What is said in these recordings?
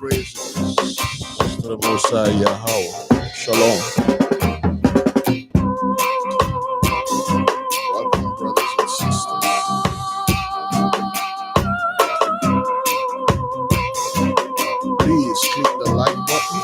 praises to the Most High YAHAWAH. Shalom. Welcome, brothers and sisters. Please click the like button.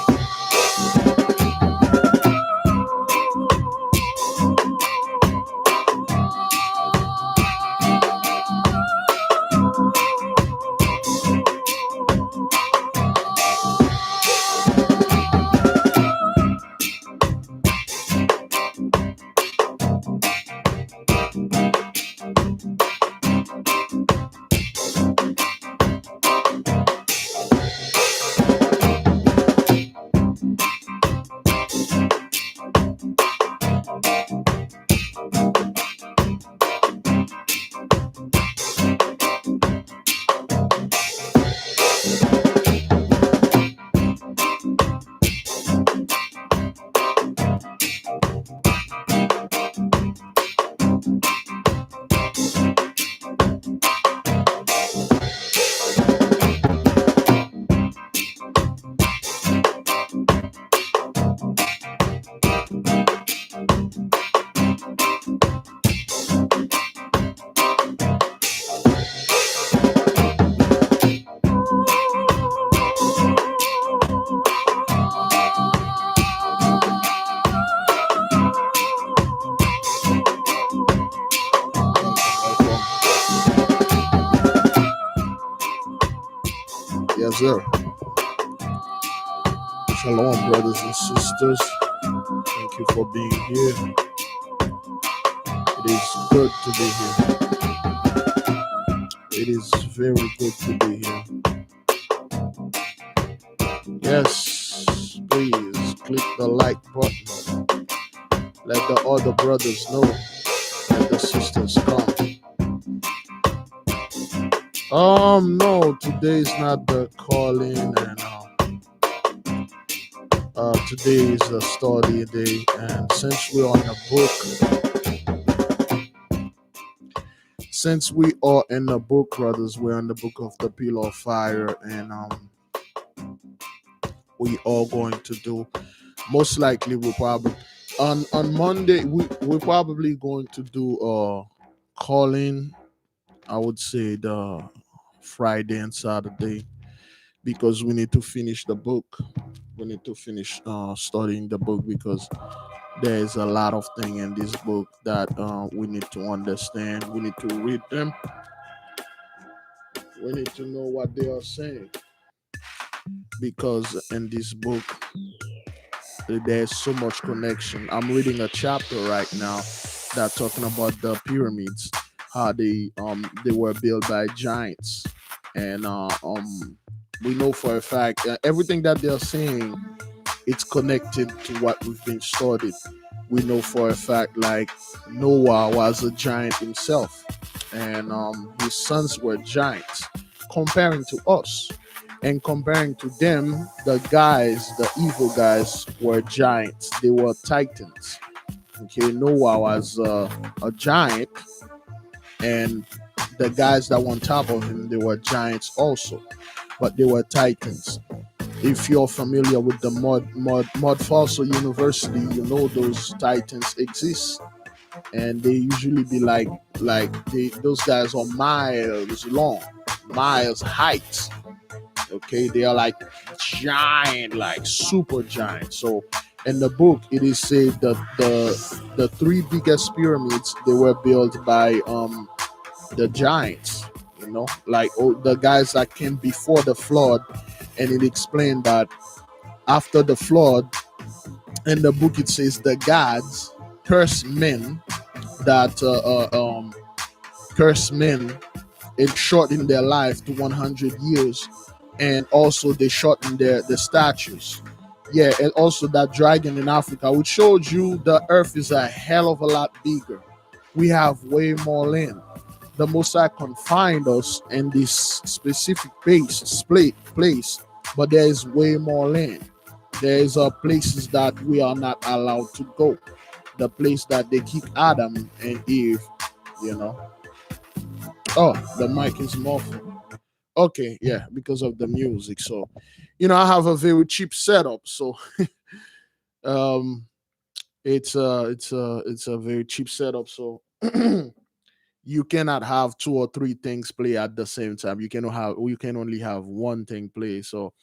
Yes, sir. Shalom, brothers and sisters. Thank you for being here. It is good to be here. It is very good to be here. Yes, please click the like button. Let the other brothers know. Let the sisters come. No, today is not the calling, and today is the study day. And since we're on the book, since we are in the book, brothers, we're in the book of the Pillar of Fire, and we are going to do, most likely, we probably on Monday we're probably going to do calling. I would say the Friday and Saturday, because we need to finish the book. We need to finish studying the book, because there is a lot of things in this book that we need to understand. We need to read them. We need to know what they are saying, because in this book there's so much connection. I'm reading a chapter right now that talking about the pyramids, how they were built by giants, and we know for a fact everything that they're saying, it's connected to what we've been studied. We know for a fact, like, Noah was a giant himself, and his sons were giants, comparing to us. And comparing to them, the evil guys were giants. They were titans. Okay, Noah was a giant, and the guys that were on top of him, they were giants also, but they were titans. If you're familiar with the Mud Fossil University, you know those titans exist, and they usually be like those guys are miles long, miles height. Okay, they are like giant, like super giant. So in the book, it is said that the three biggest pyramids, they were built by the giants, like the guys that came before the flood. And it explained that after the flood, in the book it says the gods cursed men, that cursed men, it shortened their life to 100 years, and also they shortened the statues. Yeah, and also that dragon in Africa, which showed you the earth is a hell of a lot bigger. We have way more land. The Most High confined us in this specific place, but there is way more land. There is places that we are not allowed to go. The place that they keep Adam and Eve, Oh, the mic is muffled. Okay, yeah, because of the music. So, I have a very cheap setup. So, um, it's a very cheap setup. So, you cannot have two or three things play at the same time. You can only have one thing play. So,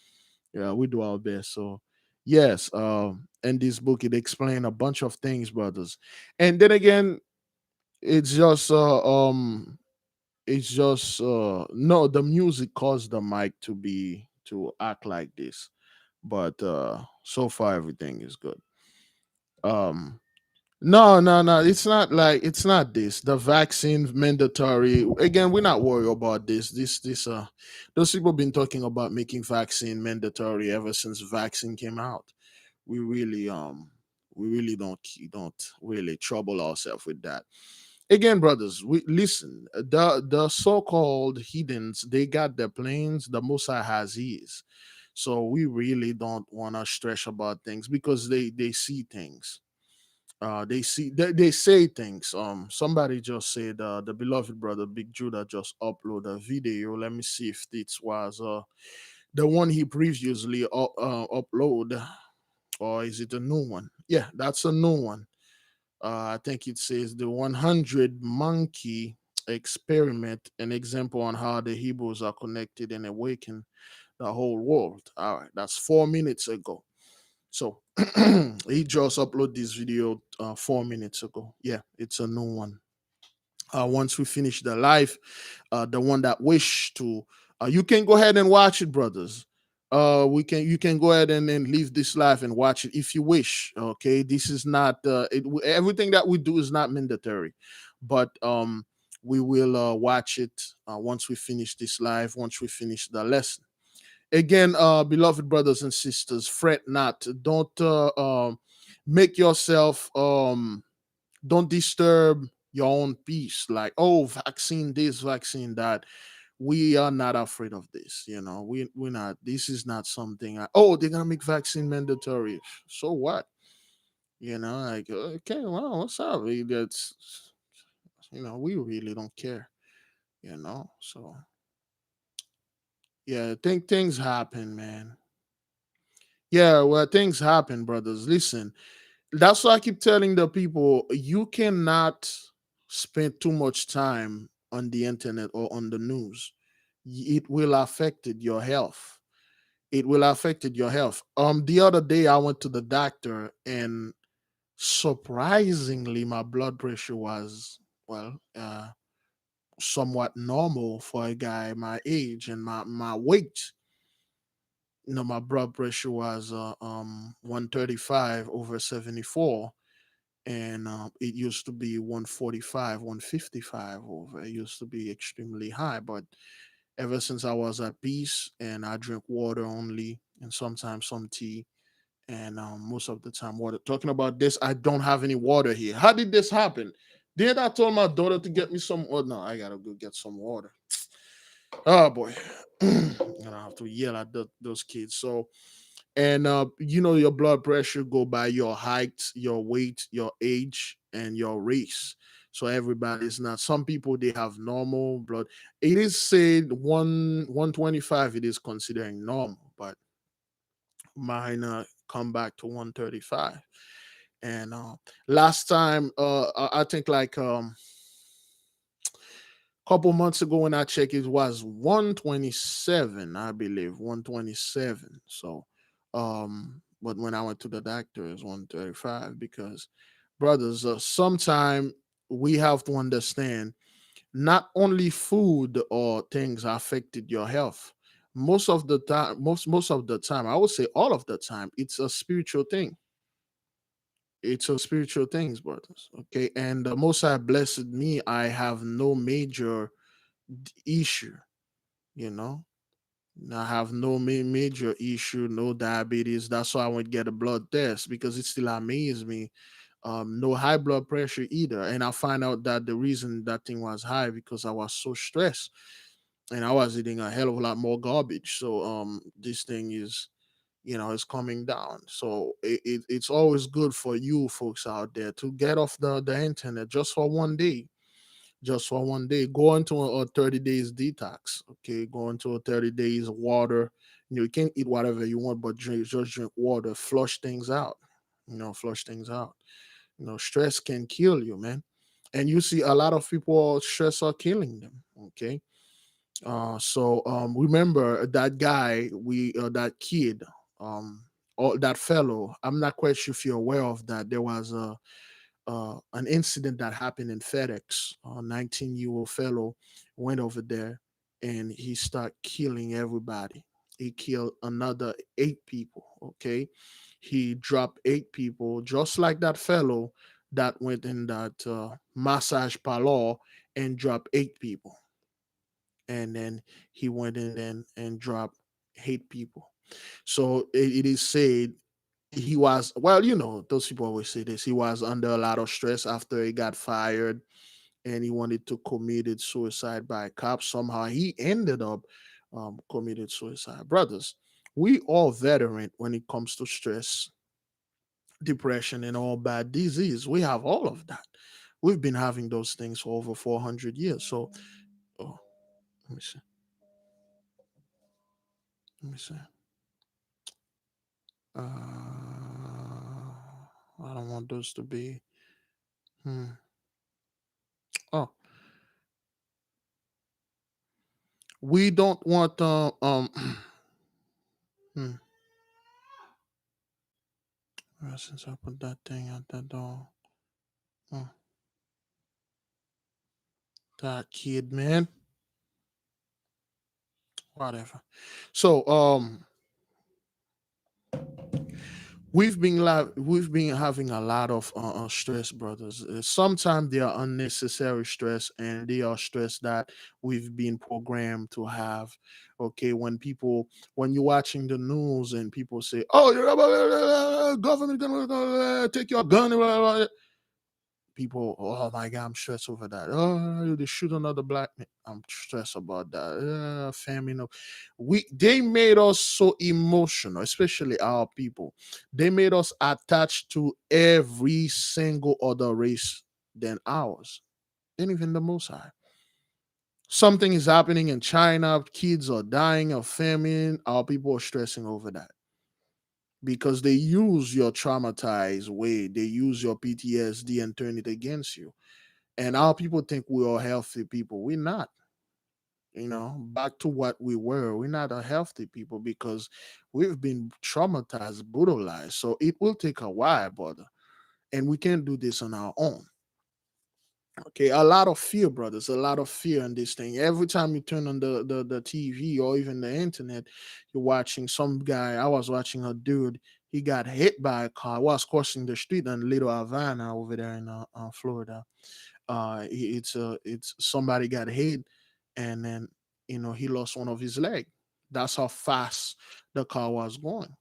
yeah, we do our best. So, yes, in this book it explains a bunch of things, brothers. And then again, it's just no, the music caused the mic to act like this. But so far everything is good. Um no, no, no. It's not this. The vaccine mandatory. Again, we're not worried about this. Those people been talking about making vaccine mandatory ever since vaccine came out. We really we really don't really trouble ourselves with that. Again, brothers, we listen. The so-called heathens, they got their planes. The Mosai has his. So we really don't want to stress about things because they see things. They say things. Somebody just said the beloved brother Big Judah just upload a video. Let me see if this was the one he previously upload, or is it a new one? Yeah, that's a new one. I think it says the 100 monkey experiment, an example on how the Hebrews are connected and awaken the whole world. All right, that's 4 minutes ago. So he just uploaded this video 4 minutes ago. Yeah, it's a new one. Once we finish the live, the one that wish to, you can go ahead and watch it, brothers. You can go ahead and leave this live and watch it if you wish. Okay, this is not everything that we do is not mandatory, but we will watch it once we finish this live. Once we finish the lesson. Again, beloved brothers and sisters, fret not. Don't make yourself don't disturb your own peace. Like, oh, vaccine this, vaccine that. We are not afraid of this. We're not. This is not something. Oh, they're gonna make vaccine mandatory. So what? Like, okay, well, what's up? That's we really don't care. So yeah, think things happen, man. Yeah, well, things happen, brothers. Listen, that's why I keep telling the people you cannot spend too much time on the internet or on the news. It will affect your health. It will affect your health. The other day I went to the doctor and surprisingly my blood pressure was well somewhat normal for a guy my age and my weight. My blood pressure was 135 over 74, and it used to be 145, 155 over. It used to be extremely high, but ever since I was at peace and I drink water only and sometimes some tea, and most of the time water. Talking about this, I don't have any water here. How did this happen? Did I told my daughter to get me some? Oh no, I gotta go get some water. Oh boy, I'm gonna have to yell at those kids. So, and your blood pressure go by your height, your weight, your age, and your race. So everybody's not. Some people they have normal blood. It is said 125. It is considering normal, but mine come back to 135. And last time, I think like couple months ago when I checked, it was 127, I believe, 127. So, but when I went to the doctor, it's 135 because, brothers, sometime we have to understand not only food or things affected your health. Most of the time, most of the time, I would say all of the time, it's a spiritual thing. It's a spiritual things, brothers. Okay, and the Most High blessed me. I have no major issue. You know, I have no major issue, no diabetes. That's why I went get a blood test because it still amazed me. No high blood pressure either, and I find out that the reason that thing was high because I was so stressed and I was eating a hell of a lot more garbage. So this thing is coming down. So it's always good for you folks out there to get off the internet just for one day. just for one day. Go into a 30 days detox. Okay, go into a 30 days water. You can eat whatever you want, but just drink water. Flush things out. Flush things out. Stress can kill you, man. And you see a lot of people, stress are killing them. Okay. So remember that guy, that kid, or that fellow. I'm not quite sure if you're aware of that. There was an incident that happened in FedEx. A 19-year-old fellow went over there and he started killing everybody. He killed another 8 people. Okay, he dropped 8 people, just like that fellow that went in that massage parlor and dropped 8 people, and then he went in and dropped 8 people. So it is said he was, well, those people always say this. He was under a lot of stress after he got fired, and he wanted to committed suicide by a cop. Somehow he ended up committed suicide. Brothers, we all veteran when it comes to stress, depression, and all bad disease. We have all of that. We've been having those things for over 400 years. So, oh, let me see. Let me see. I don't want those to be. Hmm. Oh, we don't want hmm. Since I put that thing at the door. Oh, that kid, man. Whatever. So we've been having a lot of stress, brothers. Sometimes they are unnecessary stress, and they are stress that we've been programmed to have. Okay, when you're watching the news and people say, "Oh, government gonna take your gun," people, oh my god, I'm stressed over that. Oh, they shoot another black man, I'm stressed about that. Famine, they made us so emotional, especially our people. They made us attached to every single other race than ours, and even the Most High. Something is happening in China, kids are dying of famine, our people are stressing over that because they use your traumatized way, they use your PTSD and turn it against you. And our people think we are healthy people. We're not. Back to what we were. We're not a healthy people because we've been traumatized, brutalized. So it will take a while, brother. And we can't do this on our own. Okay, a lot of fear, brothers, a lot of fear in this thing. Every time you turn on the TV or even the internet, you're watching some guy. I was watching a dude, he got hit by a car, was crossing the street in Little Havana over there in Florida. It's somebody got hit, and then he lost one of his leg. That's how fast the car was going.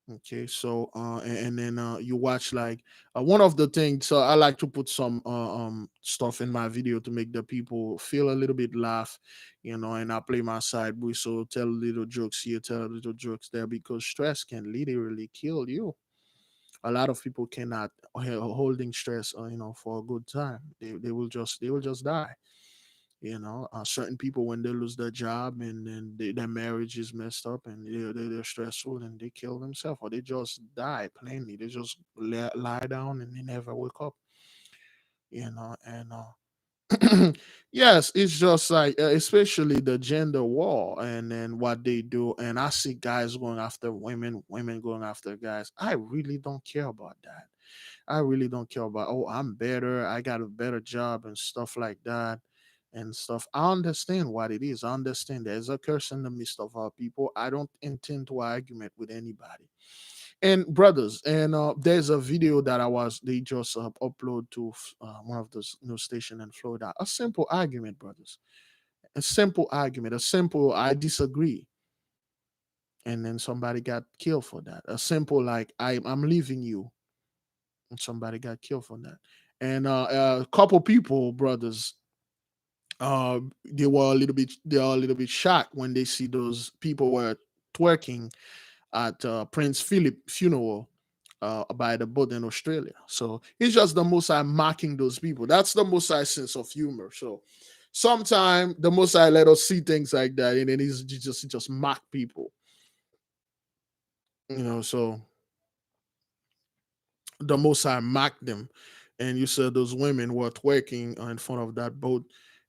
Okay, so and then you watch like one of the things. So I like to put some stuff in my video to make the people feel a little bit laugh, and I play my side whistle, tell little jokes here, tell little jokes there, because stress can literally kill you. A lot of people cannot holding stress, for a good time. They will just die. Certain people, when they lose their job and then their marriage is messed up and they're stressful and they kill themselves, or they just die plainly. They just lie down and they never wake up. And yes, it's just like especially the gender war and then what they do. And I see guys going after women, women going after guys. I really don't care about that. I really don't care about, oh, I'm better, I got a better job and stuff like that and stuff. I understand what it is. I understand there's a curse in the midst of our people. I don't intend to argument with anybody. And brothers, and there's a video that they just upload to one of those news station in Florida. A simple argument, brothers. A simple argument. A simple I disagree, and then somebody got killed for that. A simple like I'm leaving you, and somebody got killed for that. And a couple people, brothers, they are a little bit shocked when they see those people were twerking at Prince Philip funeral. by the boat in Australia. So it's just the Most High mocking those people. That's the Most High sense of humor. So sometimes the Most High let us see things like that, and then he just mock people. So the Most High mocked them, and you said those women were twerking in front of that boat,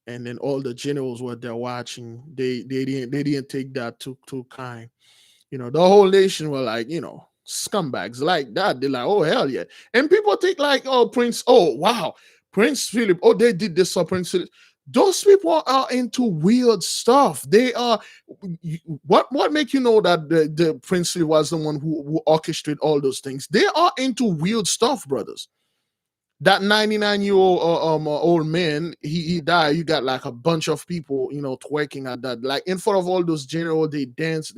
and then all the generals were there watching. They didn't take that too kind. The whole nation were like, scumbags like that. They're like, oh hell yeah. And people think like, oh, Prince, oh wow, Prince Philip, oh, they did this for Prince Philip. Those people are into weird stuff. They are what make you know that the Prince Philip was the one who orchestrated all those things? They are into weird stuff, brothers. That 99-year-old old man, he died. You got like a bunch of people, twerking at that, like in front of all those generals. They dance,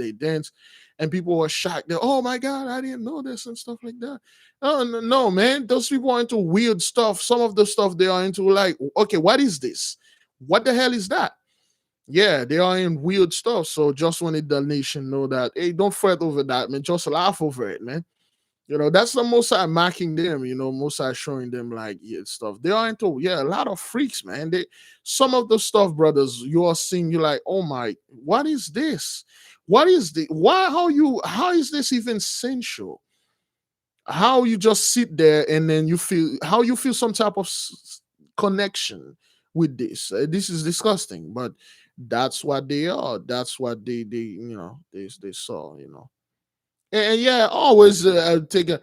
and people were shocked. They're, oh my god, I didn't know this and stuff like that. Oh no, no, man, those people are into weird stuff. Some of the stuff they are into, like, okay, what is this? What the hell is that? Yeah, they are in weird stuff. So just wanted the nation know that, hey, don't fret over that, man. Just laugh over it, man. That's the Most High marking them, Most High showing them like, yeah, stuff. They are into, yeah, a lot of freaks, man. Some of the stuff, brothers, you are seeing, you're like, oh my, what is this? What is the why how is this even sensual? How you just sit there and then you feel some type of connection with this. This is disgusting, but that's what they are. That's what they saw. And yeah, always take a.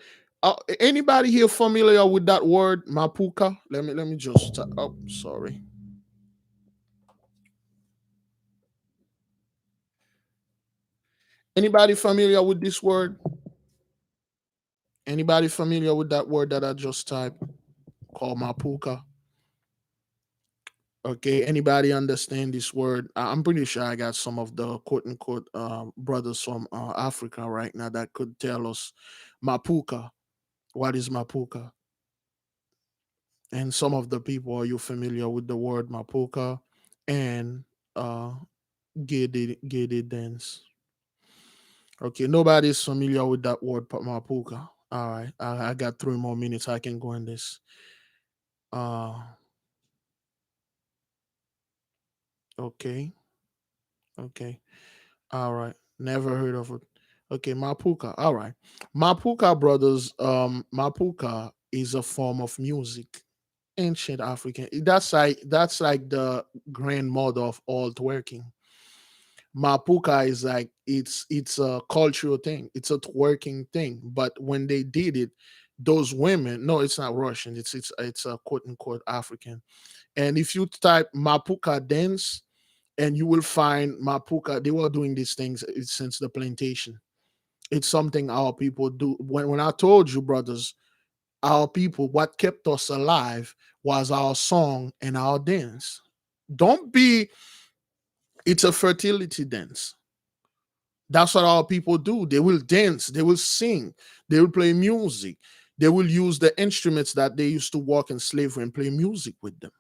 Anybody here familiar with that word mapuka? Let me just. Oh, sorry. Anybody familiar with this word? Anybody familiar with that word that I just typed called mapuka? Okay. Anybody understand this word? I'm pretty sure I got some of the quote unquote brothers from Africa right now that could tell us mapuka. What is mapuka? And some of the people, are you familiar with the word mapuka and uh gede dance? Okay, nobody's familiar with that word mapuka. All right, I got 3 more minutes. I can go in this. Uh, okay, okay, all right. Never heard of it. Okay, mapuka. All right, mapuka, brothers. Mapuka is a form of music, ancient African. That's like the grandmother of all twerking. Mapuka is like it's a cultural thing. It's a twerking thing. But when they did it, those women, no, it's not Russian. It's a quote unquote African. And if you type Mapuka dance, and you will find Mapuka, they were doing these things since the plantation. It's something our people do. When I told you, brothers, our people, what kept us alive was our song and our dance. Don't be. It's a fertility dance. That's what our people do. They will dance, they will sing, they will play music, they will use the instruments that they used to work in slavery and play music with them.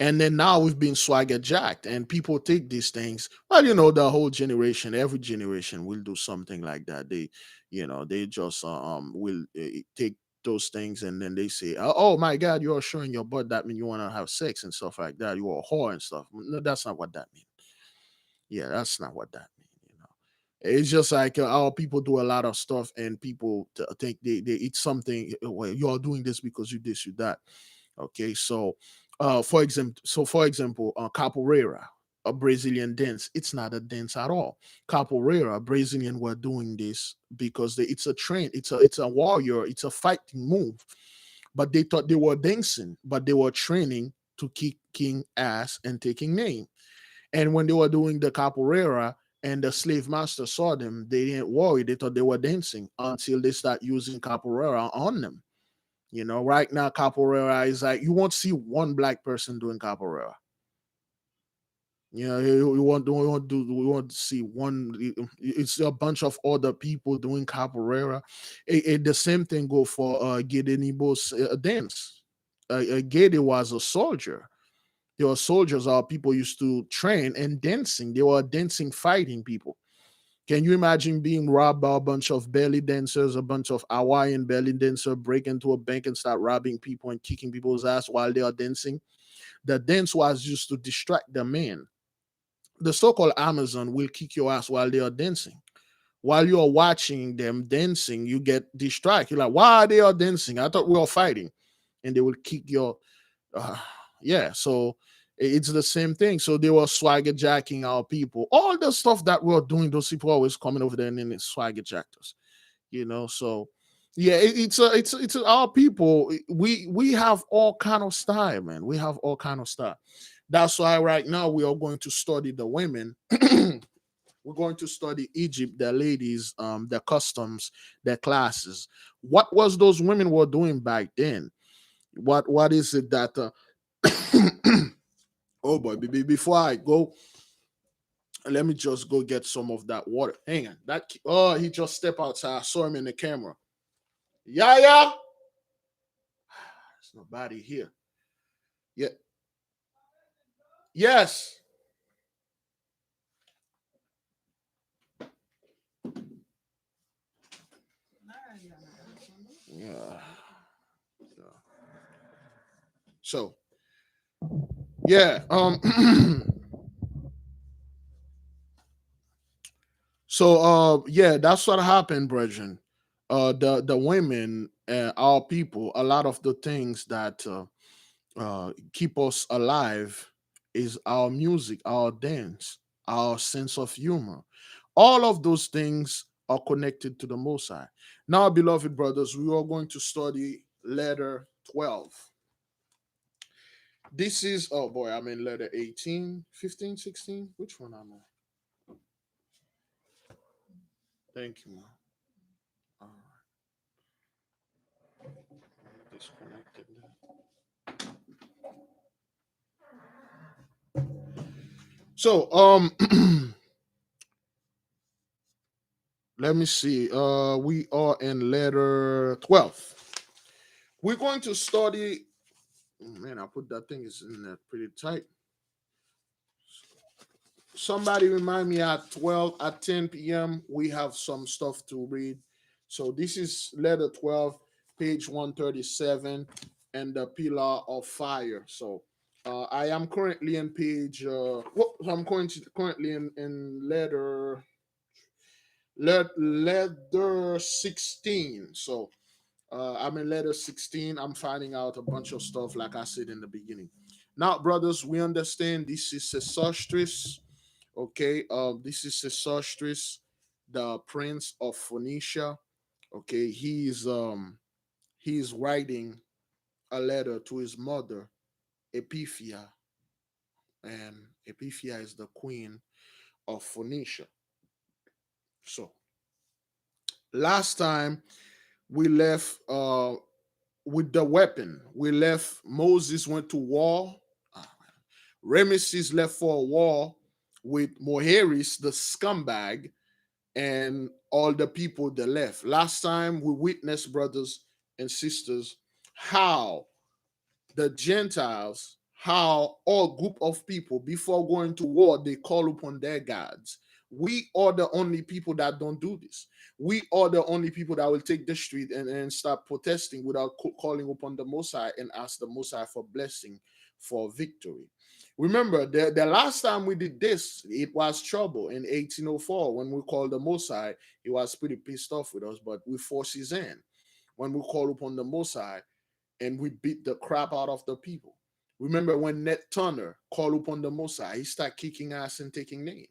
And then now we've been swagger jacked, and people take these things. Well, the whole generation, every generation will do something like that. They just will take those things, and then they say, "Oh my God, you're showing your butt. That means you want to have sex and stuff like that. You're a whore and stuff." No, that's not what that means. Yeah, that's not what that means. It's just like our people do a lot of stuff, and people think they eat something. Well, you're doing this because you this, you that. Okay, so for example, capoeira, a Brazilian dance. It's not a dance at all. Capoeira, Brazilian were doing this because it's a train. It's a warrior. It's a fighting move. But they thought they were dancing, but they were training to kicking ass and taking name. And when they were doing the capoeira and the slave master saw them, they didn't worry. They thought they were dancing until they start using capoeira on them. Right now, capoeira is like, you won't see one black person doing capoeira. We want to see one. It's a bunch of other people doing capoeira. The same thing go for Gede Nibo's dance. Gede was a soldier. There were soldiers, our people used to train and dancing. They were dancing, fighting people. Can you imagine being robbed by a bunch of belly dancers, a bunch of Hawaiian belly dancers break into a bank and start robbing people and kicking people's ass while they are dancing? The dance was used to distract the men. The so-called Amazon will kick your ass while they are dancing. While you are watching them dancing, you get distracted. You're like, why are they all dancing? I thought we were fighting. And they will kick your uh, yeah. So it's the same thing. So they were swagger jacking our people. All the stuff that we are doing, those people are always coming over there and then it's swagger jacked us. So yeah, it's our people. We have all kind of style, man. We have all kind of style. That's why right now we are going to study the women. We're going to study Egypt, their ladies, their customs, their classes. What was those women were doing back then? What is it that oh boy, before I go, let me just go get some of that water. Hang on. Oh, he just stepped outside. I saw him in the camera. Yeah, yeah. There's nobody here. Yeah. Yes. Yeah. So yeah. So yeah, that's what happened, brethren. The women, our people, a lot of the things that keep us alive is our music, our dance, our sense of humor. All of those things are connected to the Most High. Now, beloved brothers, we are going to study letter 12. This is, oh boy, I'm in letter 18, 15, 16. Which one am I? Thank you, man. All right, disconnected. So, let me see. We are in letter 12. We're going to study. Oh, man, I put that thing is in there pretty tight. Somebody remind me at 12, at 10 p.m. We have some stuff to read. So this is letter 12, page 137, and the pillar of fire. So I am currently in page I'm currently in letter 16. So I'm in letter 16. I'm finding out a bunch of stuff, like I said in the beginning. Now, brothers, we understand this is Sesostris. Okay, this is Sesostris, the prince of Phoenicia. Okay, he's writing a letter to his mother, Epithia, and Epithia is the queen of Phoenicia. So last time we left with the weapon. We left. Moses went to war. Rameses left for a war with Moheris, the scumbag, and all the people that left. Last time we witnessed, brothers and sisters, how the Gentiles, how all group of people before going to war, they call upon their gods. We are the only people that don't do this. We are the only people that will take the street and start protesting without calling upon the Mosai and ask the Mosai for blessing, for victory. Remember, the last time we did this, it was trouble in 1804 when we called the Mosai. He was pretty pissed off with us, but we forced his hand. When we call upon the Mosai, and we beat the crap out of the people. Remember when Ned Turner called upon the Mosai, he started kicking ass and taking name.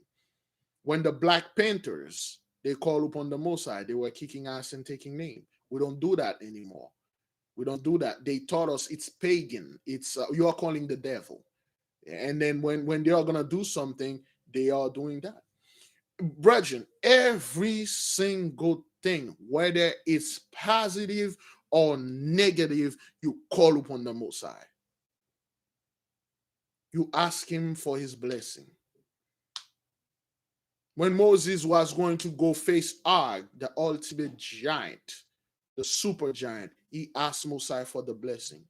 When the Black Panthers, they called upon the Mosai, they were kicking ass and taking name. We don't do that anymore. We don't do that. They taught us it's pagan. It's you are calling the devil. And then when they are gonna do something, they are doing that. Brethren, every single thing, whether it's positive or negative, you call upon the Most High. You ask him for his blessing. When Moses was going to go face Og, the ultimate giant, the super giant, he asked Mosai for the blessing.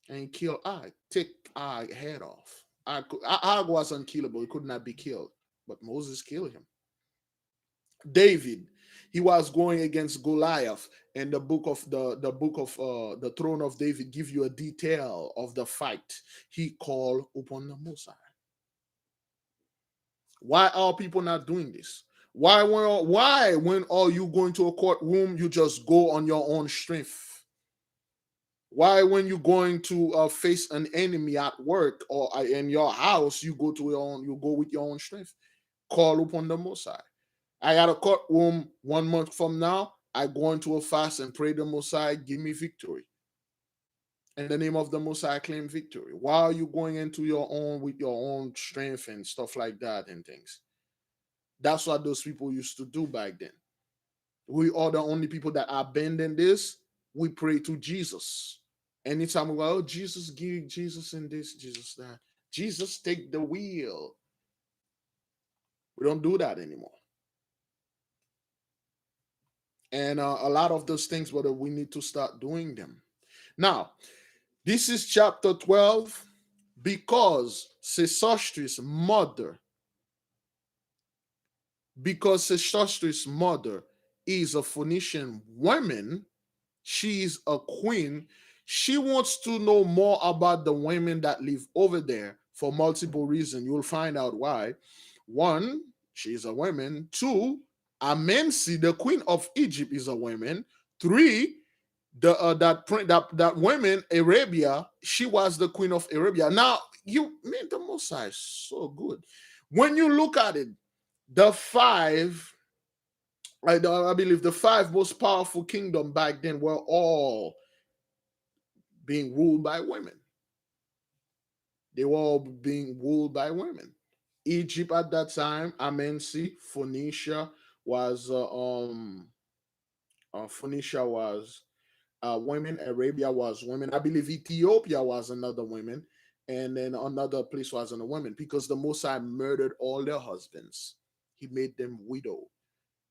And he killed Og. Take Og head off. Og was unkillable. He could not be killed. But Moses killed him. David, he was going against Goliath, and the throne of David give you a detail of the fight. He called upon the Most High. Why are people not doing this? Why when are you going to a courtroom you just go on your own strength? Why when you're going to face an enemy at work or in your house you go with your own strength? Call upon the Most High. I got a courtroom 1 month from now. I go into a fast and pray the Most High, give me victory. In the name of the Most High, claim victory. Why are you going into your own with your own strength and stuff like that and things? That's what those people used to do back then. We are the only people that abandon this. We pray to Jesus. Anytime we go, oh, Jesus, give Jesus in this, Jesus that. Jesus, take the wheel. We don't do that anymore. And a lot of those things, brother, we need to start doing them. Now, this is chapter 12. Because Sesostris' mother is a Phoenician woman, she's a queen. She wants to know more about the women that live over there for multiple reasons. You'll find out why. One, she's a woman. Two, Amensi, the queen of Egypt, is a woman. Three, that woman Arabia, she was the queen of Arabia. Now you made the Messiah so good. When you look at it, the five, I believe the five most powerful kingdom back then were all being ruled by women. They were all being ruled by women. Egypt at that time, Amensi, Phoenicia was women. Arabia was women. I believe Ethiopia was another woman, and then another place was another woman because the Mosai murdered all their husbands. He made them widow,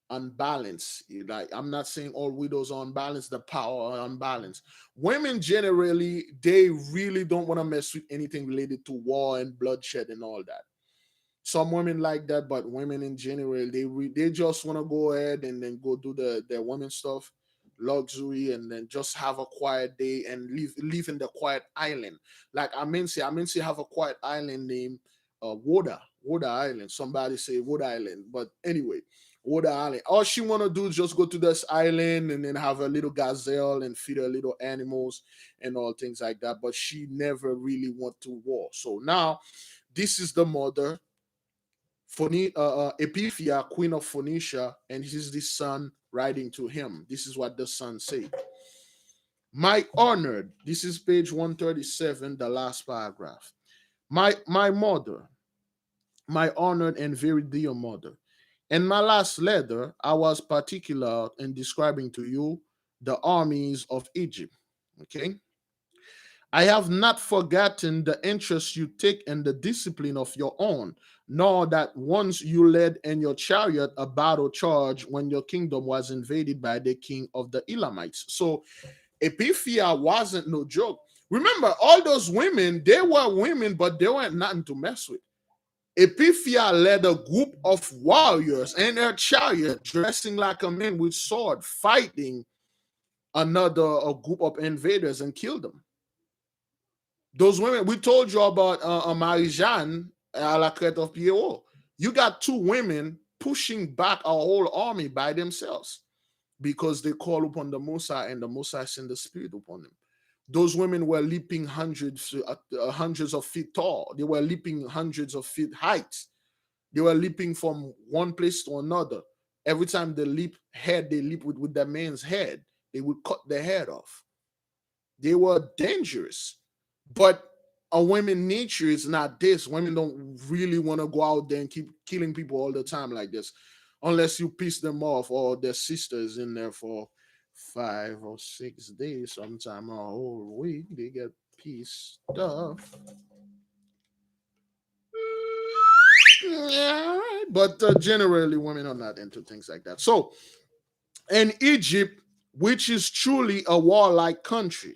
unbalanced. Like I'm not saying all widows are unbalanced. The power are unbalanced. Women generally they really don't want to mess with anything related to war and bloodshed and all that. Some women like that, but women in general, they just want to go ahead and then go do their women stuff, luxury, and then just have a quiet day and live in the quiet island. Like I mean, have a quiet island named Woda Island. Somebody say Woda Island, but anyway, Woda Island. All she want to do is just go to this island and then have a little gazelle and feed her little animals and all things like that. But she never really want to war. So now this is the mother Epithia, queen of Phoenicia, and this is the son writing to him. This is what the son said. My honored, this is page 137, the last paragraph. My mother, my honored and very dear mother. In my last letter, I was particular in describing to you the armies of Egypt. Okay. I have not forgotten the interest you take in the discipline of your own, nor that once you led in your chariot a battle charge when your kingdom was invaded by the king of the Elamites. So Epithia wasn't no joke. Remember, all those women, they were women, but they weren't nothing to mess with. Epithia led a group of warriors in their chariot, dressing like a man with sword, fighting a group of invaders and killed them. Those women, we told you about Marie-Jeanne à la crête of Pierrot. You got two women pushing back a whole army by themselves because they call upon the Mosai and the Mosai send the spirit upon them. Those women were leaping hundreds of feet tall. They were leaping hundreds of feet height. They were leaping from one place to another. Every time they leap with that man's head. They would cut their head off. They were dangerous. But a women nature is not this. Women don't really want to go out there and keep killing people all the time like this, unless you piss them off or their sisters in there for 5 or 6 days, sometime a whole week. They get pissed off. Yeah, but generally, women are not into things like that. So, in Egypt, which is truly a warlike country,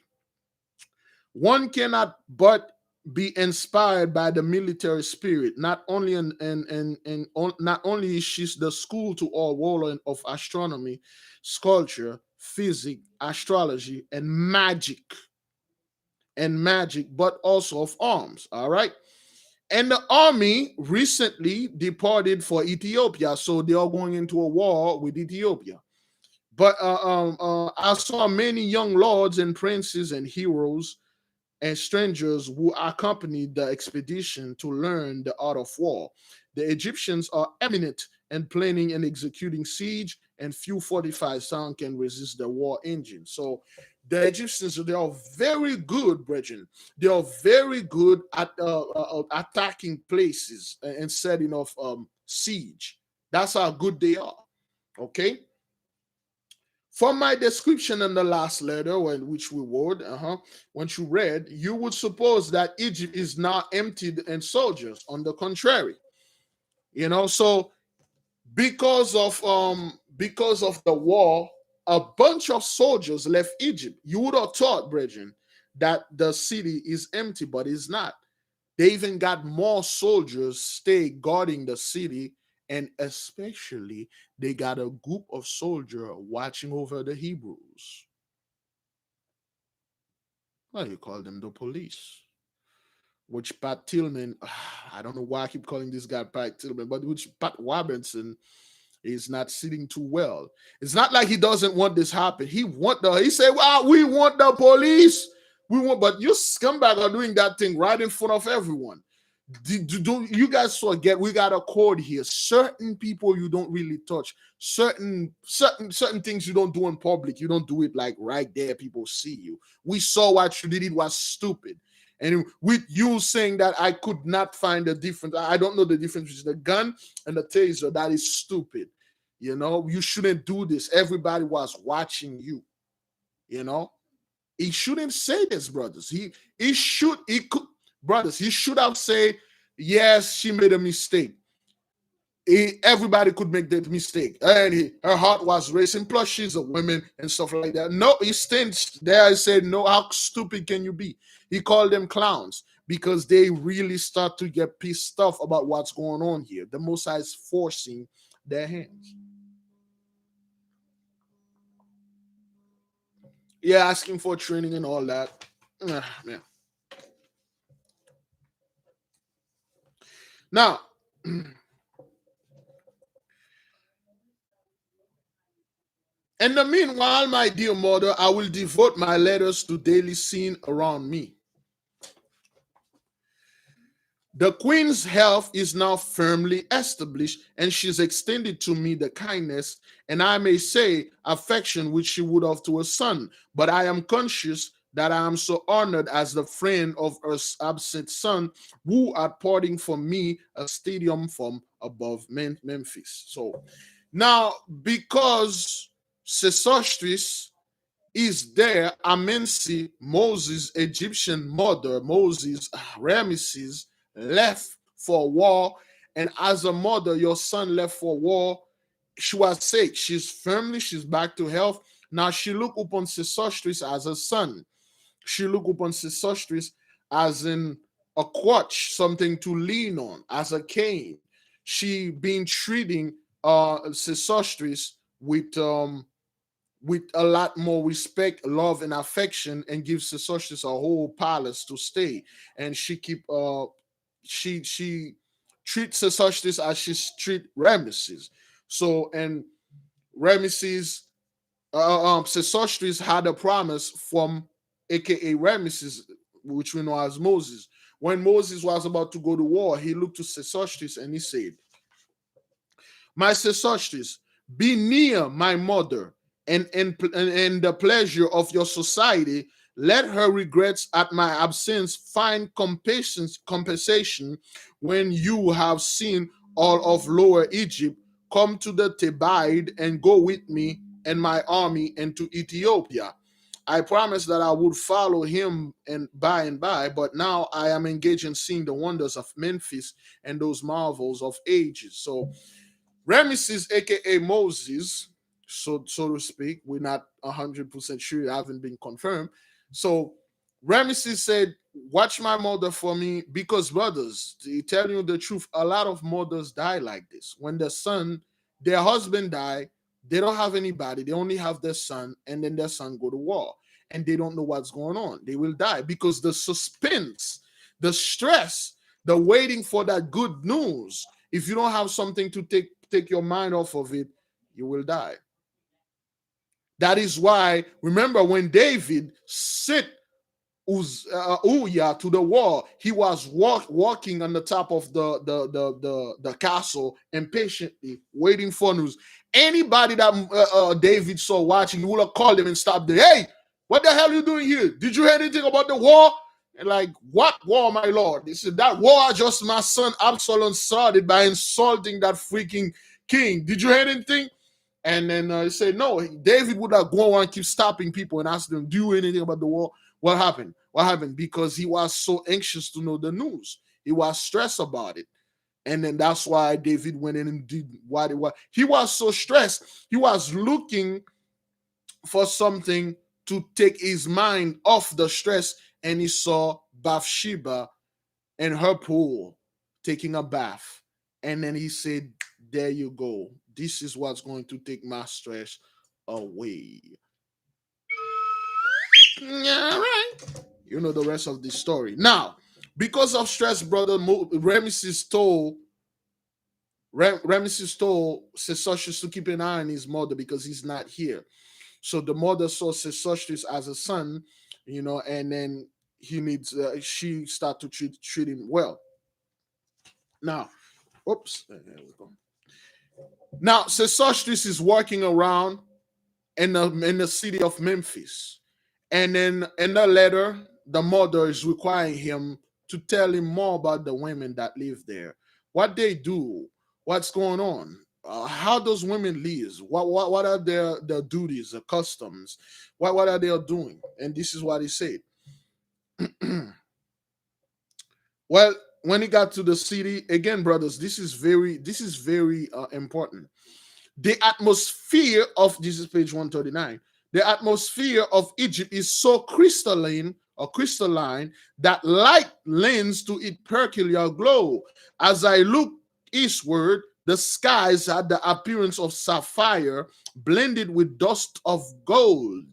one cannot but be inspired by the military spirit. Not only not only is she the school to all world of astronomy, sculpture, physics, astrology, and magic, but also of arms. All right. And the army recently departed for Ethiopia, so they are going into a war with Ethiopia. But I saw many young lords and princes and heroes and strangers who accompanied the expedition to learn the art of war. The Egyptians are eminent in planning and executing siege, and few fortified towns can resist the war engine. So the Egyptians, they are very good, brethren. They are very good at attacking places and setting off siege. That's how good they are. Okay. From my description in the last letter, which we read, once you read, you would suppose that Egypt is now emptied in soldiers. On the contrary, so because of the war, a bunch of soldiers left Egypt. You would have thought, brethren, that the city is empty, but it's not. They even got more soldiers stay guarding the city, and especially they got a group of soldiers watching over the Hebrews. Well, you call them the police. Which Pat Tillman, I don't know why I keep calling this guy Pat Tillman, but which Pat Robinson is not sitting too well. It's not like he doesn't want this happen. He said, well, we want the police. But you scumbag are doing that thing right in front of everyone. Do you guys forget we got a code here? Certain people you don't really touch. Certain things you don't do in public. You don't do it like right there. People see you. We saw what you did. It was stupid. And with you saying that I could not find the difference, I don't know the difference between the gun and the taser. That is stupid. You shouldn't do this. Everybody was watching you. He shouldn't say this, brothers. Brothers, he should have said, yes, she made a mistake. Everybody could make that mistake. And her heart was racing, plus she's a woman and stuff like that. No, he stands there and said, no, how stupid can you be? He called them clowns because they really start to get pissed off about what's going on here. The Most High is forcing their hands. Yeah, asking for training and all that. Man. Now, in the meanwhile, my dear mother, I will devote my letters to daily scene around me. The queen's health is now firmly established, and she's extended to me the kindness, and I may say affection which she would have to a son. But I am conscious that I am so honored as the friend of her absent son, who are parting from me a stadium from above Memphis. So now, because Sesostris is there, Amensi, Moses' Egyptian mother, Moses, Ramesses, left for war. And as a mother, your son left for war. She was sick. She's back to health. Now she look upon Sesostris as a son. She look upon Sesostris as in a crutch, something to lean on, as a cane. She been treating Sesostris with a lot more respect, love, and affection, and gives Sesostris a whole palace to stay. And she treats Sesostris as she treat Ramesses. So, and Ramesses, Sesostris had a promise from aka Ramesses, which we know as Moses. When Moses was about to go to war, he looked to Sesostris and he said, my Sesostris, be near my mother, and in the pleasure of your society, let her regrets at my absence find compensation when you have seen all of Lower Egypt. Come to the Thebaid and go with me and my army into Ethiopia. I promised that I would follow him and by, but now I am engaged in seeing the wonders of Memphis and those marvels of ages. So Ramesses, aka Moses, so to speak, we're not 100% sure, it haven't been confirmed. So Ramesses said, watch my mother for me, because brothers, to tell you the truth, a lot of mothers die like this. When their husband die, they don't have anybody. They only have their son, and then their son go to war, and they don't know what's going on. They will die because the suspense, the stress, the waiting for that good news. If you don't have something to take your mind off of it, you will die. That is why, remember when David sent Uzzah to the wall, he was walking on the top of the castle impatiently, waiting for news. Anybody that David saw watching, he would have called him and stopped there. Hey, what the hell are you doing here? Did you hear anything about the war? And like, what war, my lord? He said, that war just my son Absalom started by insulting that freaking king. Did you hear anything? And then he said, no, David would have gone on and keep stopping people and ask them, do you hear anything about the war? What happened? What happened? Because he was so anxious to know the news. He was stressed about it. And then that's why David went in and did what it was. He was so stressed. He was looking for something to take his mind off the stress. And he saw Bathsheba in her pool taking a bath. And then he said, there you go. This is what's going to take my stress away. All right. You know the rest of the story. Now, because of stress, brother, Ramesses told Sesostris to keep an eye on his mother because he's not here. So the mother saw Sesostris as a son, and then she started to treat him well. Now, oops, there we go. Now, Sesostris is walking around in the city of Memphis. And then in the letter, the mother is requiring him to tell him more about the women that live there, what they do, what's going on, how those women live, what are their duties, the customs, what are they doing. And this is what he said. Well, when he got to the city, again, brothers, this is very important. The atmosphere of, this is page 139, the atmosphere of Egypt is so crystalline that light lends to its peculiar glow. As I look eastward, the skies had the appearance of sapphire blended with dust of gold,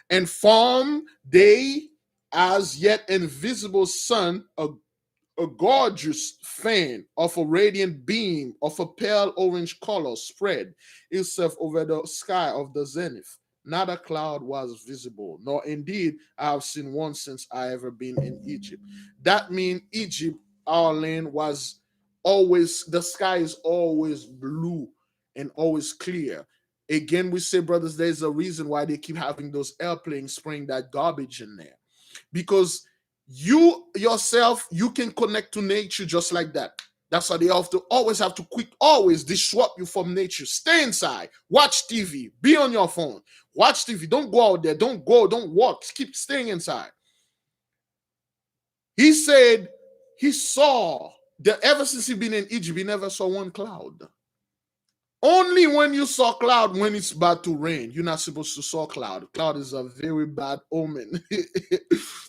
and formed they as yet invisible sun, a gorgeous fan of a radiant beam of a pale orange color spread itself over the sky of the zenith. Not a cloud was visible, nor indeed I have seen one since I ever been in Egypt. That means Egypt, our land, was always, the sky is always blue and always clear. Again, we say, brothers, there's a reason why they keep having those airplanes spraying that garbage in there, because you yourself, you can connect to nature just like that. That's why they always have to always disrupt you from nature. Stay inside, watch TV, be on your phone, watch TV. Don't go out there, don't walk, keep staying inside. He said he saw that ever since he been in Egypt, he never saw one cloud. Only when you saw cloud when it's about to rain. You're not supposed to saw cloud. Cloud is a very bad omen.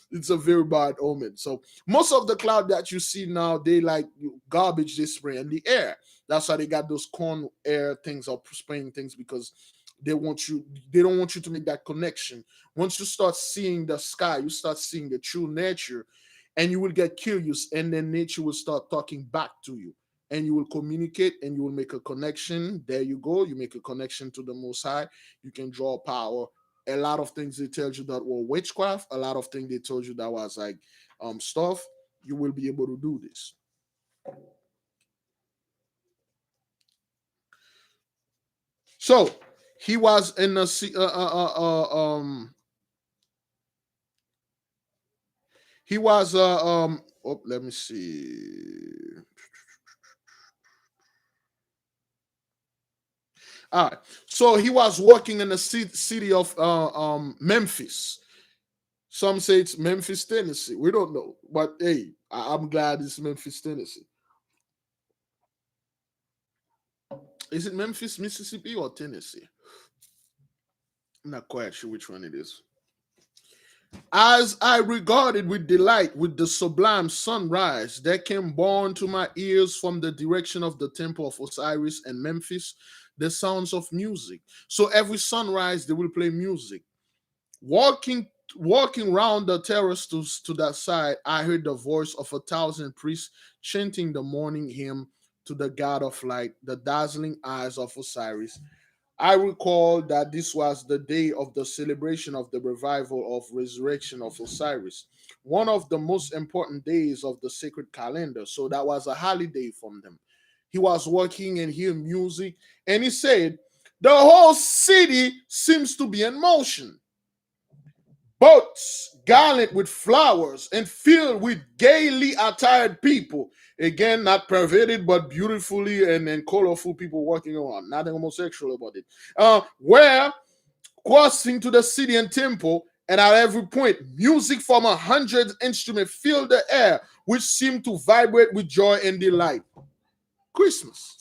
It's a very bad omen. So most of the cloud that you see now, they like garbage they spray in the air. That's why they got those corn air things or spraying things, because they don't want you to make that connection. Once you start seeing the sky, you start seeing the true nature, and you will get curious, and then nature will start talking back to you, and you will communicate, and you will make a connection. There you go. You make a connection to the Most High. You can draw power. A lot of things they tell you that were witchcraft. A lot of things they told you that was like stuff. You will be able to do this. So he was in the he was let me see. All right. So he was working in the city of Memphis. Some say it's Memphis, Tennessee. We don't know. But hey, I'm glad it's Memphis, Tennessee. Is it Memphis, Mississippi or Tennessee? I'm not quite sure which one it is. As I regarded with delight with the sublime sunrise, there came borne to my ears from the direction of the temple of Osiris and Memphis the sounds of music. So every sunrise they will play music. Walking walking round the terrace to that side, I heard the voice of 1,000 priests chanting the morning hymn to the God of light, the dazzling eyes of Osiris. I recall that this was the day of the celebration of the revival of resurrection of Osiris, one of the most important days of the sacred calendar. So that was a holiday from them. He was working and hearing music, and he said, "The whole city seems to be in motion. Boats garlanded with flowers and filled with gaily attired people. Again, not perverted, but beautifully and colorful people walking around. Nothing homosexual about it. Where crossing to the city and temple, and at every point, music from 100 instruments filled the air, which seemed to vibrate with joy and delight. Christmas.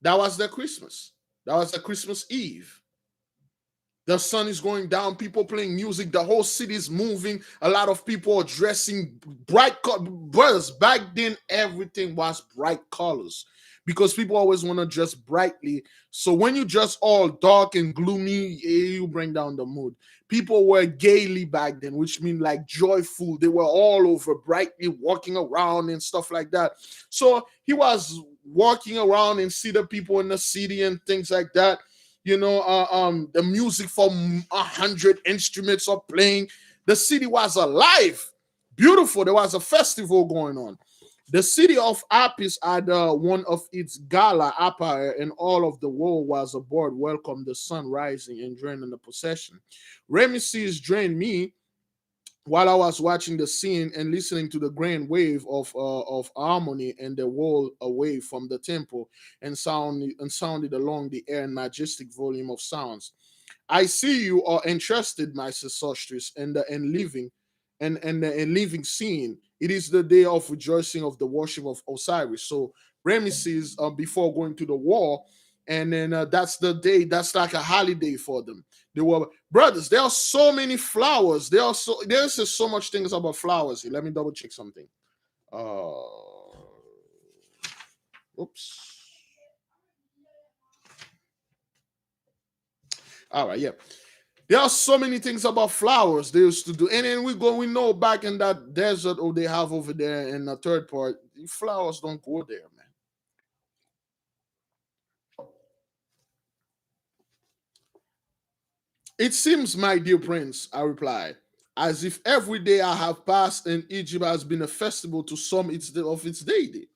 That was the Christmas. That was the Christmas Eve. The sun is going down, people playing music, the whole city is moving. A lot of people are dressing brothers. Back then, everything was bright colors because people always want to dress brightly. So when you dress all dark and gloomy, you bring down the mood. People were gaily back then, which means like joyful. They were all over, brightly walking around and stuff like that. So he was walking around and see the people in the city and things like that. The music from 100 instruments are playing. The city was alive, beautiful. There was a festival going on. The city of Apis had one of its gala apparel, and all of the world was aboard, welcome the sun rising and joining the procession. Ramesses joined me while I was watching the scene and listening to the grand wave of harmony and the roll away from the temple and sounded along the air in majestic volume of sounds. I see you are interested, my sisterstress, in the in living and the in living scene. It is the day of rejoicing of the worship of Osiris. So Ramesses, before going to the war, and then that's the day. That's like a holiday for them. They were brothers. There are so many flowers. There's just so much things about flowers here. Let me double check something. Uh, Oops. All right, yeah. There are so many things about flowers they used to do. And then we know back in that desert they have over there in the third part, flowers don't grow there, man. It seems, my dear prince, I replied, as if every day I have passed in Egypt has been a festival to some of its deity.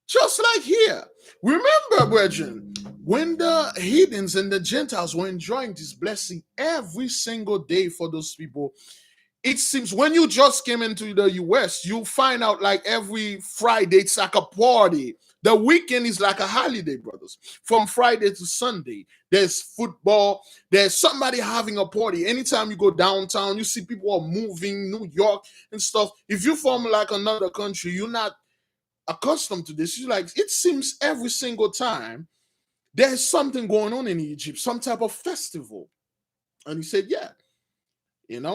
Just like here. Remember, brethren, when the heathens and the Gentiles were enjoying this blessing every single day for those people, it seems when you just came into the US, you find out like every Friday it's like a party. The weekend is like a holiday, brothers. From Friday to Sunday, there's football, there's somebody having a party. Anytime you go downtown, you see people are moving, New York and stuff. If you're from like another country, you're not accustomed to this. You're like, it seems every single time there's something going on in Egypt, some type of festival. And he said, yeah.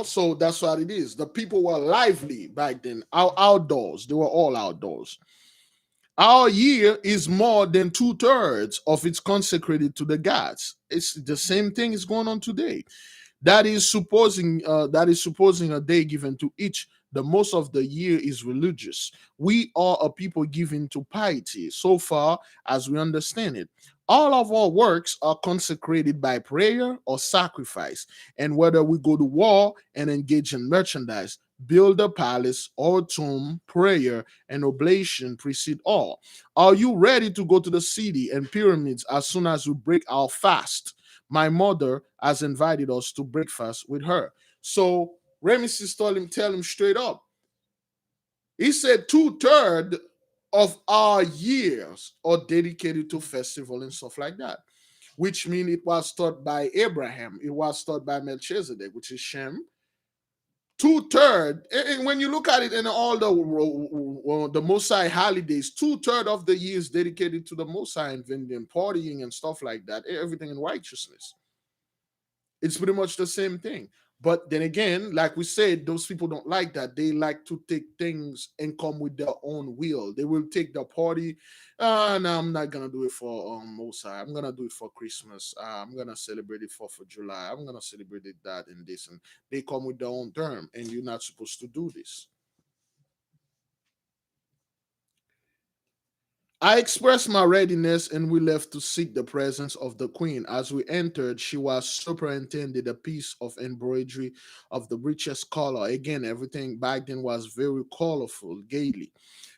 So that's what it is. The people were lively back then, outdoors. They were all outdoors. Our year is more than 2/3 of it's consecrated to the gods. It's the same thing is going on today. That is supposing a day given to each. The most of the year is religious. We are a people given to piety, so far as we understand it. All of our works are consecrated by prayer or sacrifice, and whether we go to war and engage in merchandise, build a palace or tomb, prayer and oblation precede all. Are you ready to go to the city and pyramids as soon as we break our fast? My mother has invited us to breakfast with her. So Ramesses tell him straight up. He said 2/3 of our years are dedicated to festival and stuff like that, which means it was taught by Abraham, it was taught by Melchizedek, which is Shem. 2/3, and when you look at it in all the Mosai holidays, 2/3 of the year is dedicated to the Mosai and partying and stuff like that, everything in righteousness. It's pretty much the same thing. But then again, like we said, those people don't like that. They like to take things and come with their own will. They will take the party. No, I'm not gonna do it for Mosai. I'm gonna do it for Christmas. I'm gonna celebrate it 4th of July. I'm gonna celebrate it that and this, and they come with their own term, and you're not supposed to do this. I expressed my readiness and we left to seek the presence of the queen. As we entered, she was superintended a piece of embroidery of the richest color. Again, everything back then was very colorful, gaily,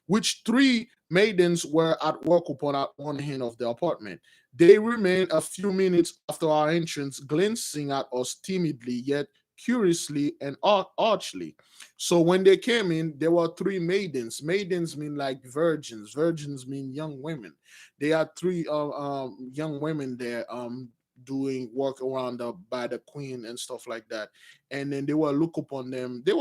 which three maidens were at work upon at one end of the apartment. They remained a few minutes after our entrance, glancing at us timidly, yet curiously and archly. So when they came in, there were three maidens. Maidens mean like virgins. Virgins mean young women. They had three young women there doing work around by the queen and stuff like that. And then they were look upon them. They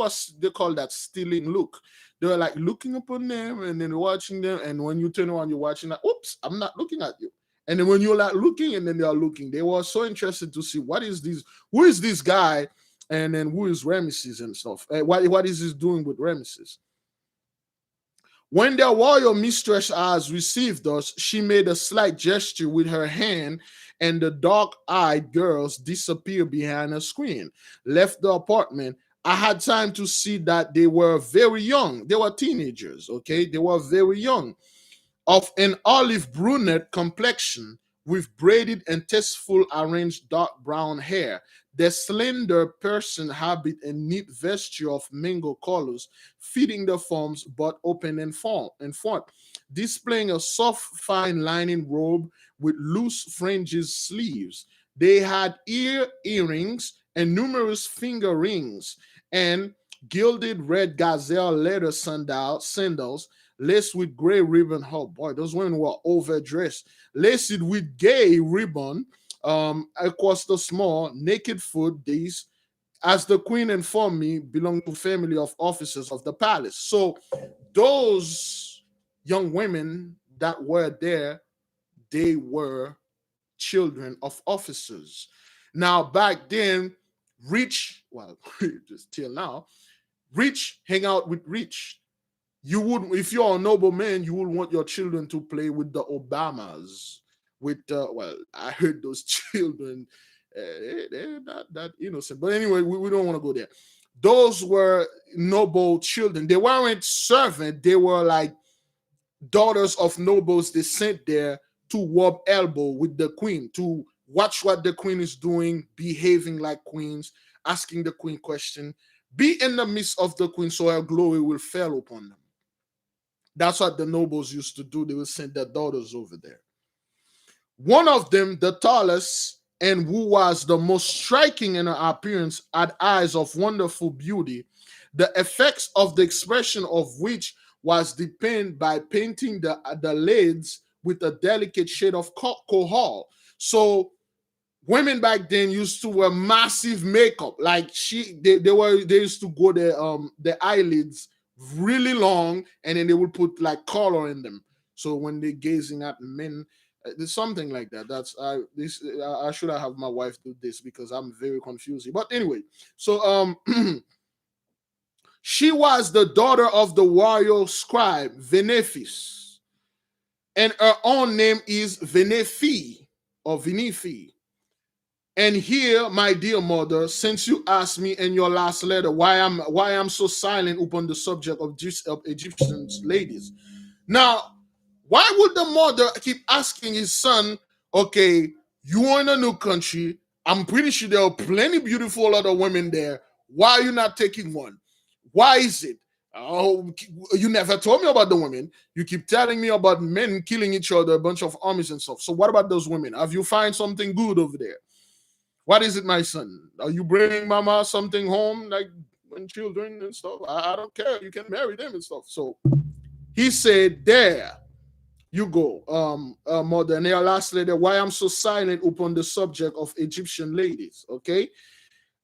call that stealing look. They were like looking upon them and then watching them. And when you turn around, you're watching like, oops, I'm not looking at you. And then when you're like looking and then they are looking, they were so interested to see what is this, who is this guy, and then who is Ramesses and stuff. What is this doing with Ramesses? When the royal mistress has received us, she made a slight gesture with her hand, and the dark-eyed girls disappeared behind a screen, left the apartment. I had time to see that they were very young. They were teenagers, okay? They were very young, of an olive brunette complexion, with braided and tasteful arranged dark brown hair. Their slender person habit and neat vesture of mango colors, fitting the forms but open in front, displaying a soft, fine lining robe with loose fringes sleeves. They had earrings and numerous finger rings and gilded red gazelle leather sandals laced with gray ribbon. Oh boy, those women were overdressed. Laced with gay ribbon across the small, naked foot. These, as the queen informed me, belong to family of officers of the palace. So those young women that were there, they were children of officers. Now back then, rich, well, just till now, rich hang out with rich. You would, if you're a noble man, you would want your children to play with the Obamas. With well, I heard those children, they're not that innocent. But anyway, we don't want to go there. Those were noble children. They weren't servant. They were like daughters of nobles. They sent there to rub elbow with the queen, to watch what the queen is doing, behaving like queens, asking the queen question, be in the midst of the queen so her glory will fall upon them. That's what the nobles used to do. They would send their daughters over there. One of them, the tallest and who was the most striking in her appearance, had eyes of wonderful beauty, the effects of the expression of which was dependent by painting the lids with a delicate shade of coral. So women back then used to wear massive makeup. Like they used to go their eyelids really long, and then they would put like color in them. So when they're gazing at men, there's something like that. That's I should have my wife do this because I'm very confused. But anyway, so she was the daughter of the royal scribe Venefius, and her own name is Venefi or Vinifi. And here, my dear mother, since you asked me in your last letter why I'm so silent upon the subject of Egyptian ladies. Now, why would the mother keep asking his son, okay, you are in a new country. I'm pretty sure there are plenty beautiful other women there. Why are you not taking one? Why is it? Oh, you never told me about the women. You keep telling me about men killing each other, a bunch of armies and stuff. So what about those women? Have you find something good over there? What is it, my son? Are you bringing mama something home, like when children and stuff? I don't care. You can marry them and stuff. So he said, there you go, mother. And their last letter, why I'm so silent upon the subject of Egyptian ladies, okay?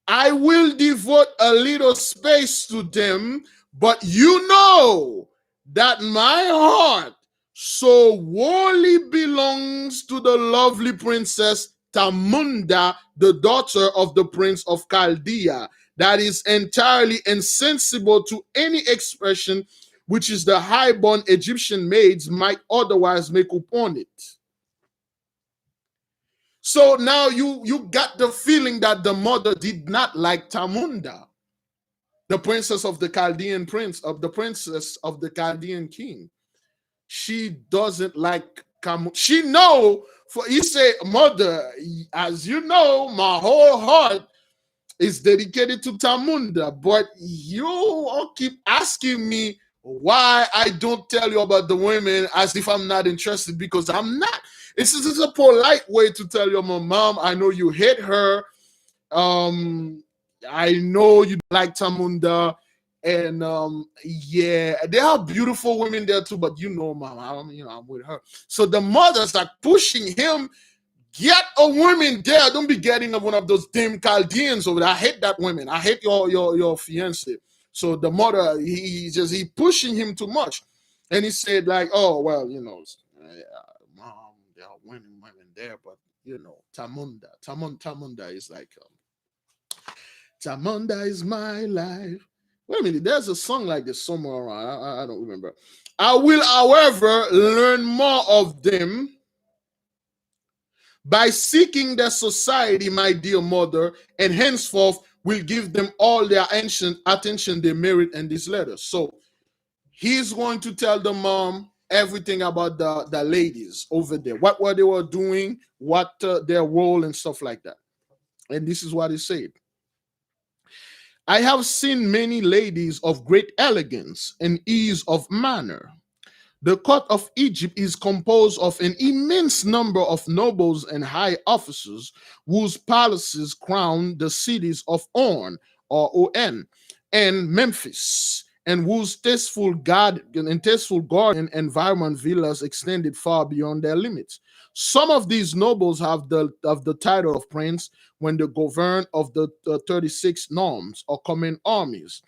I will devote a little space to them, but you know that my heart so wholly belongs to the lovely princess Tamunda, the daughter of the prince of Chaldea, that is entirely insensible to any expression which is the highborn Egyptian maids might otherwise make upon it. So now you got the feeling that the mother did not like Tamunda, the princess of the Chaldean prince, of the princess of the Chaldean king. She doesn't like she know, for he say, mother, as you know, my whole heart is dedicated to Tamunda, but you all keep asking me why I don't tell you about the women as if I'm not interested, because I'm not. This is a polite way to tell your mom, I know you hate her. I know you like Tamunda. And yeah, there are beautiful women there too, but you know, mom, I'm with her. So the mothers are pushing him. Get a woman there. Don't be getting one of those damn Chaldeans over there. I hate that woman. I hate your fiance. So the mother, he pushing him too much, and he said like, oh well, mom, there are women there, but Tamunda is like, Tamunda is my life. Wait a minute, there's a song like this somewhere around. I don't remember. I will, however, learn more of them by seeking their society, my dear mother, and henceforth will give them all their ancient attention they merit in this letter. So he's going to tell the mom everything about the ladies over there, what they were doing, what their role and stuff like that. And this is what he said. I have seen many ladies of great elegance and ease of manner. The court of Egypt is composed of an immense number of nobles and high officers whose palaces crown the cities of On or On and Memphis, and whose tasteful garden environment villas extended far beyond their limits. Some of these nobles have the title of prince when they govern of the 36 norms or common armies.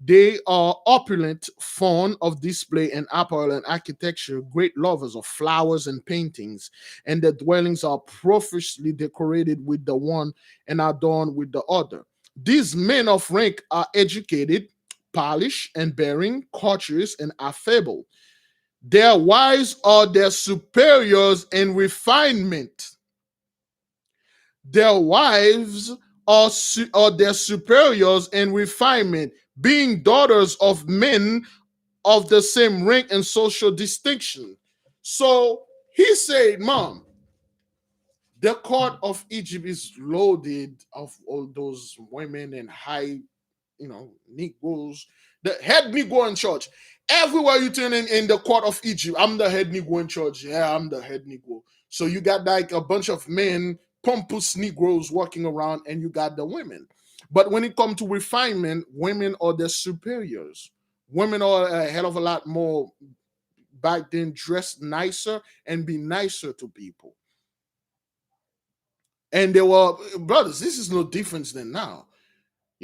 They are opulent, fond of display and apparel and architecture, great lovers of flowers and paintings, and their dwellings are profusely decorated with the one and adorned with the other. These men of rank are educated, polished, and bearing, courteous, and affable. Their wives are their superiors in refinement. Their wives are their superiors in refinement, being daughters of men of the same rank and social distinction. So he said, Mom, the court of Egypt is loaded of all those women and high, Negroes, the head Negro in church. Everywhere you turn in the court of Egypt, I'm the head Negro in church. Yeah, I'm the head Negro. So you got like a bunch of men, pompous Negroes walking around, and you got the women. But when it comes to refinement, women are the superiors. Women are a hell of a lot more back then, dressed nicer and be nicer to people. And they were, brothers, this is no difference than now.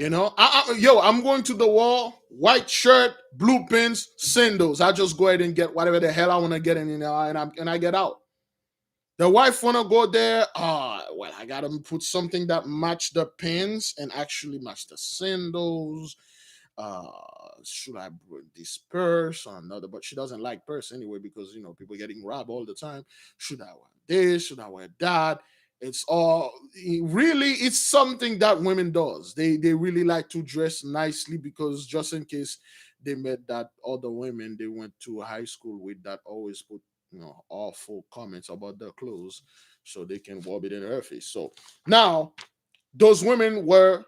I'm going to the wall, white shirt, blue pants, sandals. I just go ahead and get whatever the hell I want to get in there, and I get out. The wife want to go there. Well, I got to put something that match the pants and actually match the sandals. Should I put this purse or another? But she doesn't like purse anyway because people getting robbed all the time. Should I wear this? Should I wear that? It's all really, it's something that women does. They really like to dress nicely because just in case they met that other women they went to high school with that always put awful comments about their clothes so they can rub it in her face. So now those women were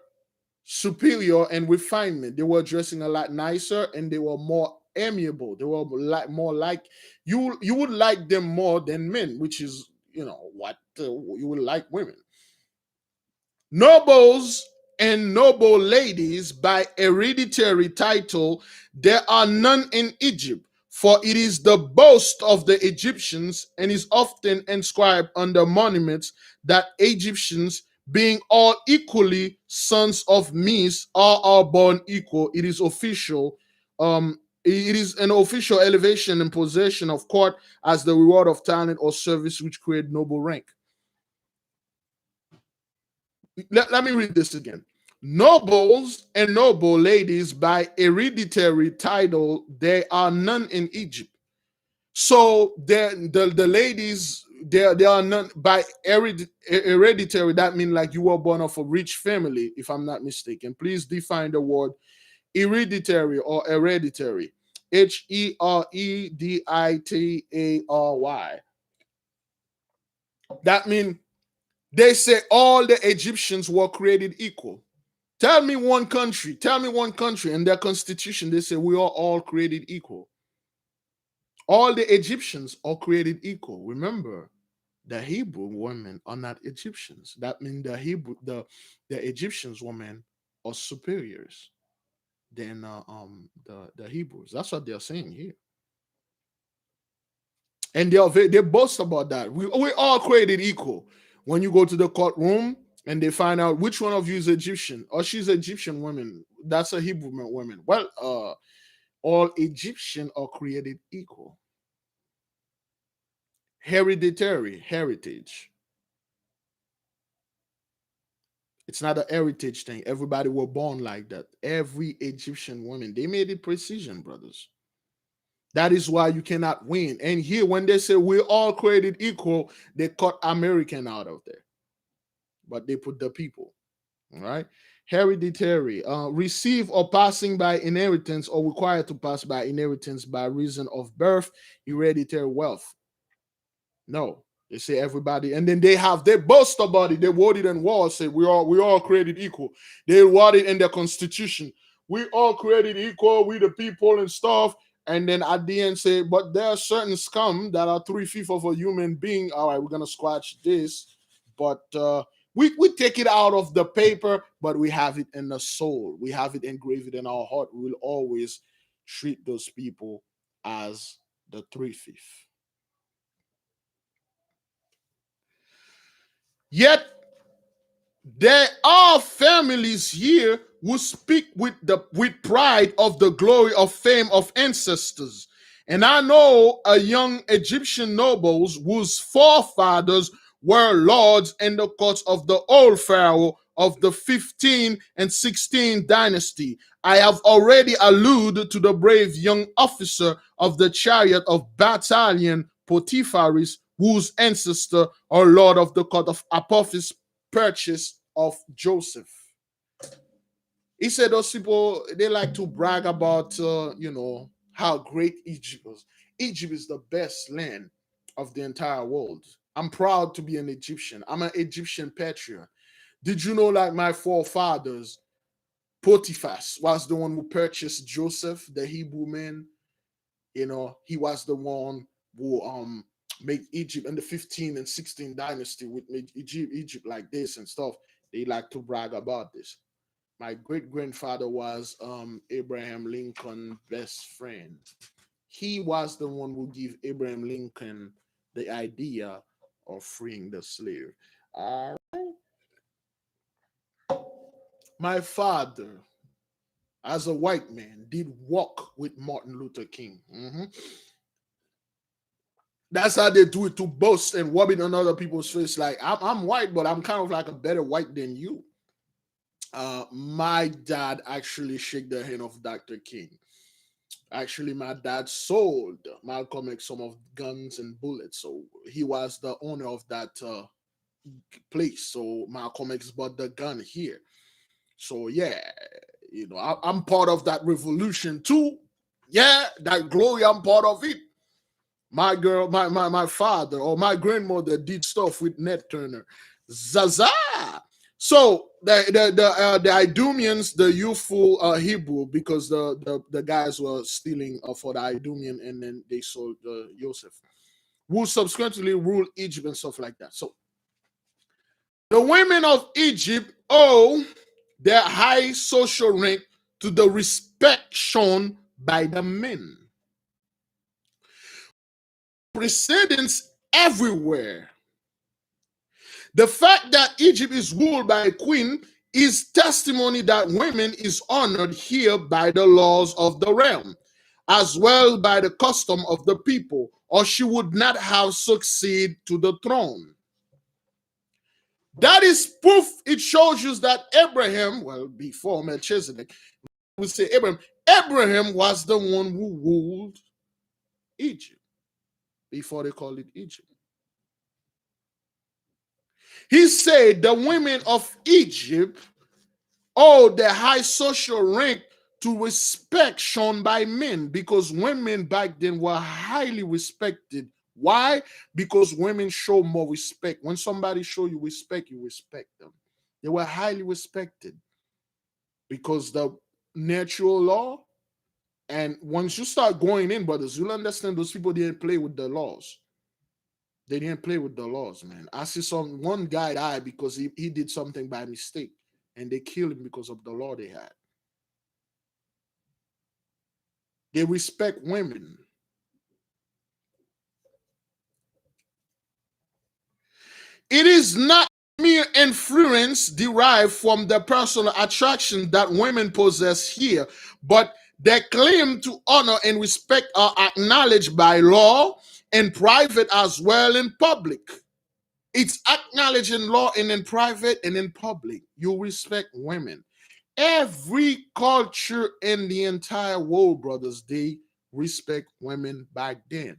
superior and refinement. They were dressing a lot nicer and they were more amiable. They were more like you would like them more than men, which is what you would like women. Nobles and noble ladies by hereditary title, there are none in Egypt, for it is the boast of the Egyptians and is often inscribed on the monuments that Egyptians, being all equally sons of Mes, are all born equal. It is official. It is an official elevation and possession of court as the reward of talent or service which create noble rank. Let me read this again. Nobles and noble ladies by hereditary title, there are none in Egypt. So the ladies, there are none by hereditary. That means like you were born of a rich family, if I'm not mistaken. Please define the word hereditary or hereditary. Hereditary. That means they say all the Egyptians were created equal. Tell me one country. Tell me one country in their constitution. They say we are all created equal. All the Egyptians are created equal. Remember, the Hebrew women are not Egyptians. That means the Egyptians women are superiors than the Hebrews. That's what they're saying here, and they boast about that. We all created equal. When you go to the courtroom and they find out which one of you is Egyptian or she's Egyptian woman, that's a Hebrew woman. Well, all Egyptian are created equal. Hereditary, heritage. It's not a heritage thing. Everybody were born like that. Every Egyptian woman, they made it precision, brothers. That is why you cannot win. And here, when they say we're all created equal, they cut American out of there. But they put the people. All right. Hereditary, receive or passing by inheritance or required to pass by inheritance by reason of birth, hereditary wealth. No, they say everybody, and then they boast about it. They wrote it in war, say we all created equal. They wrote it in their constitution. We all created equal, we the people and stuff. And then at the end say, but there are certain scum that are 3/5 of a human being. All right, we're gonna scratch this, but we take it out of the paper, but we have it in the soul. We have it engraved in our heart. We will always treat those people as the 3/5. Yet there are families here who speak with pride of the glory of fame of ancestors. And I know a young Egyptian nobles whose forefathers were lords in the courts of the old pharaoh of the 15 and 16 dynasty. I have already alluded to the brave young officer of the chariot of battalion Potipharis, whose ancestor or lord of the court of Apophis purchase of Joseph. He said those people, they like to brag about how great Egypt is. Egypt is the best land of the entire world. I'm proud to be an Egyptian. I'm an Egyptian patriot. Did you know, like my forefathers, Potiphas was the one who purchased Joseph, the Hebrew man. He was the one who made Egypt in the 15 and 16 dynasty, with made Egypt like this and stuff. They like to brag about this. My great grandfather was Abraham Lincoln's best friend. He was the one who gave Abraham Lincoln the idea of freeing the slave. My father, as a white man, did walk with Martin Luther King. That's how they do it, to boast and rub it on other people's face. Like, I'm white, but I'm kind of like a better white than you. My dad actually shook the hand of Dr. King. Actually, my dad sold Malcolm X some of guns and bullets. So he was the owner of that place. So Malcolm X bought the gun here. So yeah, I'm part of that revolution too. Yeah, that glory, I'm part of it. My father or my grandmother did stuff with Ned Turner. Zaza. So the Idumeans, the youthful Hebrew, because the guys were stealing for the Idumean, and then they sold Joseph, who subsequently ruled Egypt and stuff like that. So the women of Egypt owe their high social rank to the respect shown by the men. Precedence everywhere. The fact that Egypt is ruled by a queen is testimony that women is honored here by the laws of the realm, as well by the custom of the people, or she would not have succeeded to the throne. That is proof. It shows you that Abraham, well, before Melchizedek, we say Abraham was the one who ruled Egypt before they called it Egypt. He said the women of Egypt owed their high social rank to respect shown by men, because women back then were highly respected. Why? Because women show more respect. When somebody show you respect them. They were highly respected because the natural law. And once you start going in, brothers, you'll understand those people didn't play with the laws. They didn't play with the laws, man. I see one guy died because he did something by mistake, and they killed him because of the law they had. They respect women. It is not mere influence derived from the personal attraction that women possess here, but their claim to honor and respect are acknowledged by law in private as well in public. It's acknowledged in law and in private and in public. You respect women. Every culture in the entire world, brothers, they respect women back then.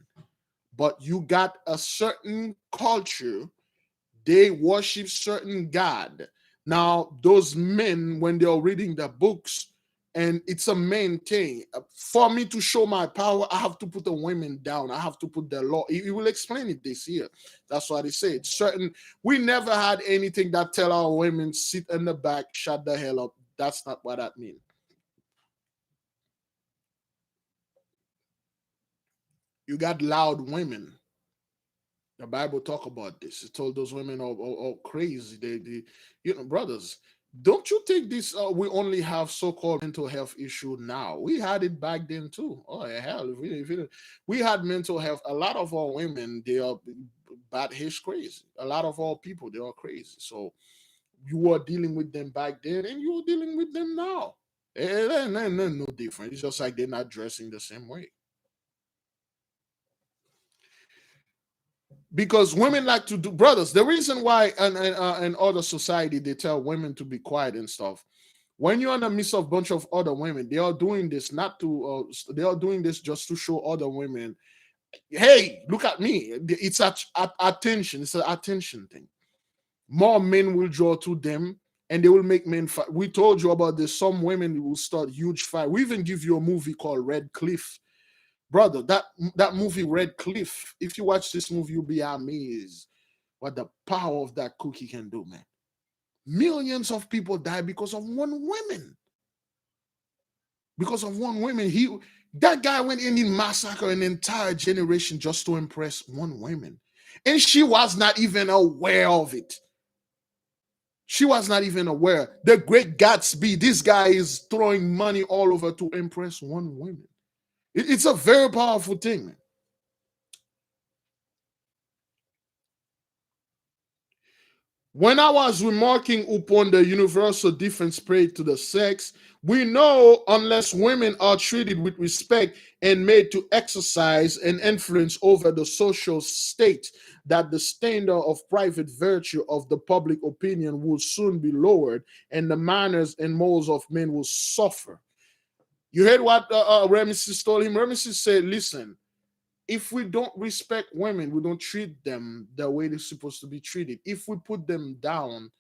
But you got a certain culture, they worship certain God. Now, those men, when they're reading the books, and it's a main thing. For me to show my power, I have to put the women down. I have to put the law. He will explain it this year. That's why they say it. Certain. We never had anything that tell our women sit in the back, shut the hell up. That's not what that means. You got loud women. The Bible talk about this. It told those women are crazy. Brothers, don't you think this? We only have so-called mental health issue now. We had it back then too. Oh hell, we had mental health. A lot of our women, they are bad hish crazy. A lot of our people, they are crazy. So you were dealing with them back then, and you are dealing with them now. No different. It's just like they're not dressing the same way. Because women like to do, brothers, the reason why in other society they tell women to be quiet and stuff, when you're in the midst of a bunch of other women, they are doing this not to they are doing this just to show other women, hey, look at me. It's attention. It's an attention thing. More men will draw to them, and they will make men fight. We told you about this. Some women will start huge fight. We even give you a movie called Red Cliff. Brother, that movie Red Cliff, if you watch this movie, you'll be amazed what the power of that cookie can do, man. Millions of people die because of one woman. Because of one woman. That guy went in and massacred an entire generation just to impress one woman. And she was not even aware of it. She was not even aware. The Great Gatsby, this guy is throwing money all over to impress one woman. It's a very powerful thing, man. When I was remarking upon the universal difference paid to the sex, we know unless women are treated with respect and made to exercise an influence over the social state, that the standard of private virtue of the public opinion will soon be lowered and the manners and morals of men will suffer. You heard what Ramesses told him? Ramesses said, listen, if we don't respect women, we don't treat them the way they're supposed to be treated. If we put them down,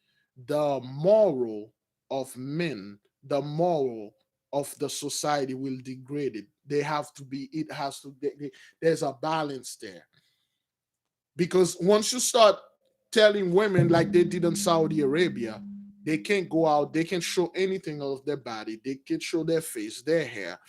the moral of men, the moral of the society will degrade it. They have to be, it has to, there's a balance there. Because once you start telling women like they did in Saudi Arabia, they can't go out, they can't show anything of their body, they can't show their face, their hair,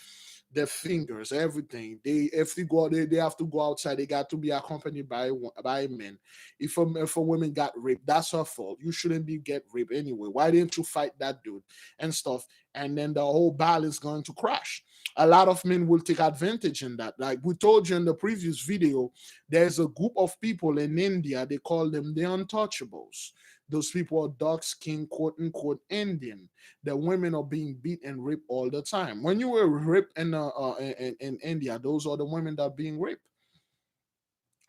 their fingers, everything. If they go, they have to go outside. They got to be accompanied by men. If a woman got raped, that's her fault. You shouldn't be get raped anyway. Why didn't you fight that dude and stuff? And then the whole balance is going to crash. A lot of men will take advantage in that. Like we told you in the previous video, there's a group of people in India. They call them the untouchables. Those people are dark skinned, quote unquote, Indian. The women are being beat and raped all the time. When you were raped in India, those are the women that are being raped.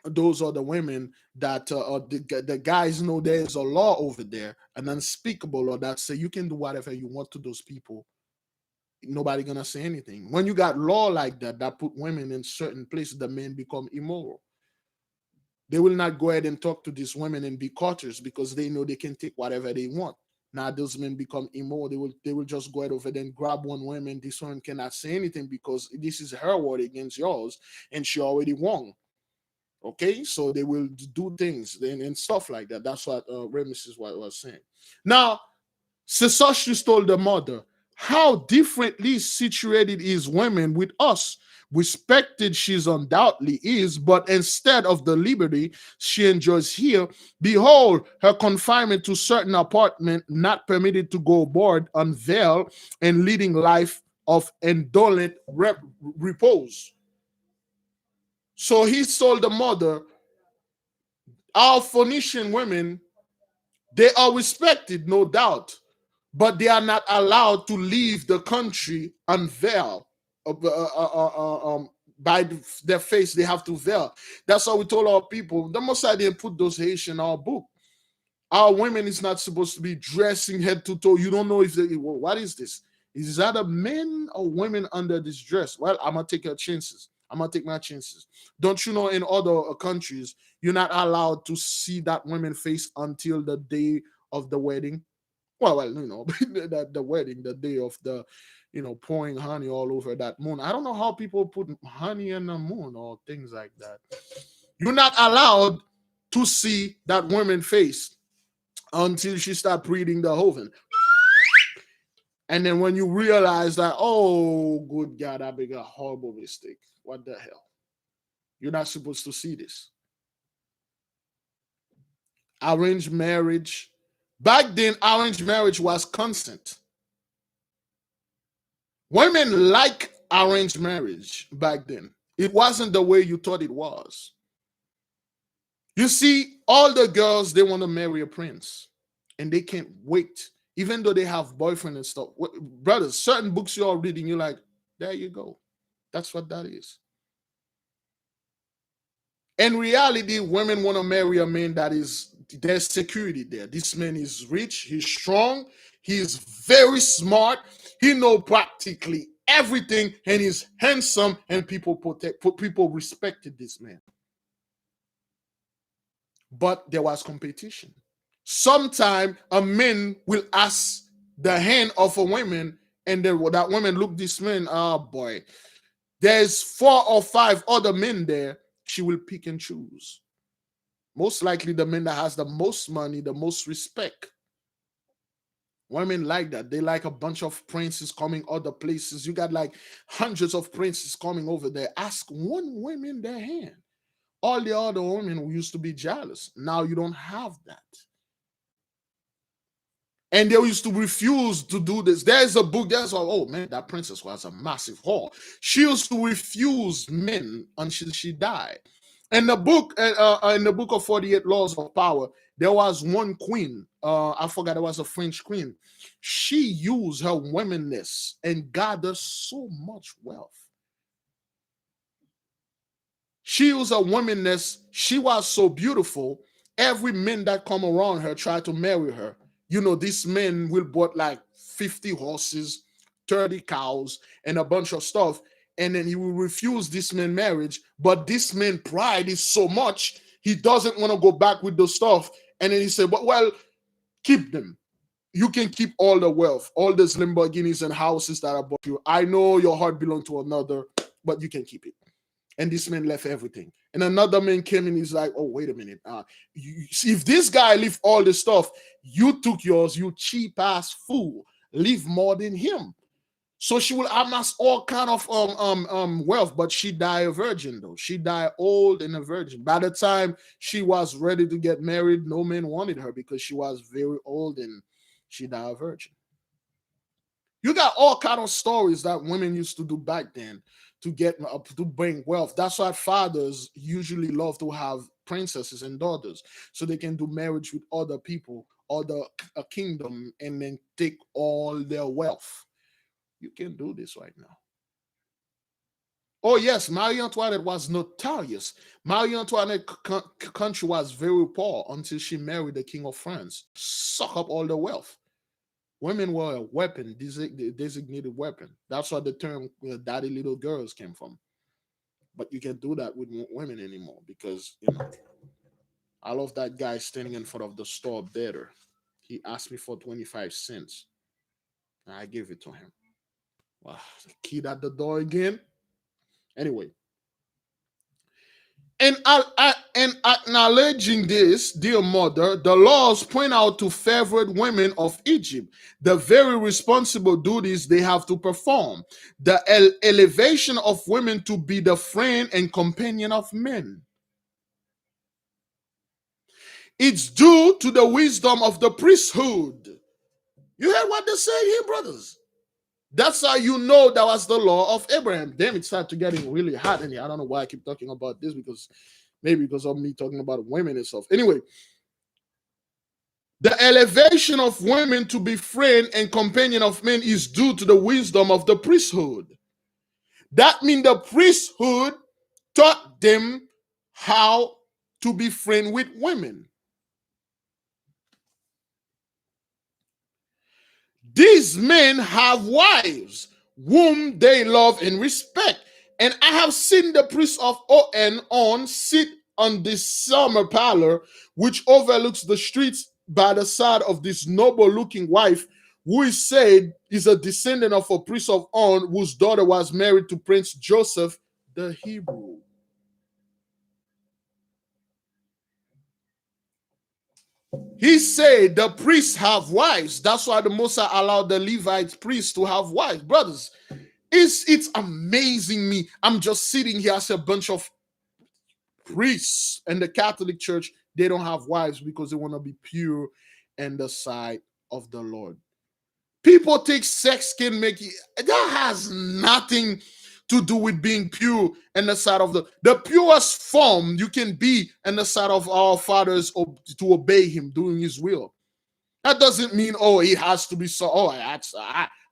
those are the women that the guys know there's a law over there, an unspeakable law that say you can do whatever you want to those people. Nobody gonna say anything. When you got law like that that put women in certain places, the men become immoral. They will not go ahead and talk to these women and be cautious because they know they can take whatever they want. Now those men become immoral. They will just go ahead over there and grab one woman. This one cannot say anything because this is her word against yours, and she already won. Okay, so they will do things and stuff like that. That's what Ramesses was saying. Now, Sesostris told the mother, how differently situated is women with us. Respected she's undoubtedly is, but instead of the liberty she enjoys here, behold, her confinement to certain apartment, not permitted to go abroad, unveiled, and leading life of indolent repose. So he told the mother, our Phoenician women, they are respected, no doubt, but they are not allowed to leave the country unveiled. By their face, they have to veil. That's how we told our people. The Mosai didn't put those Haitian in our book. Our women is not supposed to be dressing head to toe. You don't know if they, well, what is this? Is that a men or women under this dress? Well, I'm gonna take your chances. I'm gonna take my chances. Don't you know in other countries you're not allowed to see that woman face until the day of the wedding? Well, you know, the wedding, the day of the, you know, pouring honey all over that moon. I don't know how people put honey in the moon or things like that. You're not allowed to see that woman face until she start breathing the oven. And then when you realize that, oh, good God, I made a horrible mistake. What the hell? You're not supposed to see this. Arranged marriage. Back then, arranged marriage was consent. Women like arranged marriage back then. It wasn't the way you thought it was. You see, all the girls, they want to marry a prince. And they can't wait. Even though they have boyfriend and stuff. Brothers, certain books you're reading, you're like, there you go. That's what that is. In reality, women want to marry a man that is, there's security there. This man is rich, he's strong, he's very smart, he knows practically everything, and he's handsome, and people respected this man. But there was competition. Sometime a man will ask the hand of a woman, and then that woman look this man, oh boy, there's 4 or 5 other men there. She will pick and choose. Most likely the man that has the most money, the most respect. Women like that. They like a bunch of princes coming other places. You got like hundreds of princes coming over there. Ask one woman their hand. All the other women used to be jealous. Now you don't have that. And they used to refuse to do this. There's a book, there's oh man, that princess was a massive whore. She used to refuse men until she died. In the book of 48 Laws of Power, there was one queen. I forgot, it was a French queen. She used her womanness and gathered so much wealth. She used her womanness. She was so beautiful. Every man that come around her tried to marry her. You know, this man will bought like 50 horses, 30 cows, and a bunch of stuff. And then he will refuse this man marriage. But this man pride is so much, he doesn't want to go back with the stuff. And then he said, but well, keep them. You can keep all the wealth, all these Lamborghinis and houses that I bought you. I know your heart belongs to another, but you can keep it. And this man left everything. And another man came and he's like, oh, wait a minute. If this guy left all this stuff, you took yours, you cheap ass fool. Leave more than him. So she will amass all kind of wealth, but she died a virgin though. She died old and a virgin. By the time she was ready to get married, no man wanted her because she was very old and she died a virgin. You got all kind of stories that women used to do back then to get to bring wealth. That's why fathers usually love to have princesses and daughters so they can do marriage with other people, other a kingdom, and then take all their wealth. You can do this right now. Oh yes, Marie Antoinette was notorious. Marie Antoinette country was very poor until she married the king of France. Suck up all the wealth. Women were a weapon, designated weapon. That's where the term "daddy little girls" came from. But you can't do that with women anymore because I love that guy standing in front of the store better. He asked me for 25 cents. And I gave it to him. Wow, the kid at the door again. Anyway, and acknowledging this, dear mother, the laws point out to favored women of Egypt the very responsible duties they have to perform. The elevation of women to be the friend and companion of men. It's due to the wisdom of the priesthood. You heard what they say here, brothers? That's how you know that was the law of Abraham. Damn, it started getting really hot in here. I don't know why I keep talking about this because maybe because of me talking about women and stuff. Anyway, the elevation of women to be friend and companion of men is due to the wisdom of the priesthood. That means the priesthood taught them how to be friend with women. These men have wives whom they love and respect. And I have seen the priest of On sit on this summer parlor, which overlooks the streets by the side of this noble looking wife, who is said is a descendant of a priest of On, whose daughter was married to Prince Joseph the Hebrew. He said the priests have wives. That's why the Mosai allowed the Levite priests to have wives. Brothers, it's amazing me. I'm just sitting here as a bunch of priests in the Catholic Church. They don't have wives because they want to be pure in the sight of the Lord. People think sex can make you. That has nothing to do with being pure in the sight of the purest form you can be in the sight of our fathers to obey him, doing his will. That doesn't mean, oh, he has to be so. Oh,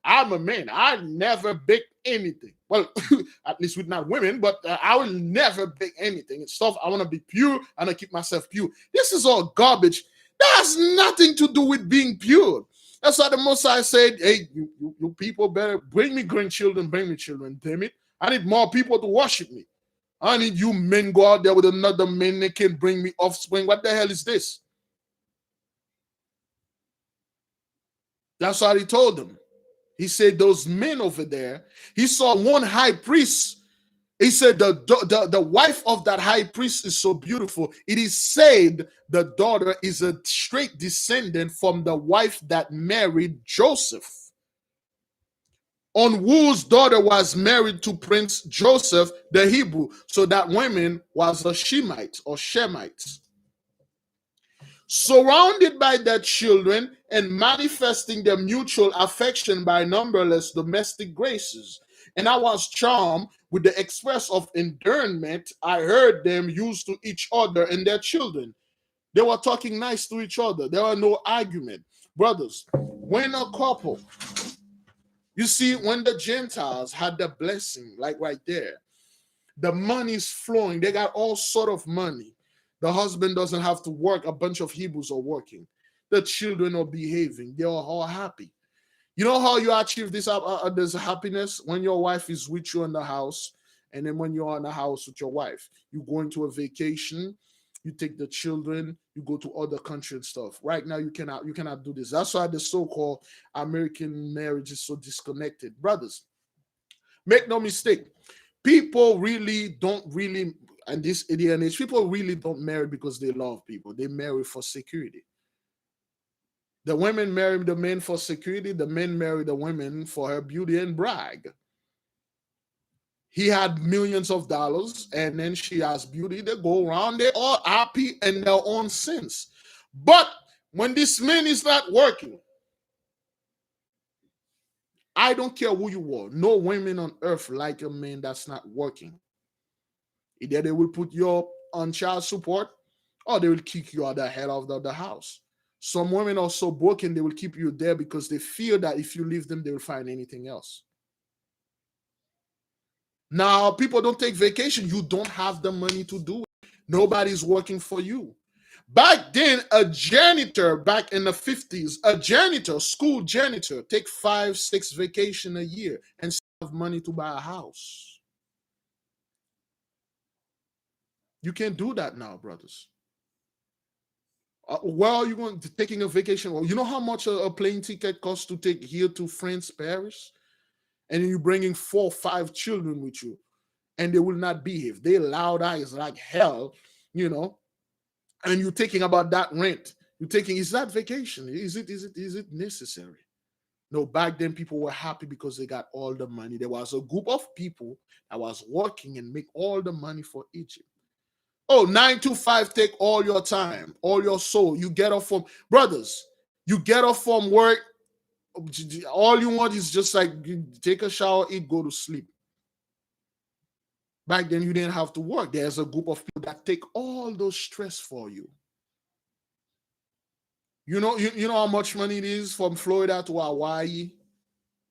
I'm a man. I never bake anything. Well, at least with not women, but I will never bake anything and stuff. I want to be pure and I keep myself pure. This is all garbage. That has nothing to do with being pure. That's why the Mosai said, hey, you people better bring me grandchildren, bring me children. Damn it. I need more people to worship me. I need you men go out there with another man that can bring me offspring. What the hell is this? That's what he told them. He said those men over there, he saw one high priest. He said the wife of that high priest is so beautiful. It is said the daughter is a straight descendant from the wife that married Joseph, on whose daughter was married to Prince Joseph the Hebrew. So that woman was a Shemite or Shemites. Surrounded by their children and manifesting their mutual affection by numberless domestic graces. And I was charmed with the express of endearment I heard them use to each other and their children. They were talking nice to each other. There were no argument. Brothers, when a couple, you see, when the Gentiles had the blessing, like right there, the money's flowing. They got all sort of money. The husband doesn't have to work. A bunch of Hebrews are working. The children are behaving. They are all happy. You know how you achieve this happiness? When your wife is with you in the house, and then when you're in the house with your wife, you go into a vacation, you take the children, you go to other countries and stuff. Right now, you cannot do this. That's why the so-called American marriage is so disconnected. Brothers, make no mistake. People really don't really, and this day and age, people really don't marry because they love people. They marry for security. The women marry the men for security. The men marry the women for her beauty and brag. He had millions of dollars, and then she has beauty. They go around. They all happy in their own sense. But when this man is not working, I don't care who you are. No women on earth like a man that's not working. Either they will put you on child support or they will kick you out the head of the house. Some women are so broken, they will keep you there because they fear that if you leave them, they will find anything else. Now, people don't take vacation. You don't have the money to do it. Nobody's working for you. Back then, a janitor back in the 50s, a janitor, school janitor, take 5-6 vacation a year and still have money to buy a house. You can't do that now, brothers. Well, you're going to taking a vacation. Well, you know how much a plane ticket costs to take here to France, Paris? And then you're bringing 4 or 5 children with you, and they will not behave. They loud eyes like hell, you know. And you're thinking about that rent. You're thinking, is that vacation? Is it necessary? No, back then people were happy because they got all the money. There was a group of people that was working and make all the money for Egypt. Oh, 9 to 5, take all your time, all your soul. You get off from, brothers, you get off from work. All you want is just like take a shower, eat, go to sleep. Back then, you didn't have to work. There's a group of people that take all those stress for you. You know how much money it is from Florida to Hawaii?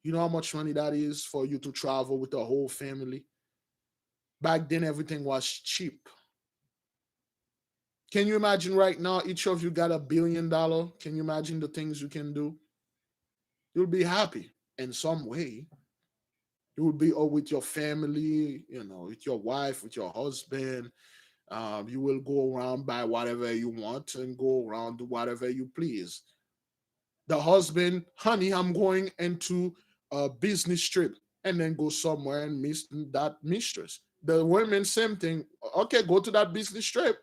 You know how much money that is for you to travel with the whole family? Back then, everything was cheap. Can you imagine right now, each of you got $1 billion? Can you imagine the things you can do? You'll be happy in some way. You will be with your family, with your wife, with your husband. You will go around, buy whatever you want and go around, do whatever you please. The husband, honey, I'm going into a business trip, and then go somewhere and miss that mistress. The women, same thing. Okay, go to that business trip.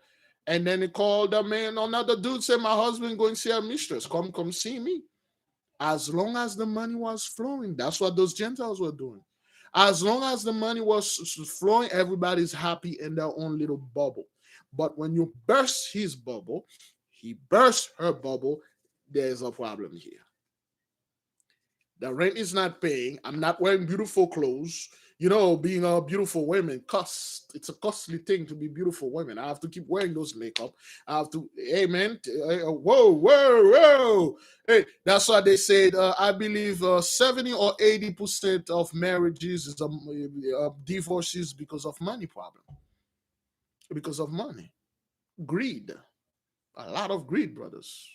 And then they call the man, another dude, say, my husband going to see a mistress. Come see me. As long as the money was flowing, that's what those Gentiles were doing. As long as the money was flowing, everybody's happy in their own little bubble. But when you burst his bubble, he bursts her bubble, there's a problem here. The rent is not paying. I'm not wearing beautiful clothes. Being a beautiful woman costs. It's a costly thing to be beautiful women. I have to keep wearing those makeup. I have to, hey man, whoa. Hey, that's why they said, I believe 70 or 80% of marriages is divorces because of money problem. Because of money. Greed. A lot of greed, brothers.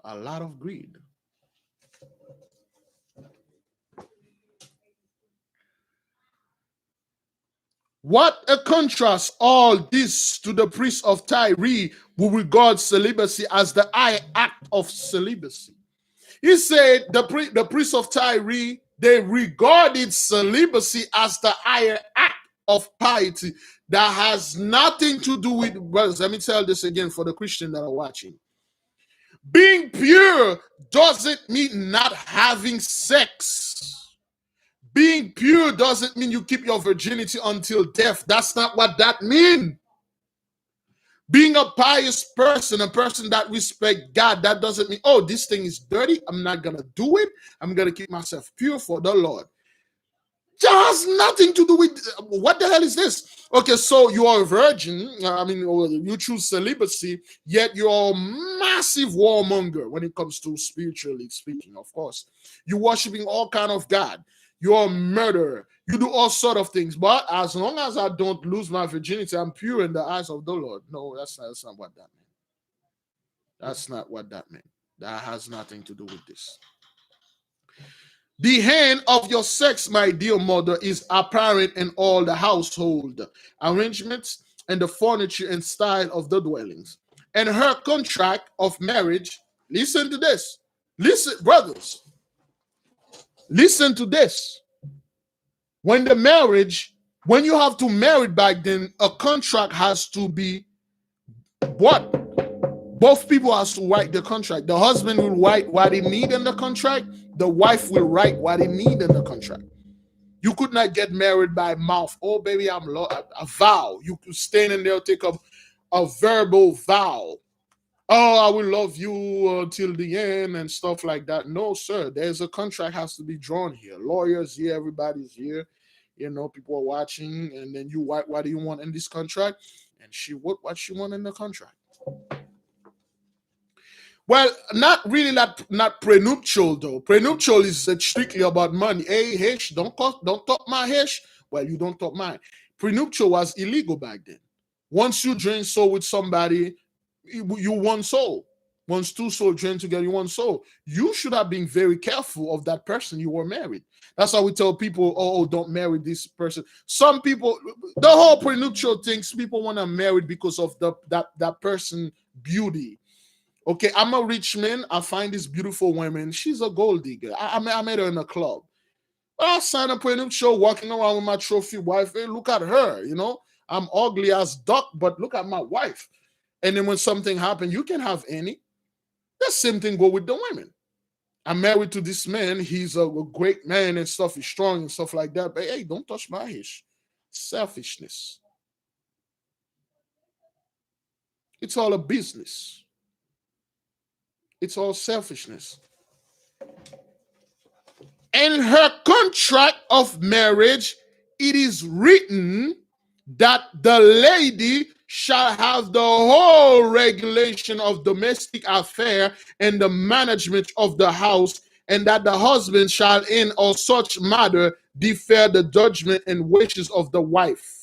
A lot of greed. What a contrast all this to the priest of Tyre, who regards celibacy as the high act of celibacy. He said the priest of Tyre, they regarded celibacy as the higher act of piety that has nothing to do with, brothers, let me tell this again for the Christian that are watching. Being pure doesn't mean not having sex. Being pure doesn't mean you keep your virginity until death. That's not what that means. Being a pious person, a person that respects God, that doesn't mean, oh, this thing is dirty, I'm not going to do it. I'm going to keep myself pure for the Lord. That has nothing to do with, what the hell is this? Okay, so you are a virgin. You choose celibacy, yet you're a massive warmonger when it comes to spiritually speaking, of course. You're worshiping all kind of God. You're a murderer. You do all sort of things. But as long as I don't lose my virginity, I'm pure in the eyes of the Lord. No, that's not what that meant. That's not what that meant. That has nothing to do with this. The hand of your sex, my dear mother, is apparent in all the household arrangements and the furniture and style of the dwellings. And her contract of marriage, listen to this. Listen, brothers. Listen to this. When you have to marry back then, a contract has to be what? Both people has to write the contract. The husband will write what he need in the contract. The wife will write what he need in the contract. You could not get married by mouth. Oh, baby, a vow. You could stand in there, take a verbal vow. Oh, I will love you till the end and stuff like that. No, sir. There's a contract has to be drawn here. Lawyers here, everybody's here. People are watching, and then you what do you want in this contract? And she what she want in the contract. Well, not really, not prenuptial though. Prenuptial is strictly about money. Hey, Hish, don't talk my Hish. Well, you don't talk mine. Prenuptial was illegal back then. Once you join soul with somebody, you one soul. Once two souls join together, you one soul. You should have been very careful of that person you were married. That's why we tell people, oh, don't marry this person. Some people, the whole prenuptial things, people want to marry because of that person beauty. Okay, I'm a rich man. I find this beautiful woman. She's a gold digger. I met her in a club. I signed up with him show walking around with my trophy wife. Hey, look at her, I'm ugly as duck, but look at my wife. And then when something happened, you can have any. The same thing go with the women. I'm married to this man. He's a great man and stuff. He's strong and stuff like that. But hey, don't touch my ish. Selfishness. It's all a business. It's all selfishness. In her contract of marriage, it is written that the lady shall have the whole regulation of domestic affair and the management of the house, and that the husband shall in all such matter defer the judgment and wishes of the wife.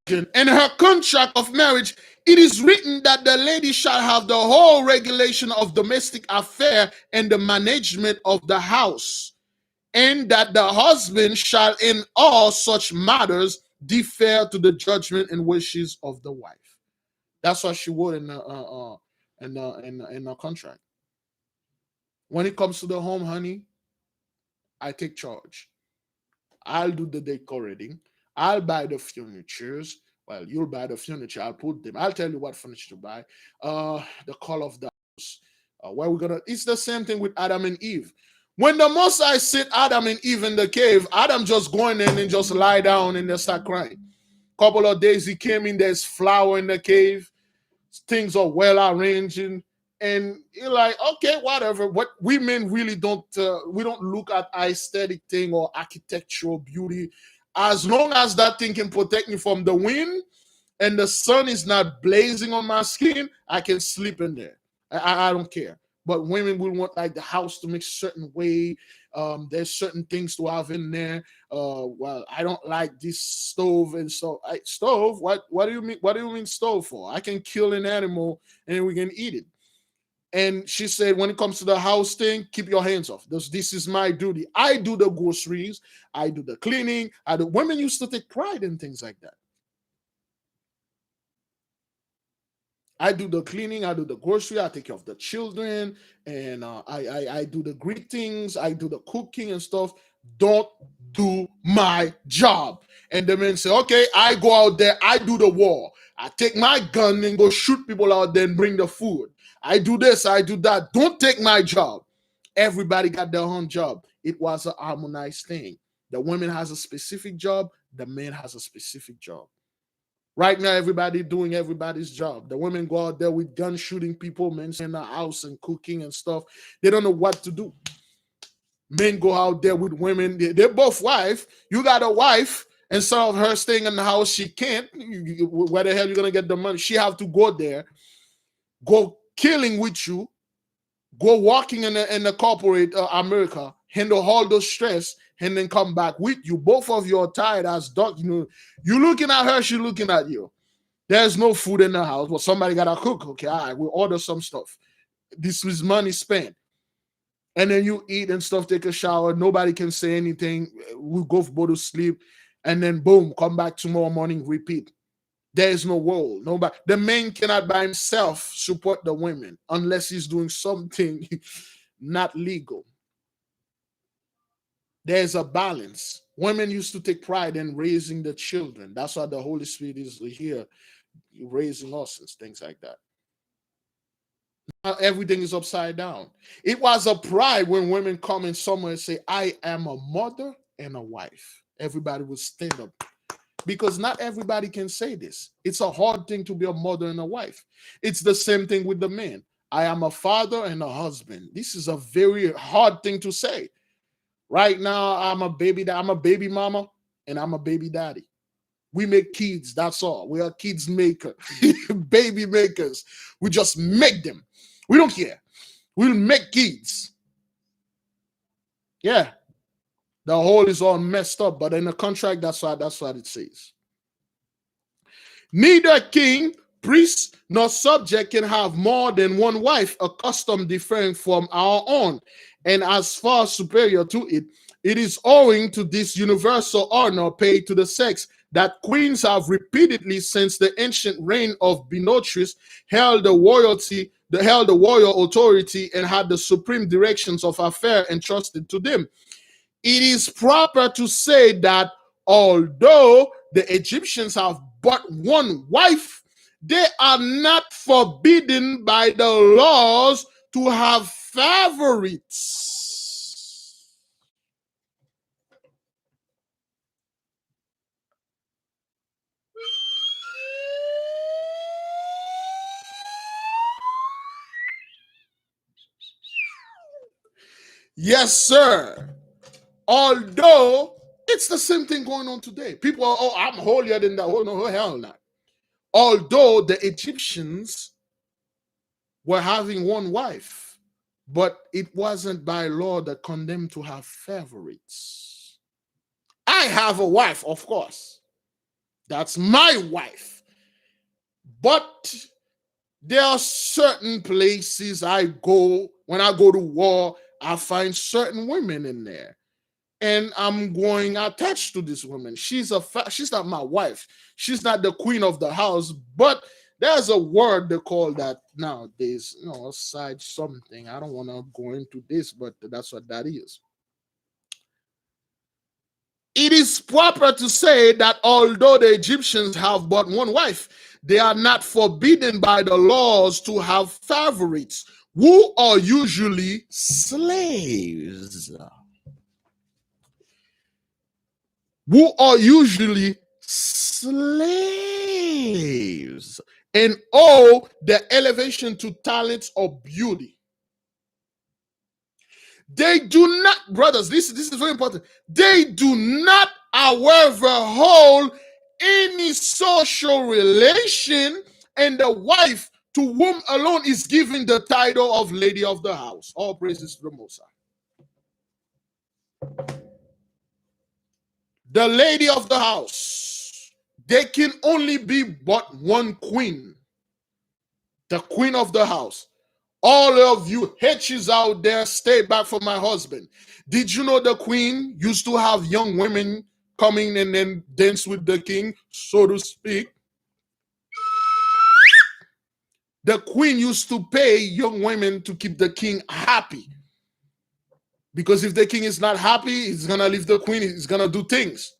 In her contract of marriage, it is written that the lady shall have the whole regulation of domestic affair and the management of the house, and that the husband shall in all such matters defer to the judgment and wishes of the wife. That's what she wrote in the contract. When it comes to the home, honey, I take charge. I'll do the decorating. I'll buy the furnitures. Well, you'll buy the furniture. I'll put them. I'll tell you what furniture to buy. The color of the house. Where we're gonna. It's the same thing with Adam and Eve. When the Most High sit Adam and Eve in the cave, Adam just going in and just lie down and they start crying. Couple of days he came in. There's flour in the cave. Things are well arranged, and you're like, okay, whatever. What women really don't, we don't look at aesthetic thing or architectural beauty. As long as that thing can protect me from the wind and the sun is not blazing on my skin, I can sleep in there. I don't care. But women will want like the house to make certain way. There's certain things to have in there. Well, I don't like this stove and so stove. What do you mean? What do you mean stove for? I can kill an animal and we can eat it. And she said, when it comes to the house thing, keep your hands off. This is my duty. I do the groceries. I do the cleaning. Women used to take pride in things like that. I do the cleaning, I do the grocery, I take care of the children, and I do the greetings, I do the cooking and stuff. Don't do my job. And the men say, okay, I go out there, I do the war. I take my gun and go shoot people out there and bring the food. I do this, I do that. Don't take my job. Everybody got their own job. It was a harmonized thing. The woman has a specific job, the man has a specific job. Right now, everybody doing everybody's job. The women go out there with guns shooting people, men in the house and cooking and stuff. They don't know what to do. Men go out there with women. They're both wife. You got a wife. Instead of her staying in the house, she can't. Where the hell you gonna get the money? She have to go there, go killing with you, go walking in the corporate America, handle all those stress, and then come back with you. Both of you are tired as dog. You looking at her, she looking at you. There's no food in the house. Well, somebody gotta cook. Okay, all right, we'll order some stuff. This is money spent. And then you eat and stuff, take a shower. Nobody can say anything. We go to sleep. And then boom, come back tomorrow morning, repeat. There is no world. Nobody. The man cannot by himself support the women unless he's doing something not legal. There's a balance. Women used to take pride in raising the children. That's why the Holy Spirit is here, raising us and things like that. Now everything is upside down. It was a pride when women come in somewhere and say, I am a mother and a wife. Everybody would stand up. Because not everybody can say this. It's a hard thing to be a mother and a wife. It's the same thing with the men. I am a father and a husband. This is a very hard thing to say. Right now, I'm a baby mama and I'm a baby daddy. We make kids, that's all. We are kids maker, baby makers. We just make them. We don't care. We'll make kids. Yeah. The whole is all messed up, but in the contract, that's what it says. Neither king, priest, nor subject can have more than one wife, a custom differing from our own, and as far superior to it. It is owing to this universal honor paid to the sex that queens have repeatedly since the ancient reign of Biglevipriest held the royal authority and had the supreme directions of affairs entrusted to them. It is proper to say that although the Egyptians have but one wife, they are not forbidden by the laws to have favorites. Yes, sir. Although it's the same thing going on today. People are, oh, I'm holier than that. Oh, no, hell no. Although the Egyptians were having one wife, but it wasn't by law that condemned to have favorites. I have a wife, of course. That's my wife. But there are certain places I go, when I go to war, I find certain women in there. And I'm going attached to this woman. She's not my wife. She's not the queen of the house, but there's a word they call that nowadays, side something. I don't want to go into this, but that's what that is. It is proper to say that although the Egyptians have but one wife, they are not forbidden by the laws to have favorites, who are usually slaves. And owe their elevation to talents or beauty. They do not, brothers, this is very important. They do not, however, hold any social relation, and the wife to whom alone is given the title of lady of the house. All praises to the Most High. The lady of the house, there can only be but one queen. The queen of the house. All of you hitches out there, stay back for my husband. Did you know the queen used to have young women coming and then dance with the king, so to speak? The queen used to pay young women to keep the king happy. Because if the king is not happy, he's going to leave the queen. He's going to do things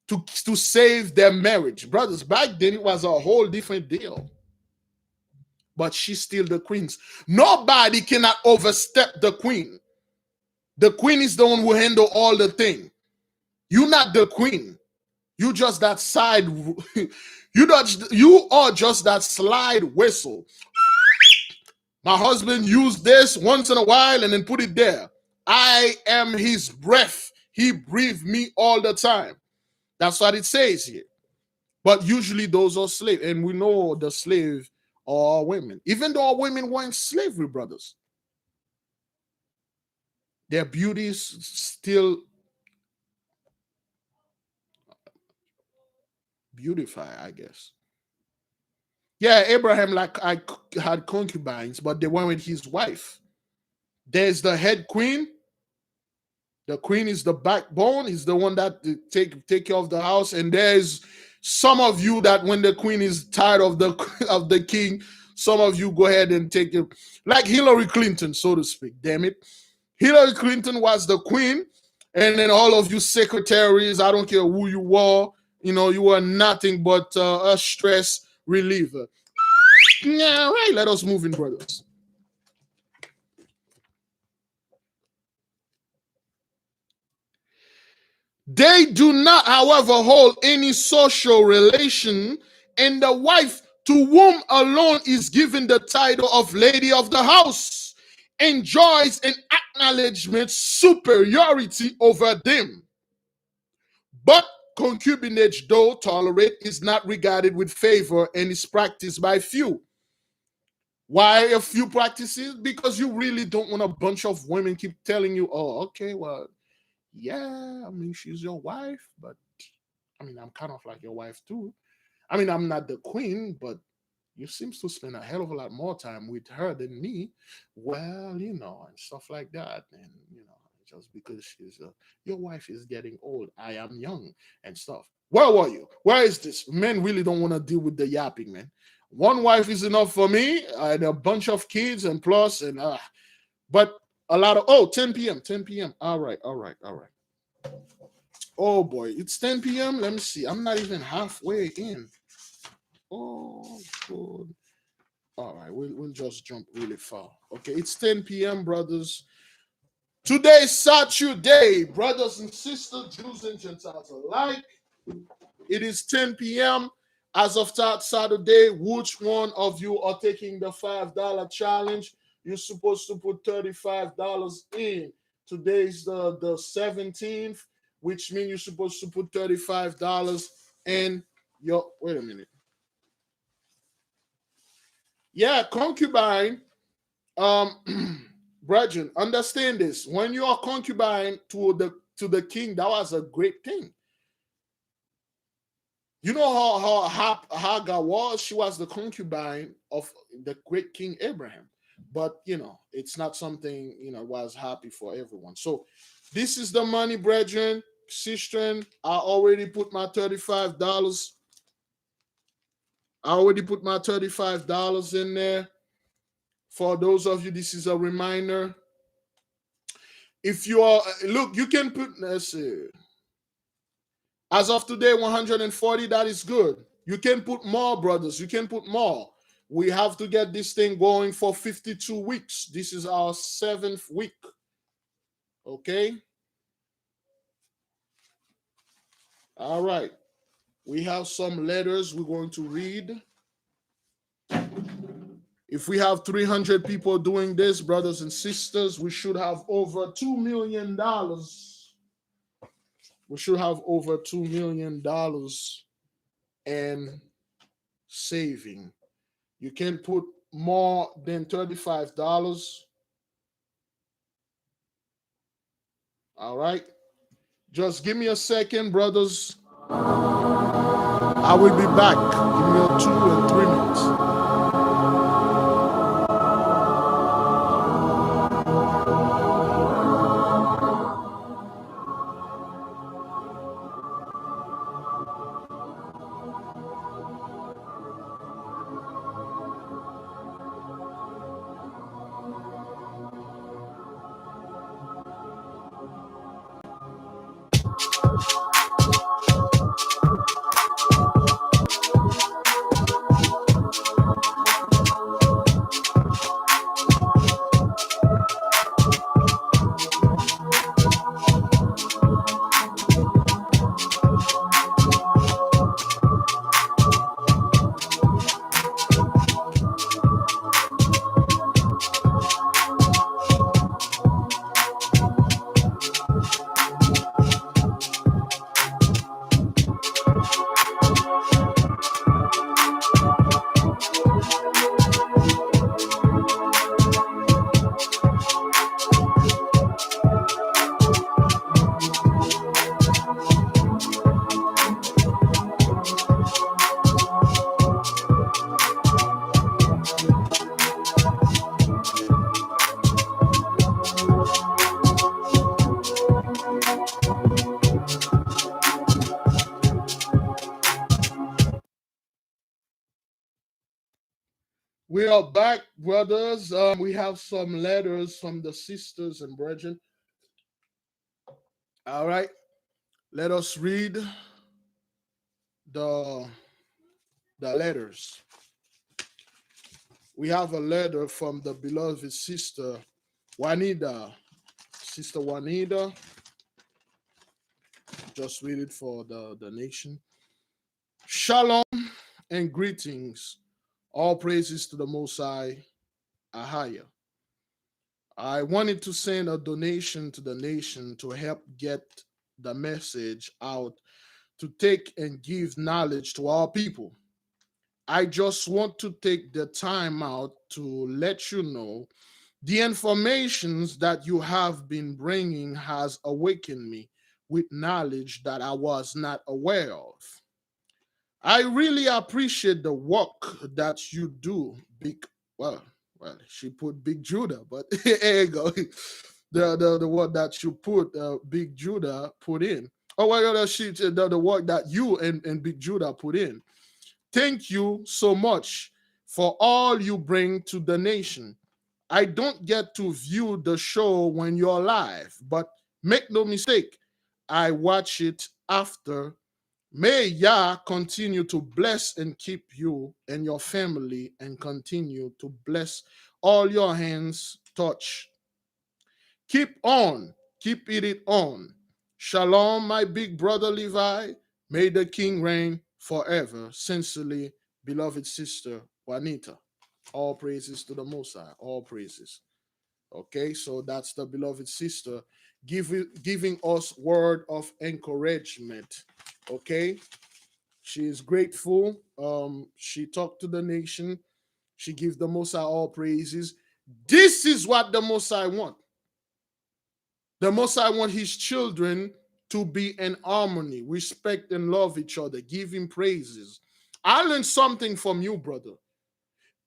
to save their marriage. Brothers, back then it was a whole different deal. But she's still the queen. Nobody cannot overstep the queen. The queen is the one who handle all the thing. You're not the queen. You just that side. You are just that slide whistle. My husband used this once in a while and then put it there. I am his breath. He breathed me all the time. That's what it says here. But usually those are slaves. And we know the slave are women. Even though women were in slavery, brothers, their beauties still beautify, I guess. Yeah, Abraham I had concubines, but they weren't his wife. There's the head queen. The queen is the backbone. Is the one that take care of the house. And there's some of you that when the queen is tired of the king, some of you go ahead and take it, like Hillary Clinton, so to speak. Damn it, Hillary Clinton was the queen, and then all of you secretaries, I don't care who you were, you were nothing but a stress reliever. Yeah, right. Let us move in, brothers. They do not, however, hold any social relation, and the wife to whom alone is given the title of lady of the house enjoys an acknowledgement superiority over them. But concubinage, though tolerate, is not regarded with favor and is practiced by few. Why a few practices? Because you really don't want a bunch of women keep telling you, oh, okay, well, yeah, I mean, she's your wife, but I mean, I'm kind of like your wife too. I mean, I'm not the queen, but you seems to spend a hell of a lot more time with her than me. Well, and stuff like that. And, just because your wife is getting old, I am young and stuff. Where were you? Where is this? Men really don't want to deal with the yapping, man. One wife is enough for me and a bunch of kids and plus, but a lot of, 10 p.m., 10 p.m. All right, all right, all right. Oh boy, it's 10 p.m. Let me see. I'm not even halfway in. Oh, good. All right, we'll just jump really far. Okay, it's 10 p.m., brothers. Today is Saturday, brothers and sisters, Jews and Gentiles alike. It is 10 p.m. As of that Saturday, which one of you are taking the $5 challenge? You're supposed to put $35 in. Today is the 17th, which means you're supposed to put $35 in your, wait a minute. Yeah, concubine, brethren, understand this. When you are concubine to the king, that was a great thing. You know how Hagar was? She was the concubine of the great King Abraham. But, it's not something, was happy for everyone. So this is the money, brethren, sister. I already put my $35. I already put my $35 in there. For those of you, this is a reminder. If you are, look, you can put, let's see. As of today, 140, that is good. You can put more, brothers. You can put more. We have to get this thing going for 52 weeks. This is our 7th week. Okay? All right. We have some letters we're going to read. If we have 300 people doing this, brothers and sisters, we should have over $2 million. We should have over $2 million in saving. You can put more than $35. All right. Just give me a second, brothers. I will be back. Give me a 2 and 3 minutes. We are back, brothers. We have some letters from the sisters and brethren. All right. Let us read the letters. We have a letter from the beloved sister Juanita. Sister Juanita. Just read it for the nation. Shalom and greetings. All praises to the Most High, YAHAWAH. I wanted to send a donation to the nation to help get the message out to take and give knowledge to our people. I just want to take the time out to let you know the informations that you have been bringing has awakened me with knowledge that I was not aware of. I really appreciate the work that you do. Well, she put Big Judah, but here you go. The word that you put, Big Judah put in. Oh, well, the work that you and Big Judah put in. Thank you so much for all you bring to the nation. I don't get to view the show when you're live, but make no mistake, I watch it after. May Yah continue to bless and keep you and your family and continue to bless all your hands touch. Keep on, keep it on. Shalom, my big brother Levi. May the king reign forever. Sincerely, beloved sister Juanita. All praises to the Most High. All praises. Okay, so that's the beloved sister giving us word of encouragement. Okay, she is grateful. She talked to the nation. She gives the Most High all praises. This is what the Most High want. The Most High want his children to be in harmony, respect and love each other, give him praises. I learned something from you, brother.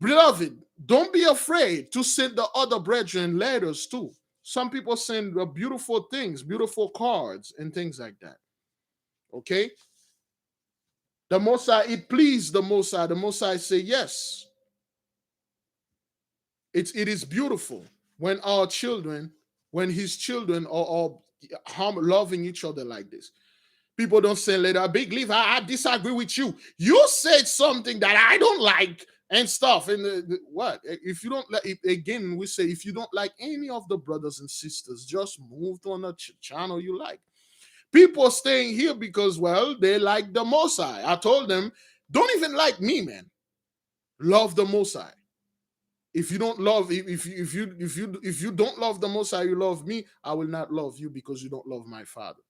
Beloved, don't be afraid to send the other brethren letters too. Some people send beautiful things, beautiful cards and things like that. Okay? The Most High, it pleased the Most High. The Most High say yes. It is beautiful when our children, when his children are loving each other like this. People don't say later, Big Leaf, I disagree with you. You said something that I don't like and stuff. And what? If you don't like, again, we say, if you don't like any of the brothers and sisters, just move to another channel you like. People staying here because, well, they like the Most High. I told them, don't even like me, man. Love the Most High. If you don't love, if you don't love the Most High, you love me, I will not love you because you don't love my Father.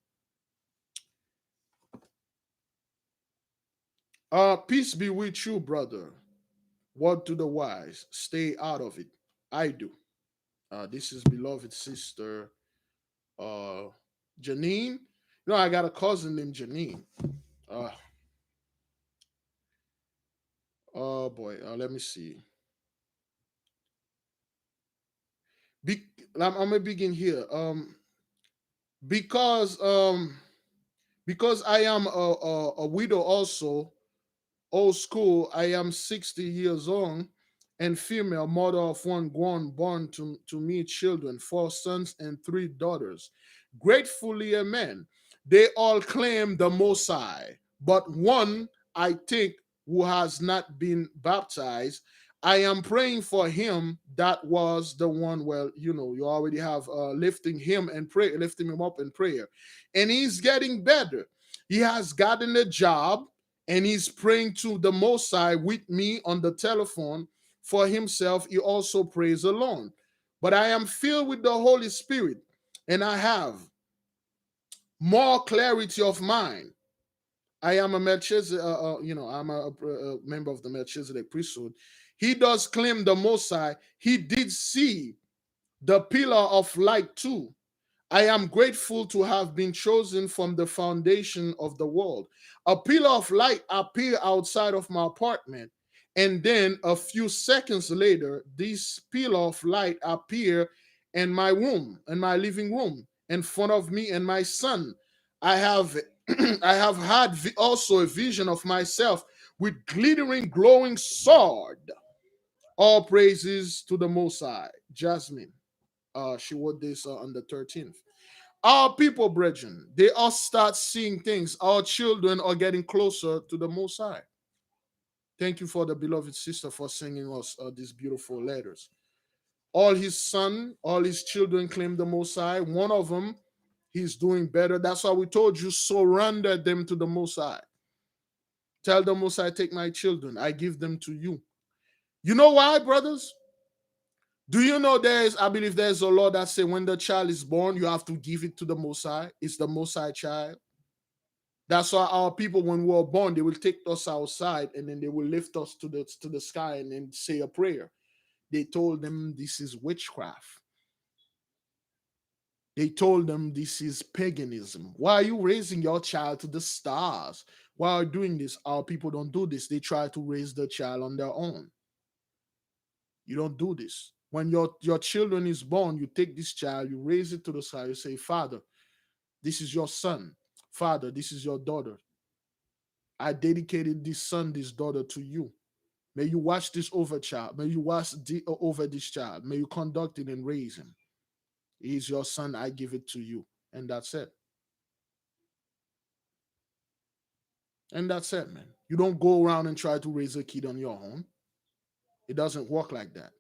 Peace be with you, brother. Word to the wise, stay out of it. I do. This is beloved sister Janine. You know, I got a cousin named Janine. Oh boy, let me see. I'm gonna begin here. Because I am a widow also, old school. I am 60 years old and female, mother of one grown born to me children, 4 sons and 3 daughters. Gratefully, amen. They all claim the Most High, but one, I think, who has not been baptized, I am praying for him. That was the one. Well, you know, you already have lifting him and pray, lifting him up in prayer, and he's getting better. He has gotten a job and he's praying to the Most High with me on the telephone. For himself, he also prays alone. But I am filled with the Holy Spirit and I have more clarity of mind. I am a Melchizedek, I'm a member of the Melchizedek priesthood. He does claim the Most High. He did see the pillar of light too. I am grateful to have been chosen from the foundation of the world. A pillar of light appeared outside of my apartment. And then a few seconds later, this pillar of light appeared in my room, in my living room, in front of me and my son. I have I have had also a vision of myself with glittering, glowing sword. All praises to the Most High. Jasmine. She wrote this on the 13th. Our people, brethren, they all start seeing things. Our children are getting closer to the Most High. Thank you for the beloved sister for singing us these beautiful letters. All his son, all his children claim the Most High. One of them, he's doing better. That's why we told you, surrender them to the Most High. Tell the Most High, take my children. I give them to you. You know why, brothers? Do you know I believe there's a law that says when the child is born, you have to give it to the Most High. It's the Most High child. That's why our people, when we were born, they will take us outside and then they will lift us to the sky and then say a prayer. They told them this is witchcraft. They told them this is paganism. Why are you raising your child to the stars? Why are you doing this? Our people don't do this. They try to raise the child on their own. You don't do this. When your children is born, you take this child, you raise it to the sky, you say, Father, this is your son. Father, this is your daughter. I dedicated this son, this daughter to you. May you watch this over child. May you watch over this child. May you conduct it and raise him. He is your son. I give it to you. And that's it. And that's it, man. You don't go around and try to raise a kid on your own. It doesn't work like that.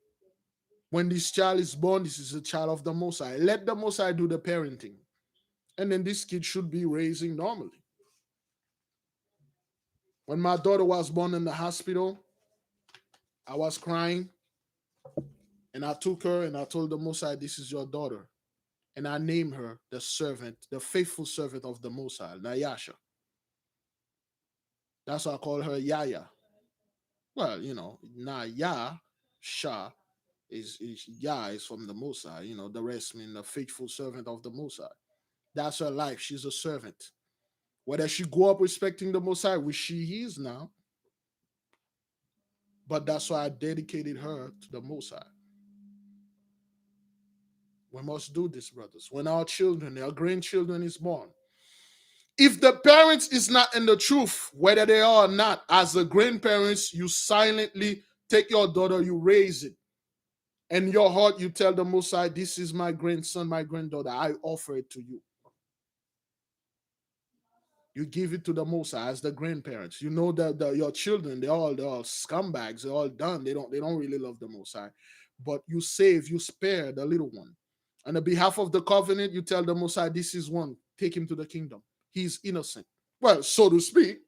When this child is born, this is a child of the Most High. Let the Most High do the parenting. And then this kid should be raising normally. When my daughter was born in the hospital, I was crying. And I took her and I told the Most High, this is your daughter. And I named her the servant, the faithful servant of the Most High, Nayasha. That's why I call her Yaya. Well, Naya Shah is Yah is from the Most High. The rest mean the faithful servant of the Most High. That's her life. She's a servant. Whether she grew up respecting the Most High, which she is now, but that's why I dedicated her to the Most High. We must do this, brothers. When our children, our grandchildren is born, if the parents is not in the truth, whether they are or not, as the grandparents, you silently take your daughter, you raise it. In your heart, you tell the Most High, this is my grandson, my granddaughter. I offer it to you. You give it to the Most High as the grandparents. You know that your children, they're all scumbags. They're all done. They don't really love the Most High. But you save, you spare the little one. On the behalf of the covenant, you tell the Most High, this is one. Take him to the kingdom. He's innocent. Well, so to speak.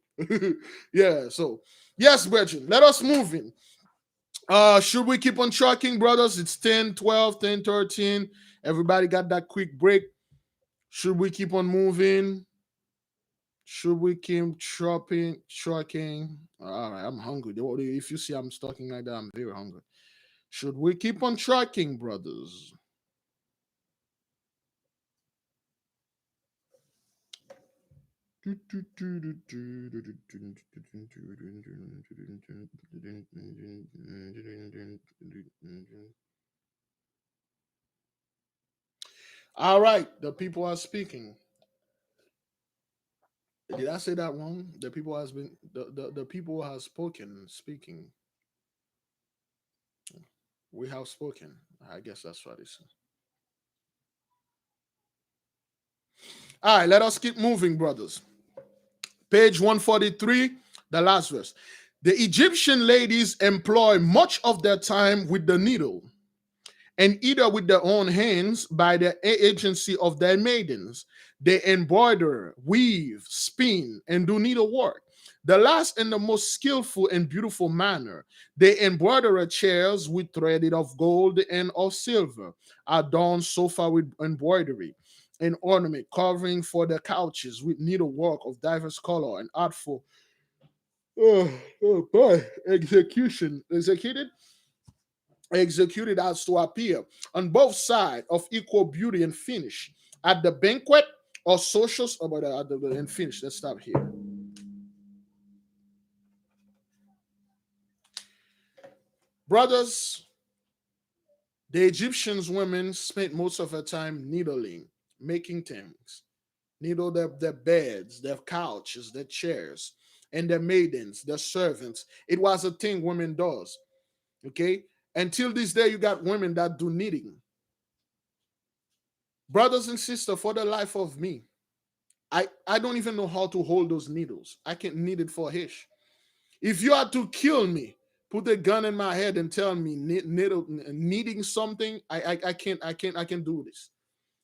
Yeah, so yes, brethren, let us move in. Should we keep on tracking, brothers? It's 10, 12, 10, 13. Everybody got that quick break. Should we keep on moving? Should we keep tracking? All right, I'm hungry. If you see I'm talking like that, I'm very hungry. Should we keep on tracking, brothers? All right, the people are speaking. Did I say that wrong? The people has been the people has spoken, speaking. We have spoken. I guess that's what it is. All right, let us keep moving, brothers. Page 143, the last verse. The Egyptian ladies employ much of their time with the needle, and either with their own hands by the agency of their maidens. They embroider, weave, spin, and do needlework. The last and the most skillful and beautiful manner. They embroider chairs with threaded of gold and of silver, adorn sofa with embroidery, and ornament covering for the couches with needlework of diverse color and artful boy, executed as to appear on both sides of equal beauty and finish. At the banquet or socials, and finish. Let's stop here. Brothers, the Egyptians women spent most of their time needling, making things. Needle their beds, their couches, their chairs, and their maidens, their servants. It was a thing women does. Okay? Until this day, you got women that do knitting. Brothers and sisters, for the life of me, I don't even know how to hold those needles. I can't knit it for Hish. If you had to kill me, put a gun in my head and tell me needing something, I can do this.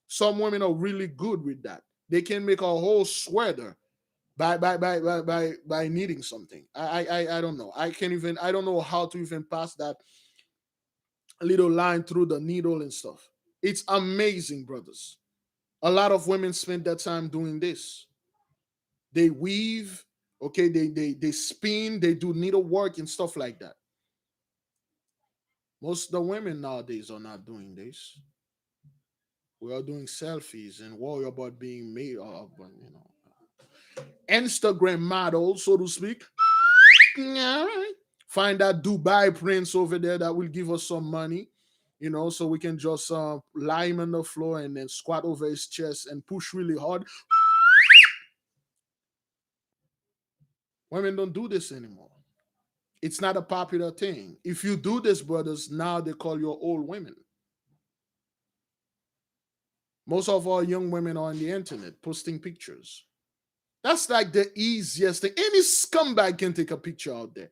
Some women are really good with that. They can make a whole sweater by needing something. I don't know. I don't know how to even pass that little line through the needle and stuff. It's amazing, brothers. A lot of women spend their time doing this. They weave, okay, they spin, they do needlework and stuff like that. Most of the women nowadays are not doing this. We are doing selfies and worry about being made of, Instagram model, so to speak. Yeah, right. Find that Dubai prince over there that will give us some money, so we can just lie him on the floor and then squat over his chest and push really hard. Women don't do this anymore. It's not a popular thing. If you do this, brothers, now they call you old women. Most of our young women are on the internet posting pictures. That's like the easiest thing. Any scumbag can take a picture out there.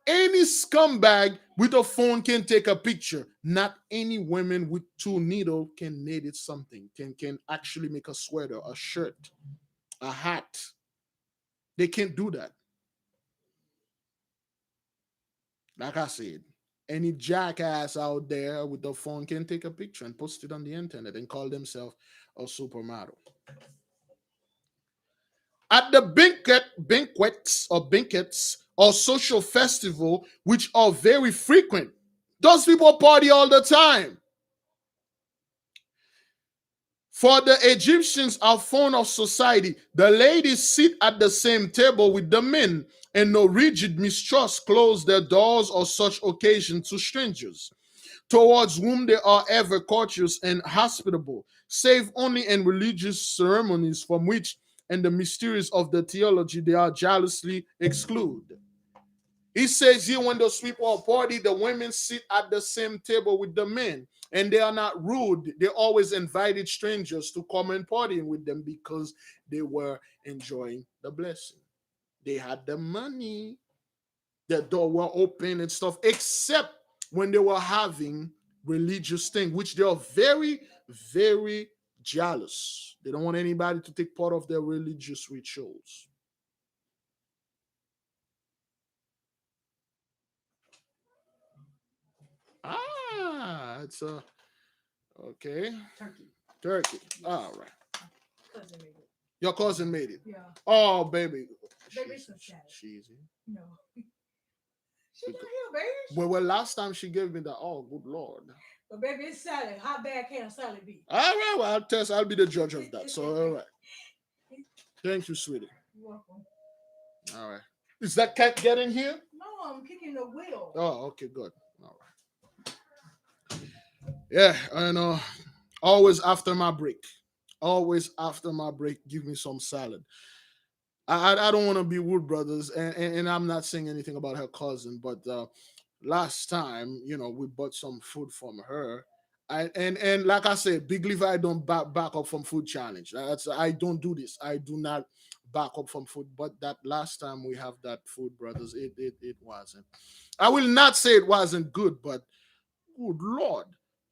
Any scumbag with a phone can take a picture. Not any women with two needle can knit it something. Can actually make a sweater, a shirt, a hat. They can't do that. Like I said, any jackass out there with a phone can take a picture and post it on the internet and call themselves a supermodel. At the banquets or social festival, which are very frequent, those people party all the time. For the Egyptians are fond of society. The ladies sit at the same table with the men, and no rigid mistrust close their doors on such occasions to strangers, towards whom they are ever courteous and hospitable, save only in religious ceremonies from which, and the mysteries of the theology, they are jealously excluded. He says here, when those people are party, the women sit at the same table with the men, and they are not rude. They always invited strangers to come and partying with them because they were enjoying the blessing. They had the money, the door were open and stuff, except when they were having religious thing, which they are very, very jealous. They don't want anybody to take part of their religious rituals. It's a okay. Turkey. All right. Cousin made it. Your cousin made it. Yeah. Oh, baby. Baby, she's no. She's not here, baby. Well, last time she gave me the good Lord. But baby, it's salad. How bad can a salad be? All right, well, I'll be the judge of that. So, all right. Thank you, sweetie. You're welcome. All right. Is that cat getting here? No, I'm kicking the wheel. Oh, okay, good. All right. Yeah, and always after my break. Always after my break, give me some salad. I don't want to be rude, brothers, and I'm not saying anything about her cousin, but last time, we bought some food from her. And like I said, Big Levi don't back up from food challenge. I don't do this. I do not back up from food. But that last time we have that food, brothers, it wasn't. I will not say it wasn't good, but good Lord.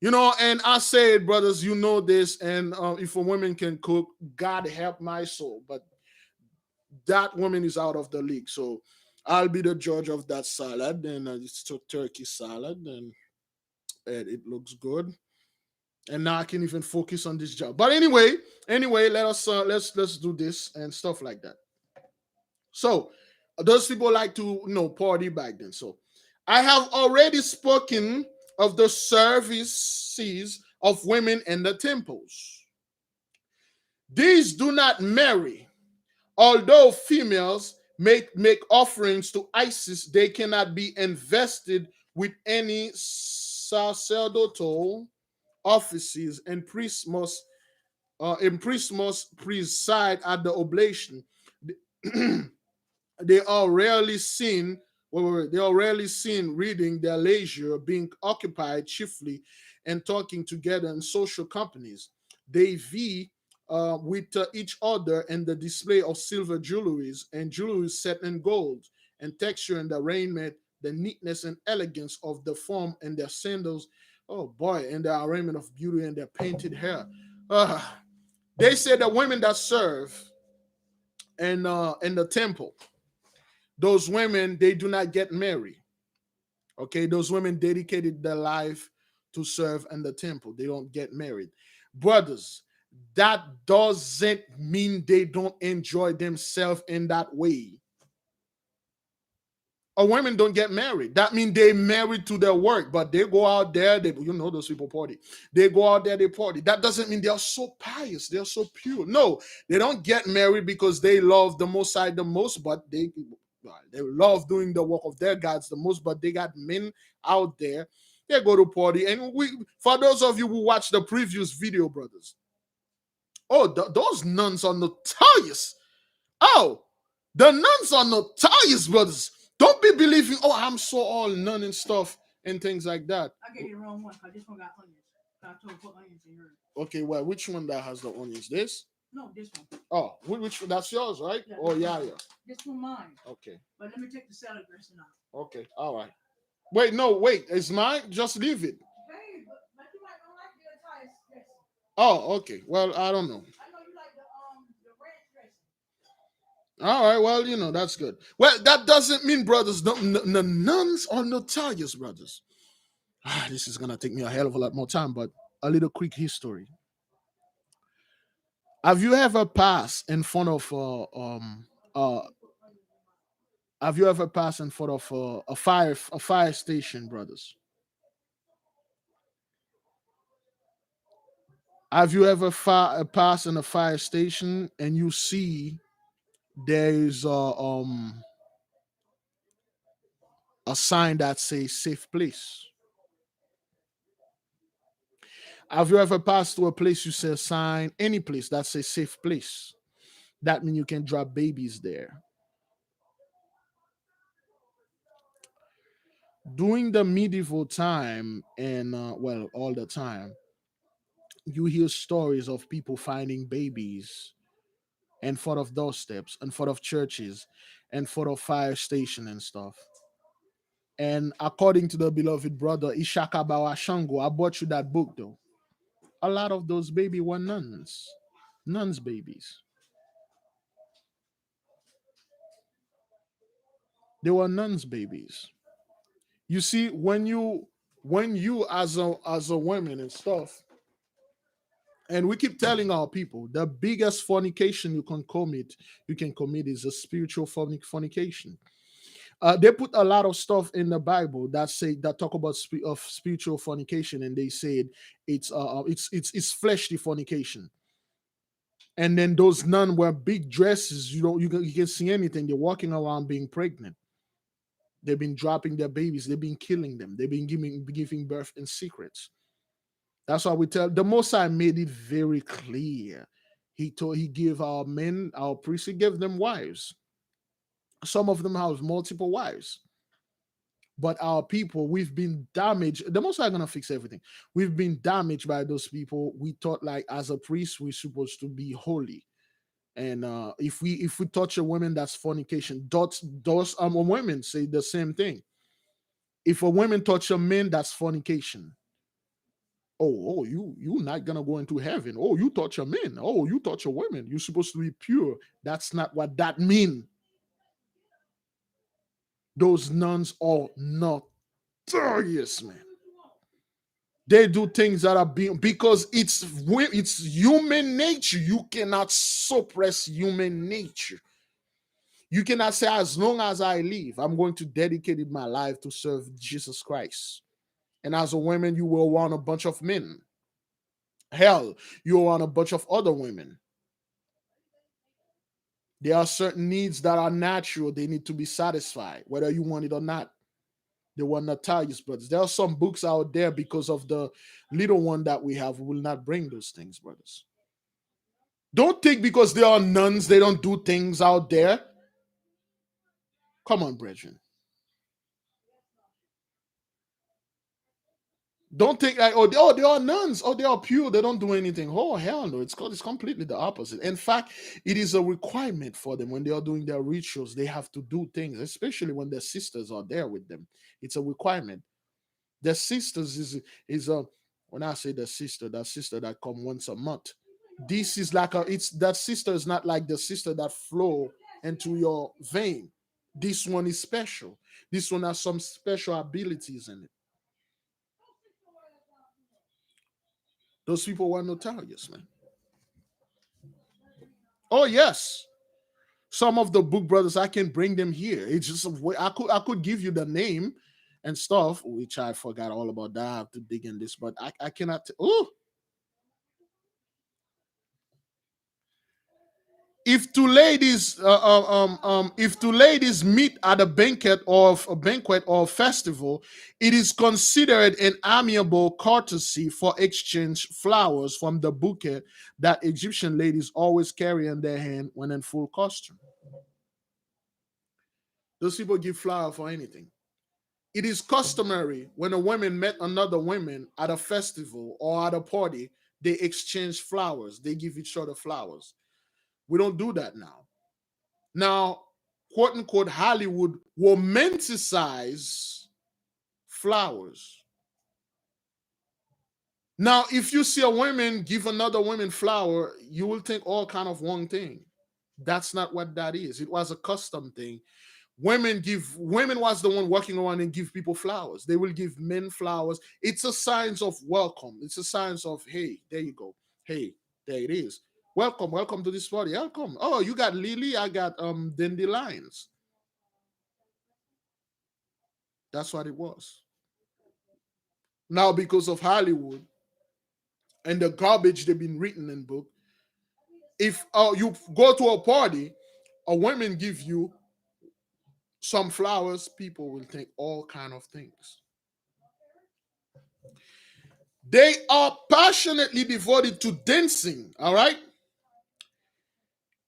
And I say it, brothers, this, and if a woman can cook, God help my soul. But that woman is out of the league. So I'll be the judge of that salad. And it's a turkey salad, and it looks good. And now I can even focus on this job. But anyway, let us let's do this and stuff like that. So those people like to party back then. So I have already spoken of the services of women in the temples. These do not marry. Although females make offerings to Isis, they cannot be invested with any sacerdotal offices, and priests must preside at the oblation. They are rarely seen. They are rarely seen reading their leisure, being occupied chiefly and talking together in social companies. They vie with each other in the display of silver jewelries and jewelry set in gold, and texture in the raiment, the neatness and elegance of the form and their sandals. Oh boy, and their arraignment of beauty and their painted hair. They say the women that serve in the temple, those women, they do not get married. Okay, those women dedicated their life to serve in the temple. They don't get married. Brothers, that doesn't mean they don't enjoy themselves in that way. Or women don't get married. That means they married to their work, but they go out there, those people party. They go out there, they party. That doesn't mean they are so pious, they're so pure. No, they don't get married because they love the Most High the most, but they love doing the work of their gods the most, but they got men out there. They go to party. And for those of you who watch the previous video, brothers, those nuns are notorious. Oh, the nuns are notorious, brothers. Don't be believing, I'm so all nun and stuff and things like that. I gave you the wrong one because this one got onions. I told you put onions in yours. Okay, well, which one that has the onions? This? No, this one. Oh, which that's yours, right? Yeah, Yeah. This one mine. Okay. But let me take the salad dressing out. Okay, all right. Wait, it's mine? Just leave it. Hey, but you might not like the Italian dressing. Oh, okay. Well, I don't know. I know you like the ranch dressing. All right, well, that's good. Well, that doesn't mean, brothers, the nuns are notorious, brothers. This is gonna take me a hell of a lot more time, but a little quick history. Have you ever passed in front of uh have you ever passed in front of a fire station, brothers? Have you ever passed in a fire station and you see there's a sign that says safe place? Have you ever passed to a place you see a sign, any place that says safe place? That means you can drop babies there. During the medieval time and all the time, you hear stories of people finding babies in front of doorsteps, in front of churches, in front of fire station and stuff. And according to the beloved brother Ishaka Bawashango, I bought you that book though. A lot of those baby were nuns babies. They were nuns babies. You see, when you as a woman and stuff, and we keep telling our people the biggest fornication you can commit is a spiritual fornication. They put a lot of stuff in the Bible that talk about of spiritual fornication, and they said it's fleshly fornication. And then those nuns wear big dresses. You can see anything. They're walking around being pregnant. They've been dropping their babies. They've been killing them. They've been giving birth in secrets. That's why we tell the Most High made it very clear. He gave our men, our priests, he gave them wives. Some of them have multiple wives. But our people, we've been damaged. The Most High gonna fix everything. We've been damaged by those people. We thought like as a priest, we're supposed to be holy. And if we touch a woman, that's fornication. Those women say the same thing. If a woman touch a man, that's fornication. You not gonna go into heaven. Oh, you touch a man. Oh, you touch a woman. You're supposed to be pure. That's not what that mean. Those nuns are notorious, man. They do things that are being because it's human nature. You cannot suppress human nature. You cannot say, as long as I live, I'm going to dedicate my life to serve Jesus Christ. And as a woman, you will want a bunch of men. Hell, you want a bunch of other women. There are certain needs that are natural. They need to be satisfied, whether you want it or not. They were notorious brothers. There are some books out there because of the little one that we have. We will not bring those things, brothers. Don't think because they are nuns, they don't do things out there. Come on, brethren. Don't think like, they are nuns, they are pure, they don't do anything. Oh, hell no, it's completely the opposite. In fact, it is a requirement for them when they are doing their rituals. They have to do things, especially when their sisters are there with them. It's a requirement. Their sisters is a when I say the sister, that sister that come once a month. This is like it's that sister is not like the sister that flow into your vein. This one is special. This one has some special abilities in it. Those people were notorious, man. Oh yes, some of the book brothers I can bring them here. It's just I could give you the name and stuff, which I forgot all about that. I have to dig in this, but I cannot. Oh, if two ladies meet at a banquet or festival, it is considered an amiable courtesy for exchange flowers from the bouquet that Egyptian ladies always carry in their hand when in full costume. Those people give flower for anything. It is customary when a woman met another woman at a festival or at a party, they exchange flowers. They give each other flowers. We don't do that now. Now, quote unquote, Hollywood romanticize flowers. Now, if you see a woman give another woman flower, you will think all kind of wrong thing. That's not what that is. It was a custom thing. Women was the one walking around and give people flowers. They will give men flowers. It's a sign of welcome. It's a sign of, hey, there you go. Hey, there it is. Welcome to this party. Welcome. Oh, you got lily, I got dandelions. That's what it was. Now, because of Hollywood and the garbage they've been written in book, if you go to a party, a woman give you some flowers, people will think all kind of things. They are passionately devoted to dancing, all right?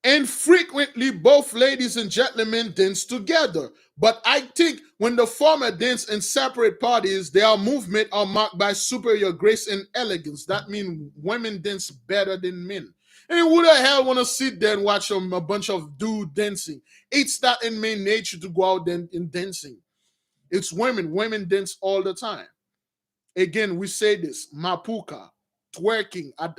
And frequently, both ladies and gentlemen dance together. But I think when the former dance in separate parties, their movement are marked by superior grace and elegance. That means women dance better than men. And who the hell want to sit there and watch a bunch of dudes dancing? It's not in men nature to go out and dancing. It's women. Women dance all the time. Again, we say this: mapuka, twerking at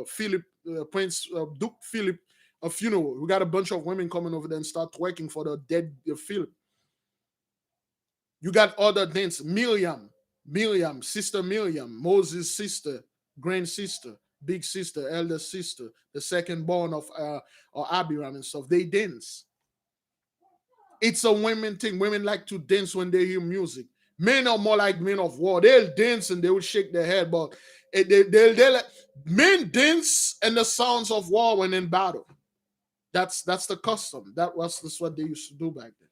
Philip Prince Duke Philip a funeral. We got a bunch of women coming over there and start twerking for the dead Philip. You got other dance, Miriam, sister Miriam, Moses' sister, grand sister, big sister, elder sister, the second born of Abiram and stuff. They dance. It's a women thing. Women like to dance when they hear music. Men are more like men of war. They'll dance and they will shake their head, but men dance and the sounds of war when in battle. That's the custom. That's what they used to do back then.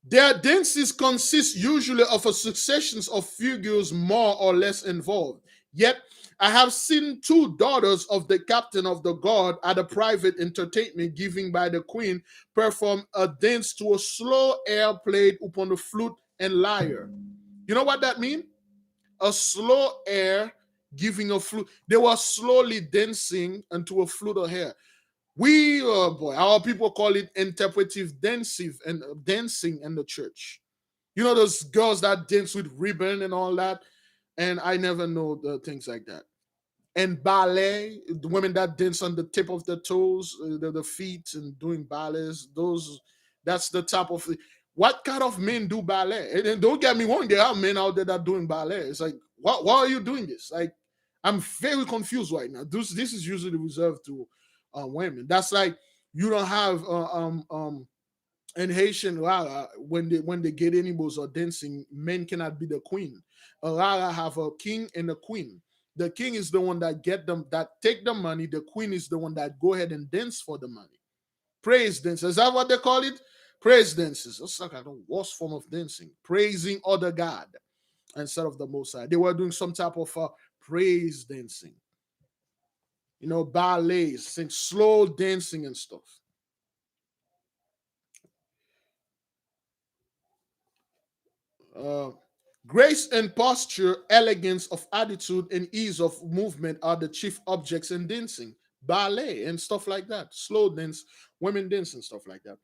Their dances consist usually of a succession of figures more or less involved. Yet, I have seen two daughters of the captain of the guard at a private entertainment given by the queen perform a dance to a slow air played upon the flute and lyre. You know what that means? A slow air giving a flute. They were slowly dancing into a flute of hair. Our people call it interpretive dancing and dancing in the church. You know those girls that dance with ribbon and all that, and I never know the things like that. And ballet, the women that dance on the tip of the toes, the feet, and doing ballets. That's the type of. What kind of men do ballet? And don't get me wrong, there are men out there that doing ballet. It's like, why are you doing this? Like, I'm very confused right now. This is usually reserved to women. That's like you don't have in Haitian Rara, when they get animals or dancing, men cannot be the queen. A Rara have a king and a queen. The king is the one that get them that take the money. The queen is the one that go ahead and dance for the money. Praise dances. Is that what they call it? Praise dances. It's like the worst form of dancing. Praising other God instead of the Most High. They were doing some type of praise dancing. Ballets, sing slow dancing and stuff. Uh, Grace and posture, elegance of attitude, and ease of movement are the chief objects in dancing, ballet, and stuff like that. Slow dance, women dance, and stuff like that.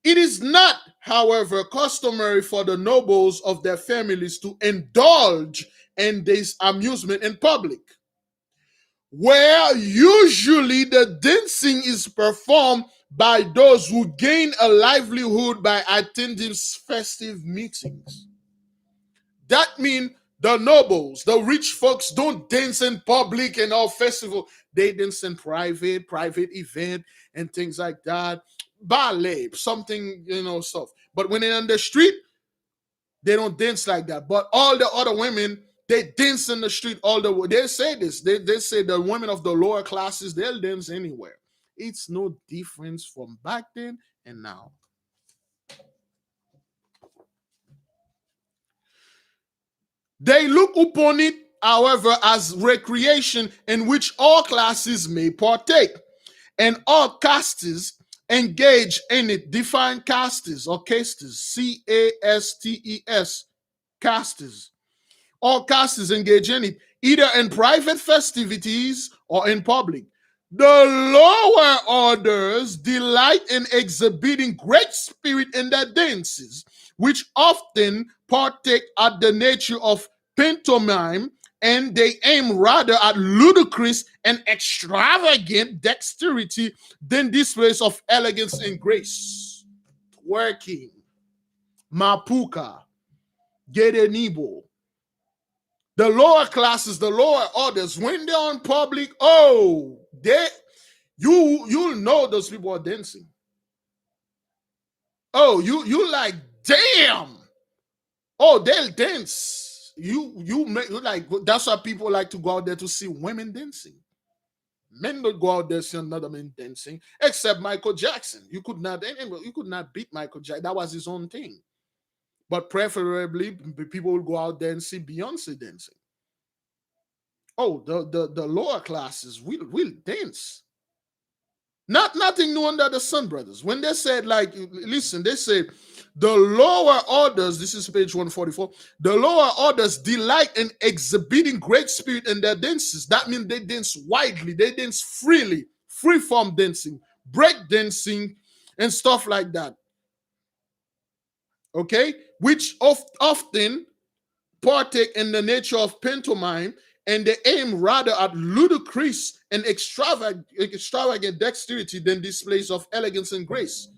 It is not, however, customary for the nobles of their families to indulge in this amusement in public, where usually the dancing is performed by those who gain a livelihood by attending festive meetings. That means The nobles, the rich folks don't dance in public and all festival. They dance in private event and things like that. Ballet, something, stuff. But when they're on the street, they don't dance like that. But all the other women, they dance in the street all the way. They say this. They say the women of the lower classes, they'll dance anywhere. It's no difference from back then and now. They look upon it, however, as recreation in which all classes may partake, and all castes engage in it. Define castes or castes, castes, castes. All castes engage in it, either in private festivities or in public. The lower orders delight in exhibiting great spirit in their dances, which often partake at the nature of pantomime, and they aim rather at ludicrous and extravagant dexterity than displays of elegance and grace. Twerking, mapuka, gedenibo. The lower classes, the lower orders, when they're on public, you'll know those people are dancing. Oh, you like, damn. Oh, they'll dance. You make like, that's why people like to go out there to see women dancing. Men don't go out there see another man dancing, except Michael Jackson. You could not beat Michael Jackson. That was his own thing. But preferably, people will go out there and see Beyonce dancing. Oh, the lower classes will dance. Nothing new under the sun, brothers. When they said, like, listen, they said the lower orders, this is page 144, the lower orders delight in exhibiting great spirit in their dances. That means they dance widely, they dance freely, free form dancing, break dancing, and stuff like that. Okay? Which often partake in the nature of pantomime, and they aim rather at ludicrous and extravagant dexterity than displays of elegance and grace.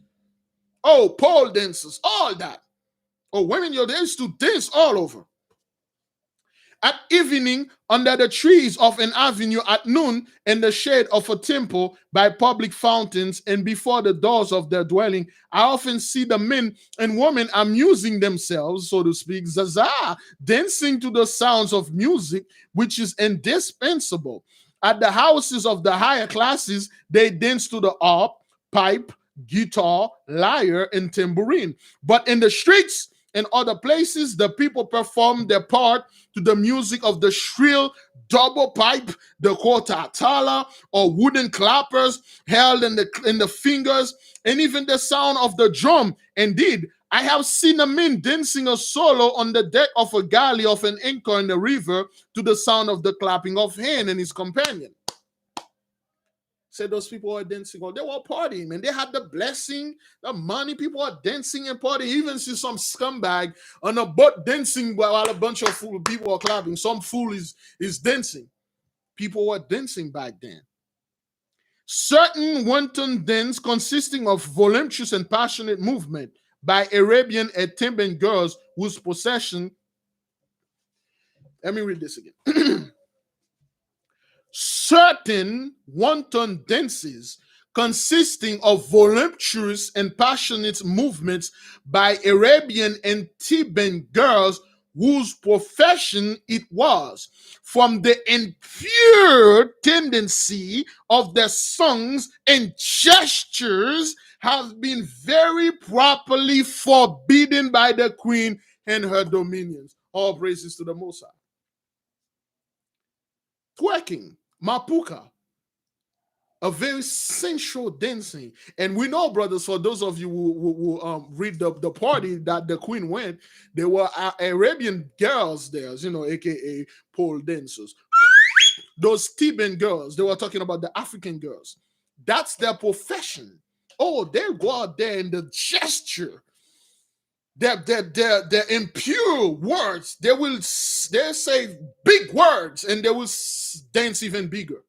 Oh, pole dancers, all that. Oh, women, they used to dance all over. At evening, under the trees of an avenue, at noon, in the shade of a temple, by public fountains, and before the doors of their dwelling, I often see the men and women amusing themselves, so to speak, zaza, dancing to the sounds of music, which is indispensable. At the houses of the higher classes, they dance to the harp, pipe, guitar, lyre, and tambourine. But in the streets and other places, the people perform their part to the music of the shrill double pipe, the kotatala, or wooden clappers held in the fingers, and even the sound of the drum. Indeed, I have seen a man dancing a solo on the deck of a galley of an anchor in the river to the sound of the clapping of hand and his companion. Said those people were dancing, or they were partying, man. They had the blessing, the money. People are dancing and partying. You even see some scumbag on a boat dancing while a bunch of people are clapping. Some fool is dancing. People were dancing back then. Certain wanton dance consisting of voluptuous and passionate movement by Arabian and Theban girls whose possession. Let me read this again. Certain wanton dances consisting of voluptuous and passionate movements by Arabian and Theban girls whose profession it was, from the impure tendency of their songs and gestures, have been very properly forbidden by the queen and her dominions. All praises to the Most High. Twerking, mapuka, a very sensual dancing. And we know, brothers, for those of you who read the party that the queen went, there were Arabian girls there, aka pole dancers. Those Theban girls, they were talking about the African girls. That's their profession. Oh, they go out there in the gesture. Their impure words, they say big words, and they will dance even bigger.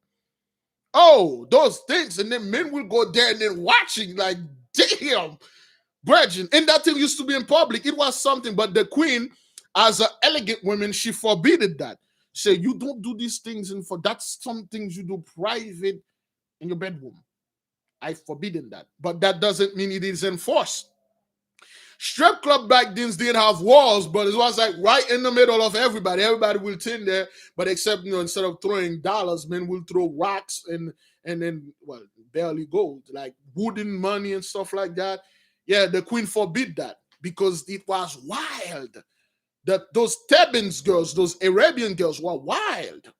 Oh, those things, and then men will go there and then watching like, damn, brethren. And that thing used to be in public. It was something, but the queen As an elegant woman, she forbidden that. Say, you don't do these things, and for that's some things you do private in your bedroom. I forbidden that. But that doesn't mean it is enforced. Strip club back then did have walls, but it was like right in the middle of everybody. Everybody will tend there, but except instead of throwing dollars, men will throw rocks and then barely gold, like wooden money and stuff like that. Yeah, the queen forbid that because it was wild. That those Thebans girls, those Arabian girls were wild.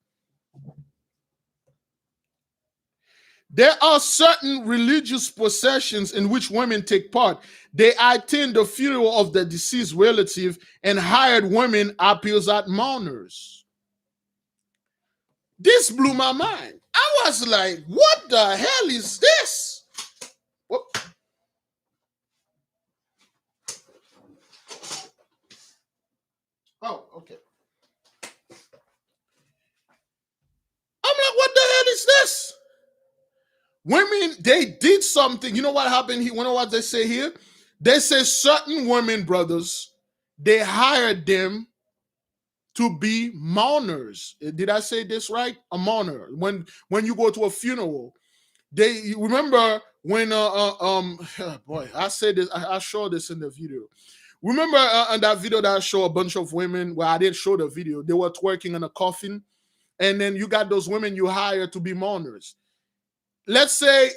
There are certain religious processions in which women take part. They attend the funeral of the deceased relative, and hired women appears at mourners. This blew my mind. I was like, what the hell is this? What? Oh, okay. I'm like, what the hell is this? Women, they did something. You know what happened here? You know what they say here? They say certain women, brothers, they hired them to be mourners. Did I say this right? A mourner. When you go to a funeral, you remember when boy, I said this. I showed this in the video. Remember in that video that I showed a bunch of women. Well, I didn't show the video. They were twerking in a coffin, and then you got those women you hire to be mourners. Let's say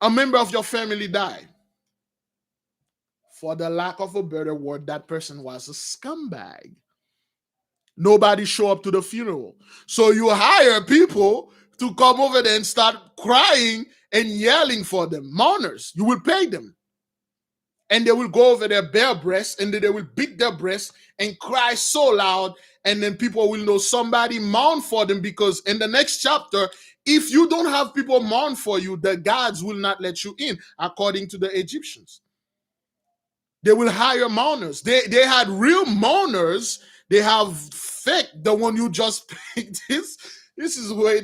a member of your family died. For the lack of a better word, that person was a scumbag. Nobody show up to the funeral. So you hire people to come over there and start crying and yelling for them. Mourners, you will pay them. And they will go over their bare breasts and then they will beat their breasts and cry so loud. And then people will know somebody mourn for them, because in the next chapter, if you don't have people mourn for you, the gods will not let you in, according to the Egyptians. They will hire mourners. They had real mourners. They have fake, the one you just paid. This is way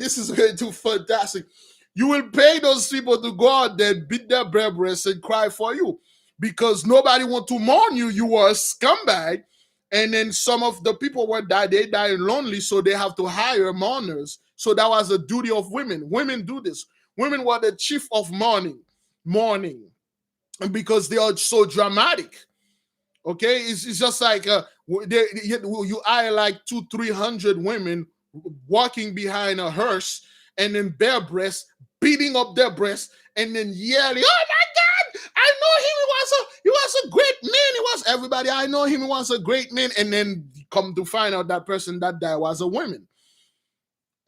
too fantastic. You will pay those people to go out there, beat their bare breasts and cry for you, because nobody want to mourn you. You were a scumbag. And then some of the people they died lonely, so they have to hire mourners. So that was a duty of women. Women do this. Women were the chief of mourning, because they are so dramatic. Okay, it's just like you hire like 200-300 women walking behind a hearse and then bare breasts, beating up their breasts, and then yelling, "Oh my God, I know him. He was a great man. He was everybody. I know him. He was a great man." And then come to find out that person that died was a woman.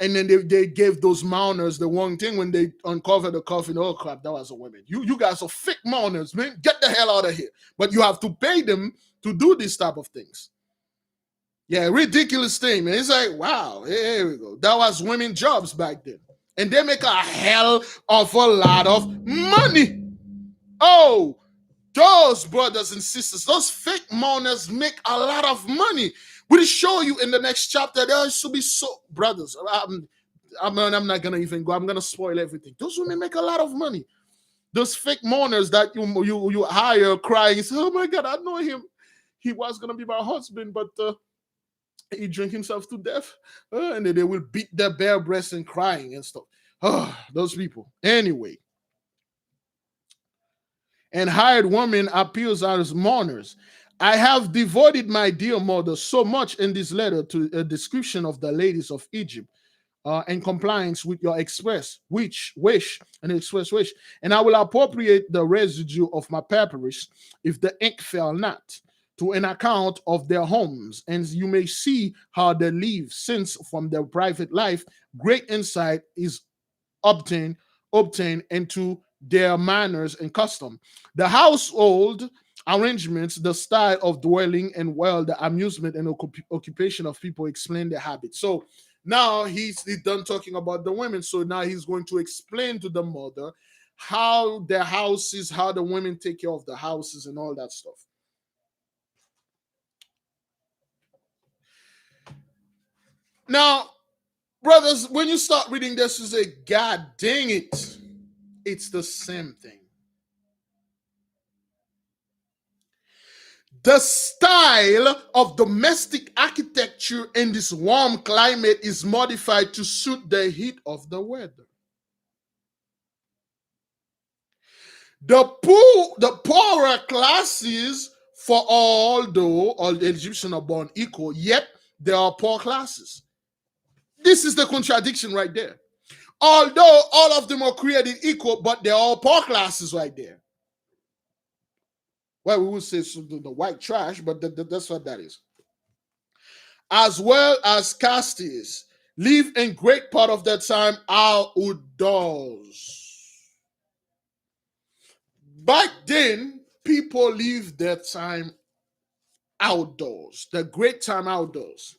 And then they gave those mourners the wrong thing when they uncovered the coffin. Oh crap, that was a woman. You guys are fake mourners, man. Get the hell out of here. But you have to pay them to do these type of things. Yeah, ridiculous thing, man. It's like, wow, here we go. That was women jobs back then. And they make a hell of a lot of money. Oh, those brothers and sisters, those fake mourners make a lot of money. We'll show you in the next chapter. There should be brothers. I'm not gonna even go. I'm gonna spoil everything. Those women make a lot of money. Those fake mourners that you hire crying, say, "Oh my God, I know him. He was gonna be my husband, but he drank himself to death." And then they will beat their bare breasts and crying and stuff. Oh, those people. Anyway. And hired women appears as mourners. I have devoted my dear mother so much in this letter to a description of the ladies of Egypt, in compliance with your express wish, and I will appropriate the residue of my papyrus, if the ink fail not, to an account of their homes, and you may see how they live, since from their private life great insight is obtained into their manners and custom, the household arrangements, the style of dwelling, and the amusement and occupation of people explain their habits. So now he's done talking about the women. So now he's going to explain to the mother how their houses, how the women take care of the houses and all that stuff. Now, brothers, when you start reading this, you say, God dang it, it's the same thing. The style of domestic architecture in this warm climate is modified to suit the heat of the weather. The poorer classes, for although all the Egyptians are born equal, yet there are poor classes. This is the contradiction right there. Although all of them are created equal, but they're all poor classes right there. Well, we would say the white trash, but that's what that is. As well as castes live in great part of their time outdoors. Back then, people lived their time outdoors, the great time outdoors.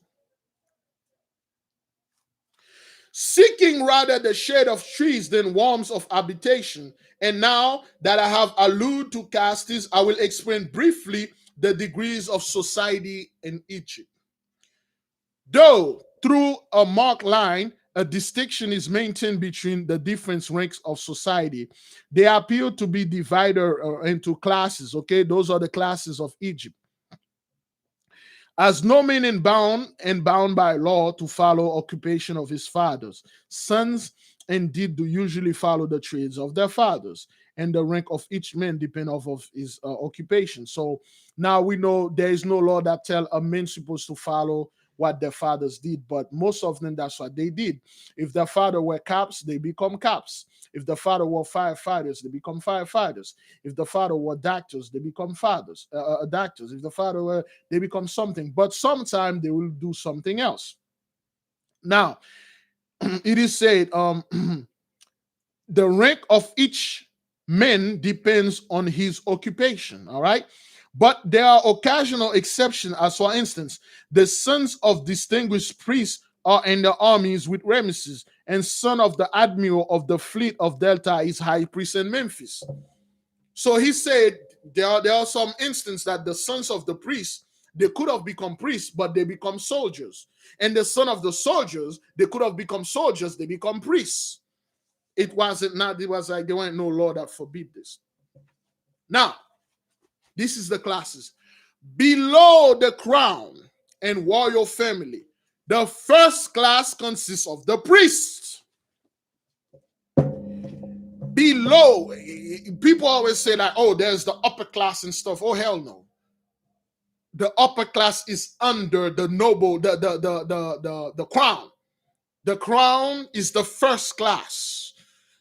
Seeking rather the shade of trees than warmth of habitation. And now that I have alluded to castes, I will explain briefly the degrees of society in Egypt. Though through a marked line, a distinction is maintained between the different ranks of society, they appear to be divided into classes. Okay, those are the classes of Egypt. As no man and bound by law to follow occupation of his fathers, sons indeed do usually follow the trades of their fathers, and the rank of each man depend off of his occupation. So now we know there is no law that tell a man supposed to follow what their fathers did, but most of them that's what they did. If their father were cops, they become cops. If the father were firefighters, they become firefighters. If the father were doctors, they become doctors. If the father were, they become something. But sometimes they will do something else. Now, it is said, the rank of each man depends on his occupation. All right. But there are occasional exceptions, as for instance, the sons of distinguished priests are in the armies with Ramesses, and son of the admiral of the fleet of Delta is high priest in Memphis. So he said there are some instances that the sons of the priests, they could have become priests, but they become soldiers. And the son of the soldiers, they could have become soldiers, they become priests. It was like there weren't no law that forbid this. Now, this is the classes. Below the crown and royal family, the first class consists of the priests. Below, people always say like, oh, there's the upper class and stuff. Oh, hell no. The upper class is under the noble, the crown. The crown is the first class.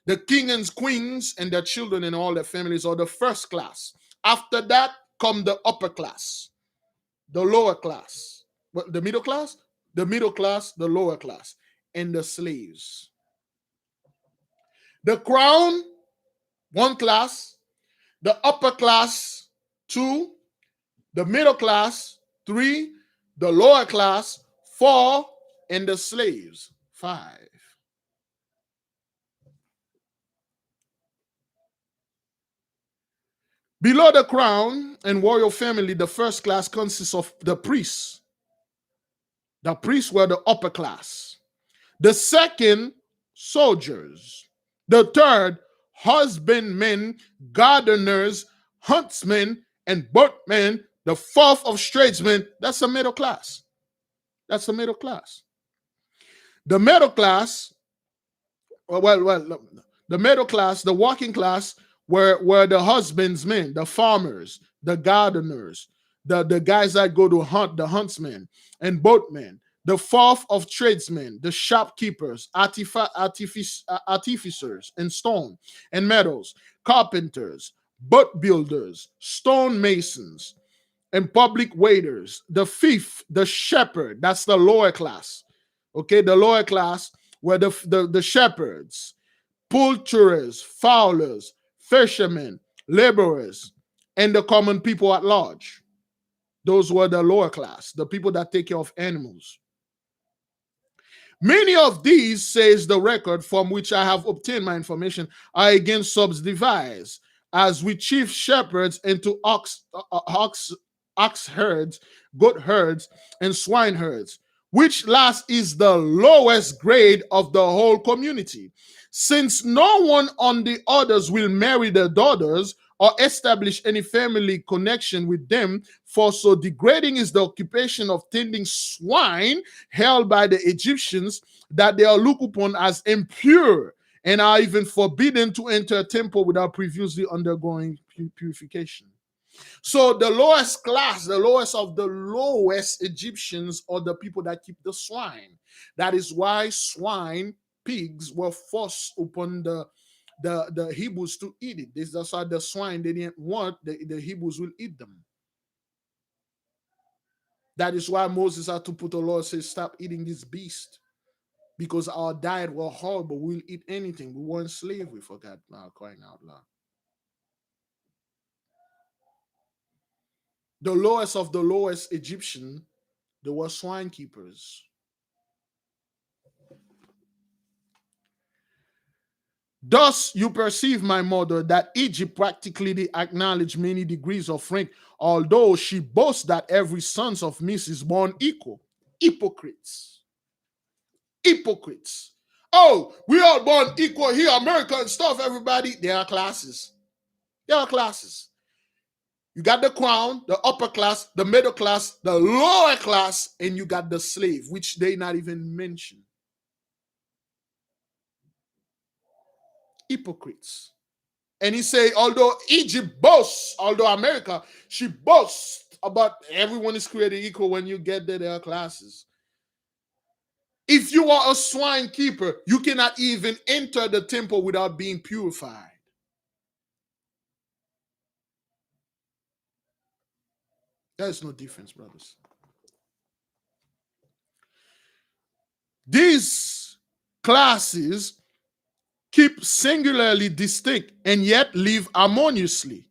The king and queens and their children and all their families are the first class. After that come the upper class, the lower class, the middle class, the lower class, and the slaves. The crown, one class, the upper class, two, the middle class, three, the lower class, four, and the slaves, five. Below the crown and royal family, the first class consists of the priests. The priests were the upper class. The second, soldiers. The third, husbandmen, gardeners, huntsmen, and boatmen. The fourth of tradesmen, that's the middle class. That's the middle class. The middle class, the middle class, the working class, were the husbandsmen, the farmers, the gardeners, the guys that go to hunt, the huntsmen and boatmen. The fourth of tradesmen, the shopkeepers, artificers in stone and metals, carpenters, boat builders, stone masons, and public waiters. The fifth, the shepherd, that's the lower class. Okay, the lower class were the shepherds, poulterers, fowlers, fishermen, laborers, and the common people at large. Those were the lower class, the people that take care of animals. Many of these, says the record from which I have obtained my information, are again subdivided, as with chief shepherds into ox herds, goat herds, and swine herds, which last is the lowest grade of the whole community. Since no one on the others will marry their daughters, or establish any family connection with them, for so degrading is the occupation of tending swine held by the Egyptians, that they are looked upon as impure and are even forbidden to enter a temple without previously undergoing purification. So the lowest class, the lowest of the lowest Egyptians, are the people that keep the swine. That is why swine, pigs, were forced upon the Hebrews to eat it. That's why the swine they didn't want, the Hebrews will eat them. That is why Moses had to put a law and say, stop eating this beast. Because our diet was horrible. We'll eat anything. We weren't slavery, for God now, crying out loud. The lowest of the lowest Egyptian, they were swine keepers. Thus, you perceive, my mother, that Egypt practically acknowledged many degrees of rank, although she boasts that every son of Miss is born equal. Hypocrites. Hypocrites. Oh, we all born equal here, America and stuff, everybody. There are classes. There are classes. You got the crown, the upper class, the middle class, the lower class, and you got the slave, which they not even mention. Hypocrites. And he say, although Egypt boasts, although America, she boasts about everyone is created equal. When you get there are classes. If you are a swine keeper, you cannot even enter the temple without being purified. There is no difference, brothers. These classes keep singularly distinct and yet live harmoniously.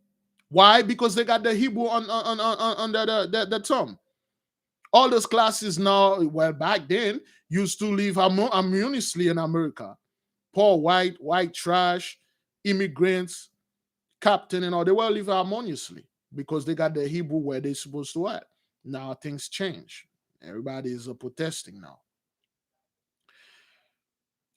Why? Because they got the Hebrew under the thumb. All those classes now, well, back then, used to live harmoniously in America. Poor white trash, immigrants, captain, and all, they will live harmoniously because they got the Hebrew where they're supposed to at. Now things change. Everybody is protesting now.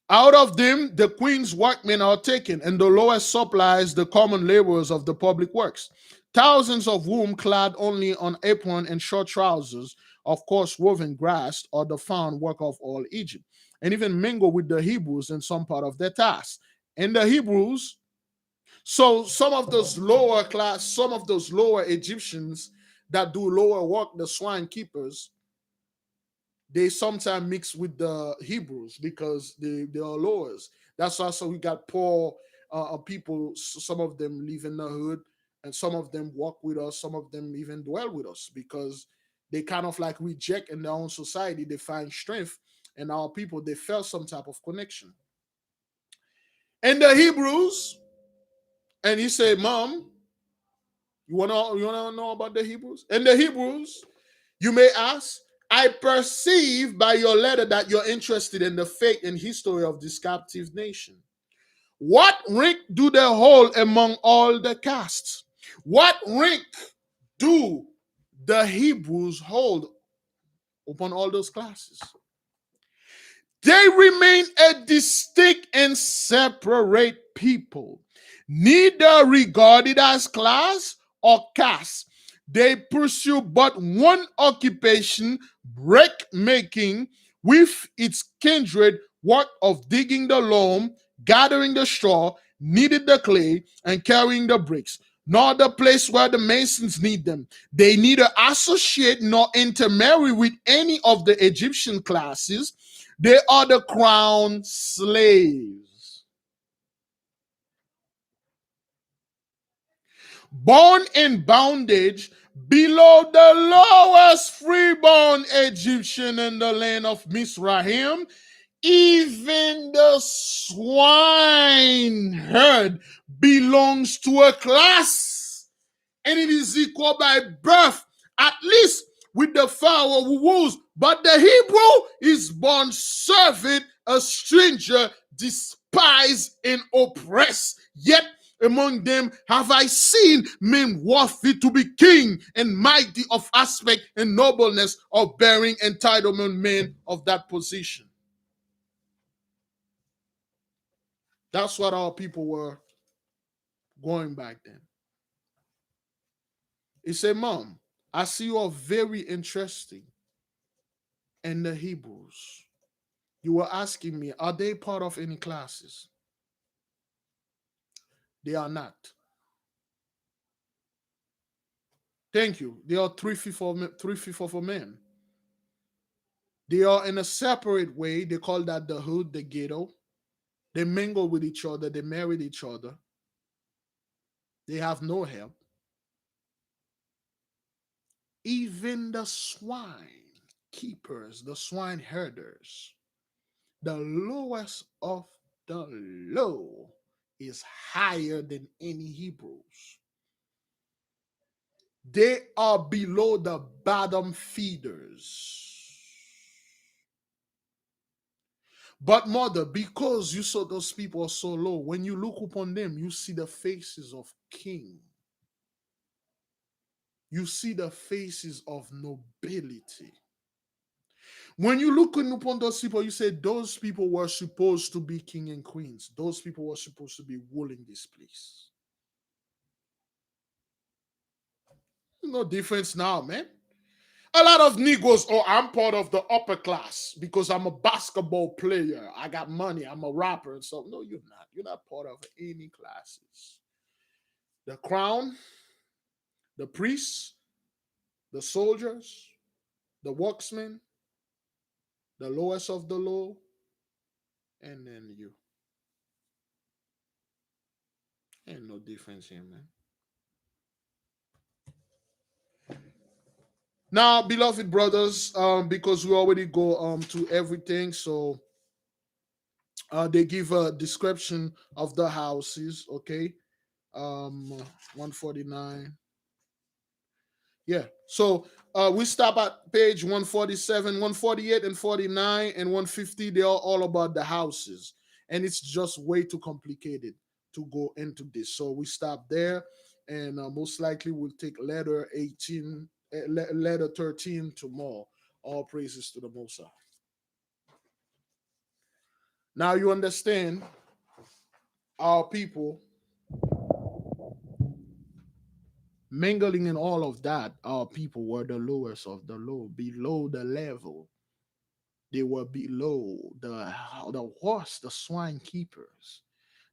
Out of them, the queen's workmen are taken, and the lowest supplies the common laborers of the public works. Thousands of whom, clad only on apron and short trousers, of course woven grass, are the found work of all Egypt, and even mingle with the Hebrews in some part of their task. And the Hebrews, so some of those lower class, some of those lower Egyptians that do lower work, the swine keepers, they sometimes mix with the Hebrews because they are lowers. That's why so we got poor people. Some of them live in the hood, and some of them walk with us. Some of them even dwell with us because they kind of like reject in their own society. They find strength, and our people they felt some type of connection. And the Hebrews, and he said, "Mom, you wanna know about the Hebrews?" And the Hebrews, you may ask, I perceive by your letter that you're interested in the fate and history of this captive nation. What rank do they hold among all the castes? What rank do the Hebrews hold upon all those classes? They remain a distinct and separate people, neither regarded as class or caste. They pursue but one occupation, brick making, with its kindred work of digging the loam, gathering the straw, kneading the clay, and carrying the bricks, nor the place where the masons need them. They neither associate nor intermarry with any of the Egyptian classes. They are the crown slaves. Born in bondage below the lowest freeborn Egyptian in the land of Mizraim, even the swineherd belongs to a class, and it is equal by birth, at least with the Pharaoh who rules. But the Hebrew is born servant, a stranger, despised and oppressed. Yet among them have I seen men worthy to be king and mighty of aspect and nobleness of bearing entitlement, men of that position. That's what our people were going back then. He said, Mom, I see you are very interesting in the Hebrews. You were asking me, are they part of any classes? They are not. Thank you. They are three-fifth of a man. They are in a separate way. They call that the hood, the ghetto. They mingle with each other. They married each other. They have no help. Even the swine keepers, the swine herders, the lowest of the low is higher than any Hebrews. They are below the bottom feeders. But mother, because you saw those people are so low, when you look upon them, you see the faces of king. You see the faces of nobility. When you look upon those people, you say those people were supposed to be king and queens. Those people were supposed to be ruling this place. No difference now, man. A lot of Negroes, oh, I'm part of the upper class because I'm a basketball player. I got money. I'm a rapper and so. No, you're not. You're not part of any classes. The crown, the priests, the soldiers, the worksmen, the lowest of the low, and then you. Ain't no difference here, man. Now, beloved brothers, because we already go to everything, so they give a description of the houses. Okay, 149. Yeah. So we stop at page 147, 148, and 49, and 150. They are all about the houses. And it's just way too complicated to go into this. So we stop there. And most likely we'll take letter 18, letter 13 tomorrow. All praises to the Most High. Now you understand our people mingling in all of that. Our people were the lowest of the low, below the level. They were below the horse, the swine keepers.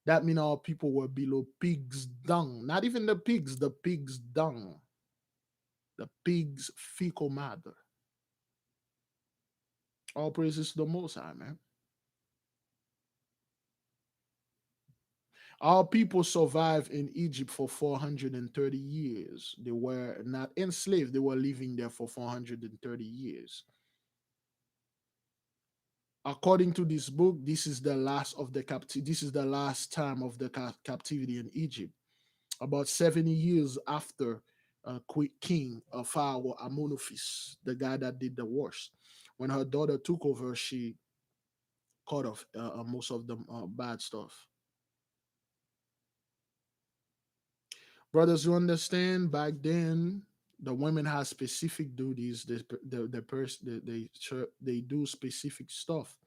That means our people were below pig's dung. Not even the pig's dung, the pig's fecal matter. All praises to the Most High, man. Our people survived in Egypt for 430 years. They were not enslaved, they were living there for 430 years. According to this book, this is the last of the this is the last time of the captivity in Egypt. About 70 years after King Pharaoh Amunophis, the guy that did the worst. When her daughter took over, she cut off most of the bad stuff. Brothers, you understand? Back then, the women had specific duties. They do specific stuff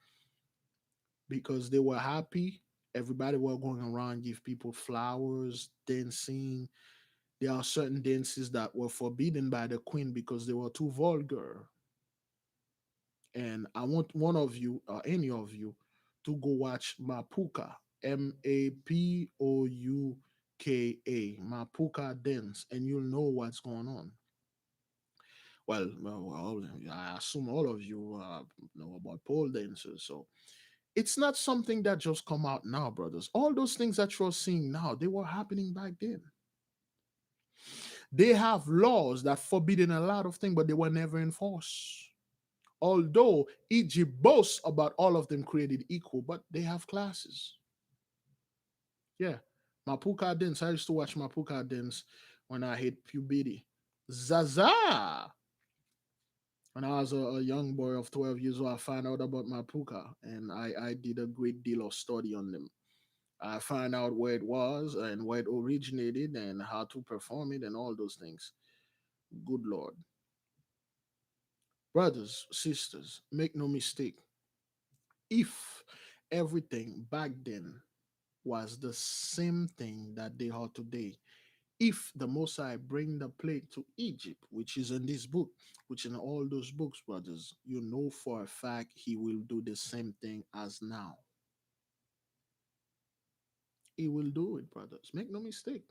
because they were happy. Everybody were going around give people flowers, dancing. There are certain dances that were forbidden by the queen because they were too vulgar. And I want one of you, any of you, to go watch Mapuka, Mapuka dance, and you'll know what's going on. Well, I assume all of you know about pole dancers, so it's not something that just come out now, brothers. All those things that you're seeing now, they were happening back then. They have laws that forbidden a lot of things, but they were never enforced. Although Egypt boasts about all of them created equal, but they have classes. Yeah. Mapuka dance. I used to watch Mapuka dance when I hit puberty. Zaza. When I was a young boy of 12 years old, I found out about Mapuka and I did a great deal of study on them. I found out where it was and where it originated and how to perform it and all those things. Good Lord. Brothers, sisters, make no mistake. If everything back then was the same thing that they are today, If the Mosai bring the plague to Egypt, which is in this book, which in all those books, brothers, you know for a fact he will do the same thing as now. He will do it, brothers. Make no mistake.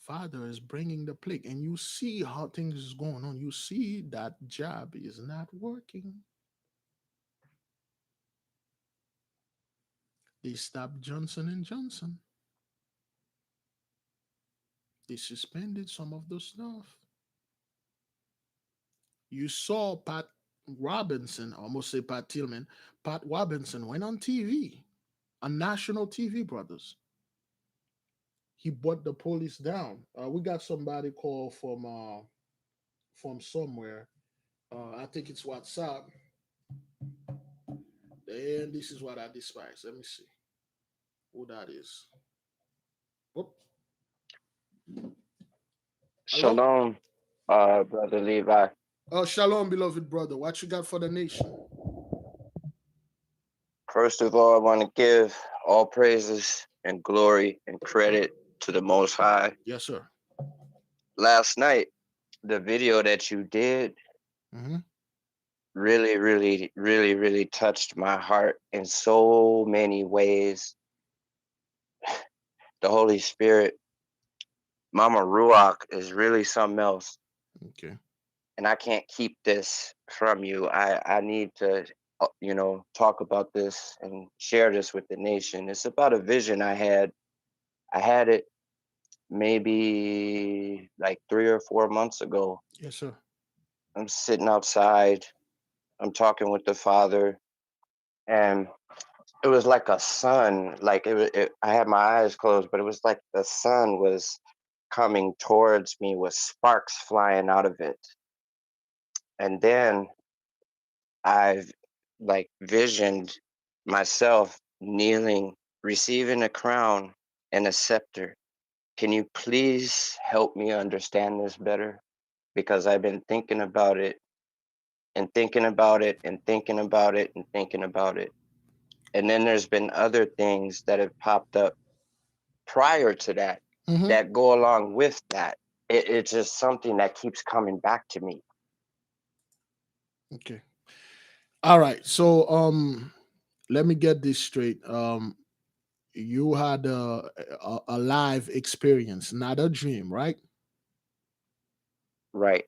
Father is bringing the plague, and you see how things is going on. You see that job is not working. They stopped Johnson and Johnson. They suspended some of the stuff. You saw Pat Robinson, I almost say Pat Tillman. Pat Robinson went on TV, on national TV, brothers. He brought the police down. We got somebody called from somewhere. I think it's WhatsApp. And this is what I despise. Let me see who that is. Whoop. Hello? Shalom, brother Levi. Oh, shalom, beloved brother. What you got for the nation? First of all, I want to give all praises and glory and credit to the Most High. Yes, sir. Last night, the video that you did Mm-hmm. really, really, really, really touched my heart in so many ways. The Holy Spirit, Mama Ruach, is really something else. Okay. And I can't keep this from you. I need to, talk about this and share this with the nation. It's about a vision I had. I had it maybe like 3 or 4 months ago. Yes, sir. I'm sitting outside. I'm talking with the Father, and it was like a sun. Like I had my eyes closed, but it was like the sun was coming towards me with sparks flying out of it. And then I've like visioned myself kneeling, receiving a crown and a scepter. Can you please help me understand this better? Because I've been thinking about it and thinking about it and thinking about it and thinking about it. And then there's been other things that have popped up prior to that Mm-hmm. that go along with that. It's just something that keeps coming back to me. Okay. All right. So let me get this straight. You had a live experience, not a dream, right? Right.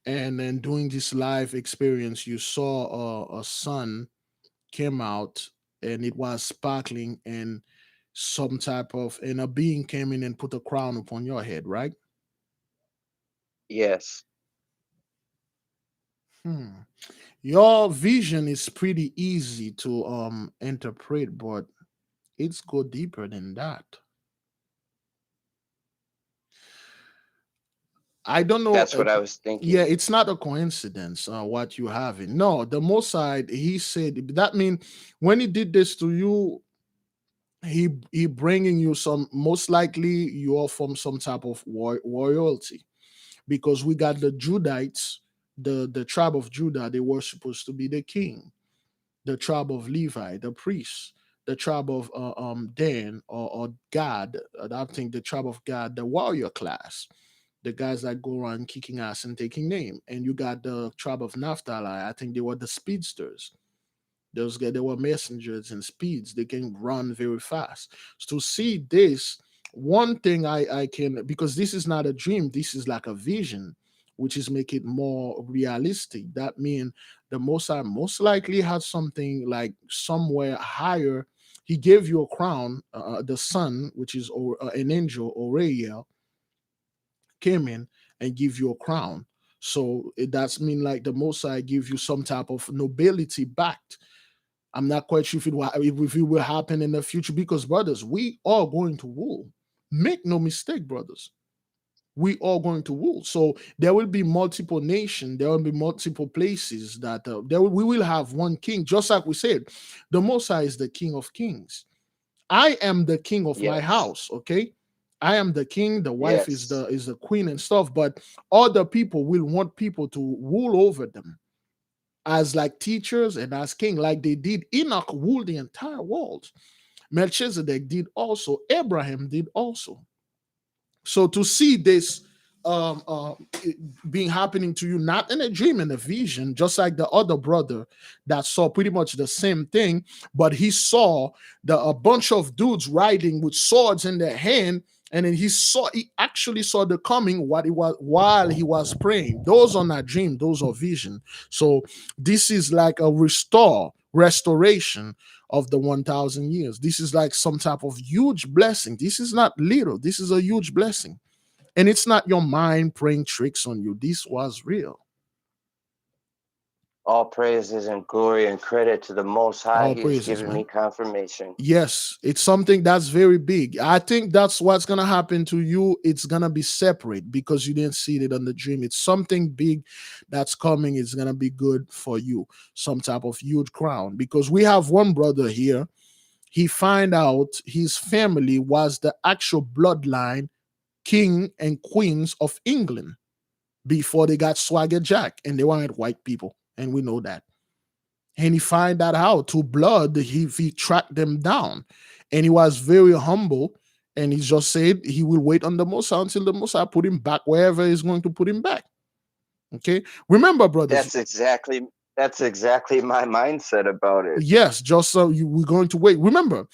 And then during this live experience, you saw a sun came out and it was sparkling and some type of and a being came in and put a crown upon your head, right? Yes. Hmm. Your vision is pretty easy to interpret, but it's go deeper than that. I don't know. That's what I was Yeah, thinking. it's not a coincidence what you have in. No, the Mossad, he said that mean when he did this to you, he bringing you some. Most likely, you are from some type of royalty because we got the Judites, the tribe of Judah. They were supposed to be the king. The tribe of Levi, the priests. The tribe of Dan or God. I think the tribe of God, the warrior class, the guys that go around kicking ass and taking name. And you got the tribe of Naphtali. I think they were the speedsters. Those guys, they were messengers and speeds. They can run very fast. So to see this, one thing I can because this is not a dream. This is like a vision, which is make it more realistic. That means the Mosai most likely had something like somewhere higher. He gave you a crown, the sun, which is an angel, Oriel, came in and give you a crown. So that's mean like the Mosai give you some type of nobility backed. I'm not quite sure if it will happen in the future because brothers, we are going to rule. Make no mistake, brothers. We are going to rule. So there will be multiple nations. There will be multiple places that we will have one king. Just like we said, the Mosai is the King of Kings. I am the king of my Yes. house. Okay, I am the king. The wife Yes. is the queen and stuff. But other people will want people to rule over them as like teachers and as king, like they did. Enoch ruled the entire world. Melchizedek did also. Abraham did also. So to see this being happening to you, not in a dream, in a vision, just like the other brother that saw pretty much the same thing, but he saw a bunch of dudes riding with swords in their hand, and then he actually saw the coming what it was while he was praying. Those are not dream, those are vision. So this is like a restoration of the 1,000 years. This is like some type of huge blessing. This is not little, this is a huge blessing. And it's not your mind playing tricks on you. This was real. All praises and glory and credit to the Most High. All He has praises, given me man. confirmation. Yes, it's something that's very big. I think that's what's gonna happen to you. It's gonna be separate because you didn't see it on the dream. It's something big that's coming. It's gonna be good for you. Some type of huge crown. Because we have one brother here. He find out his family was the actual bloodline king and queens of England before they got swagger jack, and they weren't white people, and we know that. And he find that out to blood. He tracked them down, and he was very humble. And he just said he will wait on the Mosai until the Mosai put him back wherever he's going to put him back. Okay, remember, brothers. That's exactly my mindset about it. Yes, just so we're going to wait. Remember,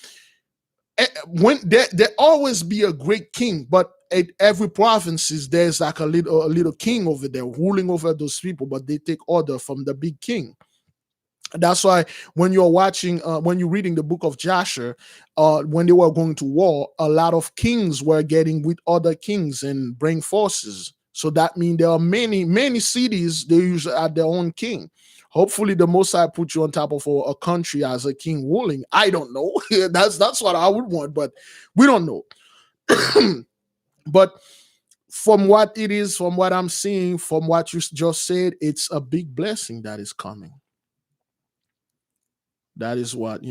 when there always be a great king, but at every provinces there's like a little king over there ruling over those people, but they take order from the big king. That's why when you're watching, when you're reading the book of Joshua, when they were going to war, a lot of kings were getting with other kings and bring forces. So that means there are many cities they usually have their own king. Hopefully, the Most High put you on top of a country as a king ruling. I don't know. That's what I would want, but we don't know. But from what it is, from what I'm seeing, from what you just said, it's a big blessing that is coming. That is what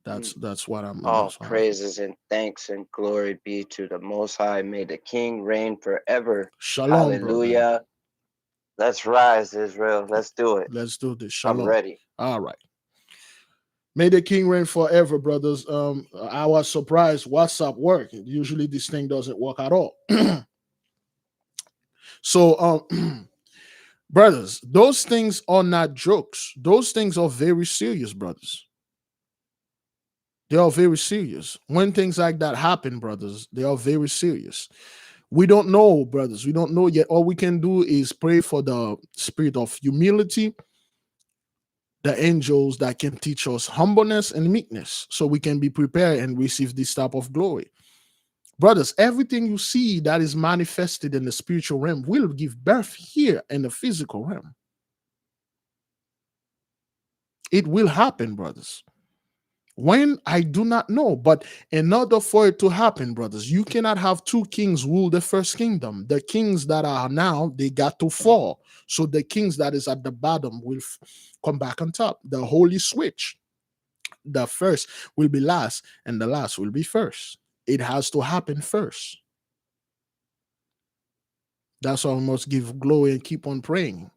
that's what I'm All that's what I'm praises and thanks and glory be to the Most High. May the King reign forever. Shalom, brother. Hallelujah. Let's rise, Israel. Let's do it. Let's do this. I'm Shalom. ready. All right. May the king reign forever, brothers. I was surprised WhatsApp worked. Usually this thing doesn't work at all. So brothers, those things are not jokes. Those things are very serious, brothers. They are very serious. When things like that happen, brothers, they are very serious. We don't know, brothers. We don't know yet. All we can do is pray for the spirit of humility, the angels that can teach us humbleness and meekness so we can be prepared and receive this type of glory. Brothers, everything you see that is manifested in the spiritual realm will give birth here in the physical realm. It will happen, brothers. When, I do not know, but in order for it to happen, brothers, you cannot have two kings rule the first kingdom. The kings that are now, they got to fall. So the kings that is at the bottom will come back on top. The holy switch. The first will be last, and the last will be first. It has to happen first. That's why we must give glory and keep on praying.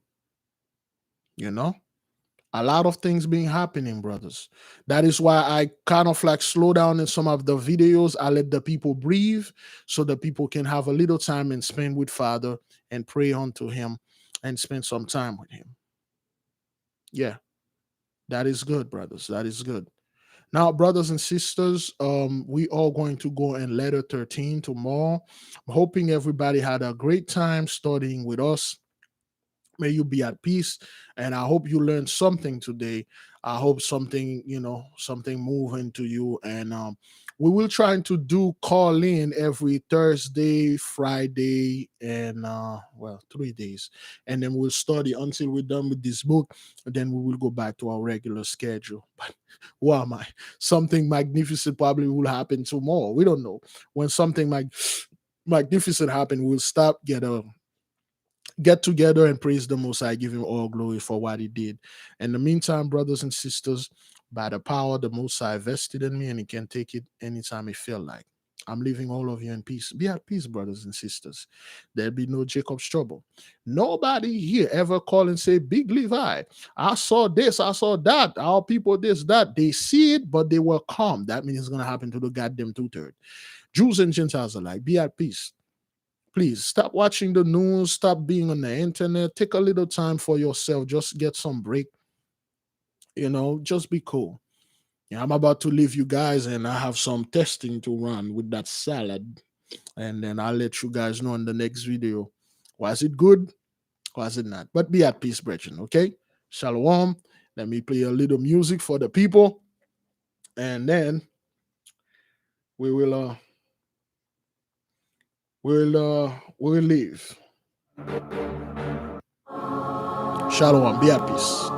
You know? A lot of things being happening, brothers. That is why I kind of like slow down in some of the videos. I let the people breathe so the people can have a little time and spend with Father and pray unto him and spend some time with him. Yeah, that is good, brothers. That is good. Now, brothers and sisters, we are going to go in letter 13 tomorrow. I'm hoping everybody had a great time studying with us. May you be at peace, and I hope you learned something today. I hope something, something move into you. And we will try to do call in every Thursday, Friday, and 3 days, and then we'll study until we're done with this book. And then we will go back to our regular schedule. But who am I? Something magnificent probably will happen tomorrow. We don't know. When something magnificent happen, we'll stop, get together and praise the Most High, give him all glory for what he did. In the meantime, brothers and sisters, by the power the Most High vested in me, and he can take it anytime he feel like. I'm leaving all of you in peace. Be at peace, brothers and sisters. There'll be no Jacob's trouble. Nobody here ever call and say, Big Levi, I saw this, I saw that, our people this, that. They see it, but they were calm. That means it's going to happen to the goddamn two-third. Jews and Gentiles alike, be at peace. Please stop watching the news, stop being on the internet, take a little time for yourself, just get some break, just be cool. Yeah, I'm about to leave you guys and I have some testing to run with that salad. And then I'll let you guys know in the next video. Was it good? Was it not? But be at peace, brethren, okay? Shalom. Let me play a little music for the people. And then we will we'll leave. Shalom. Be at peace.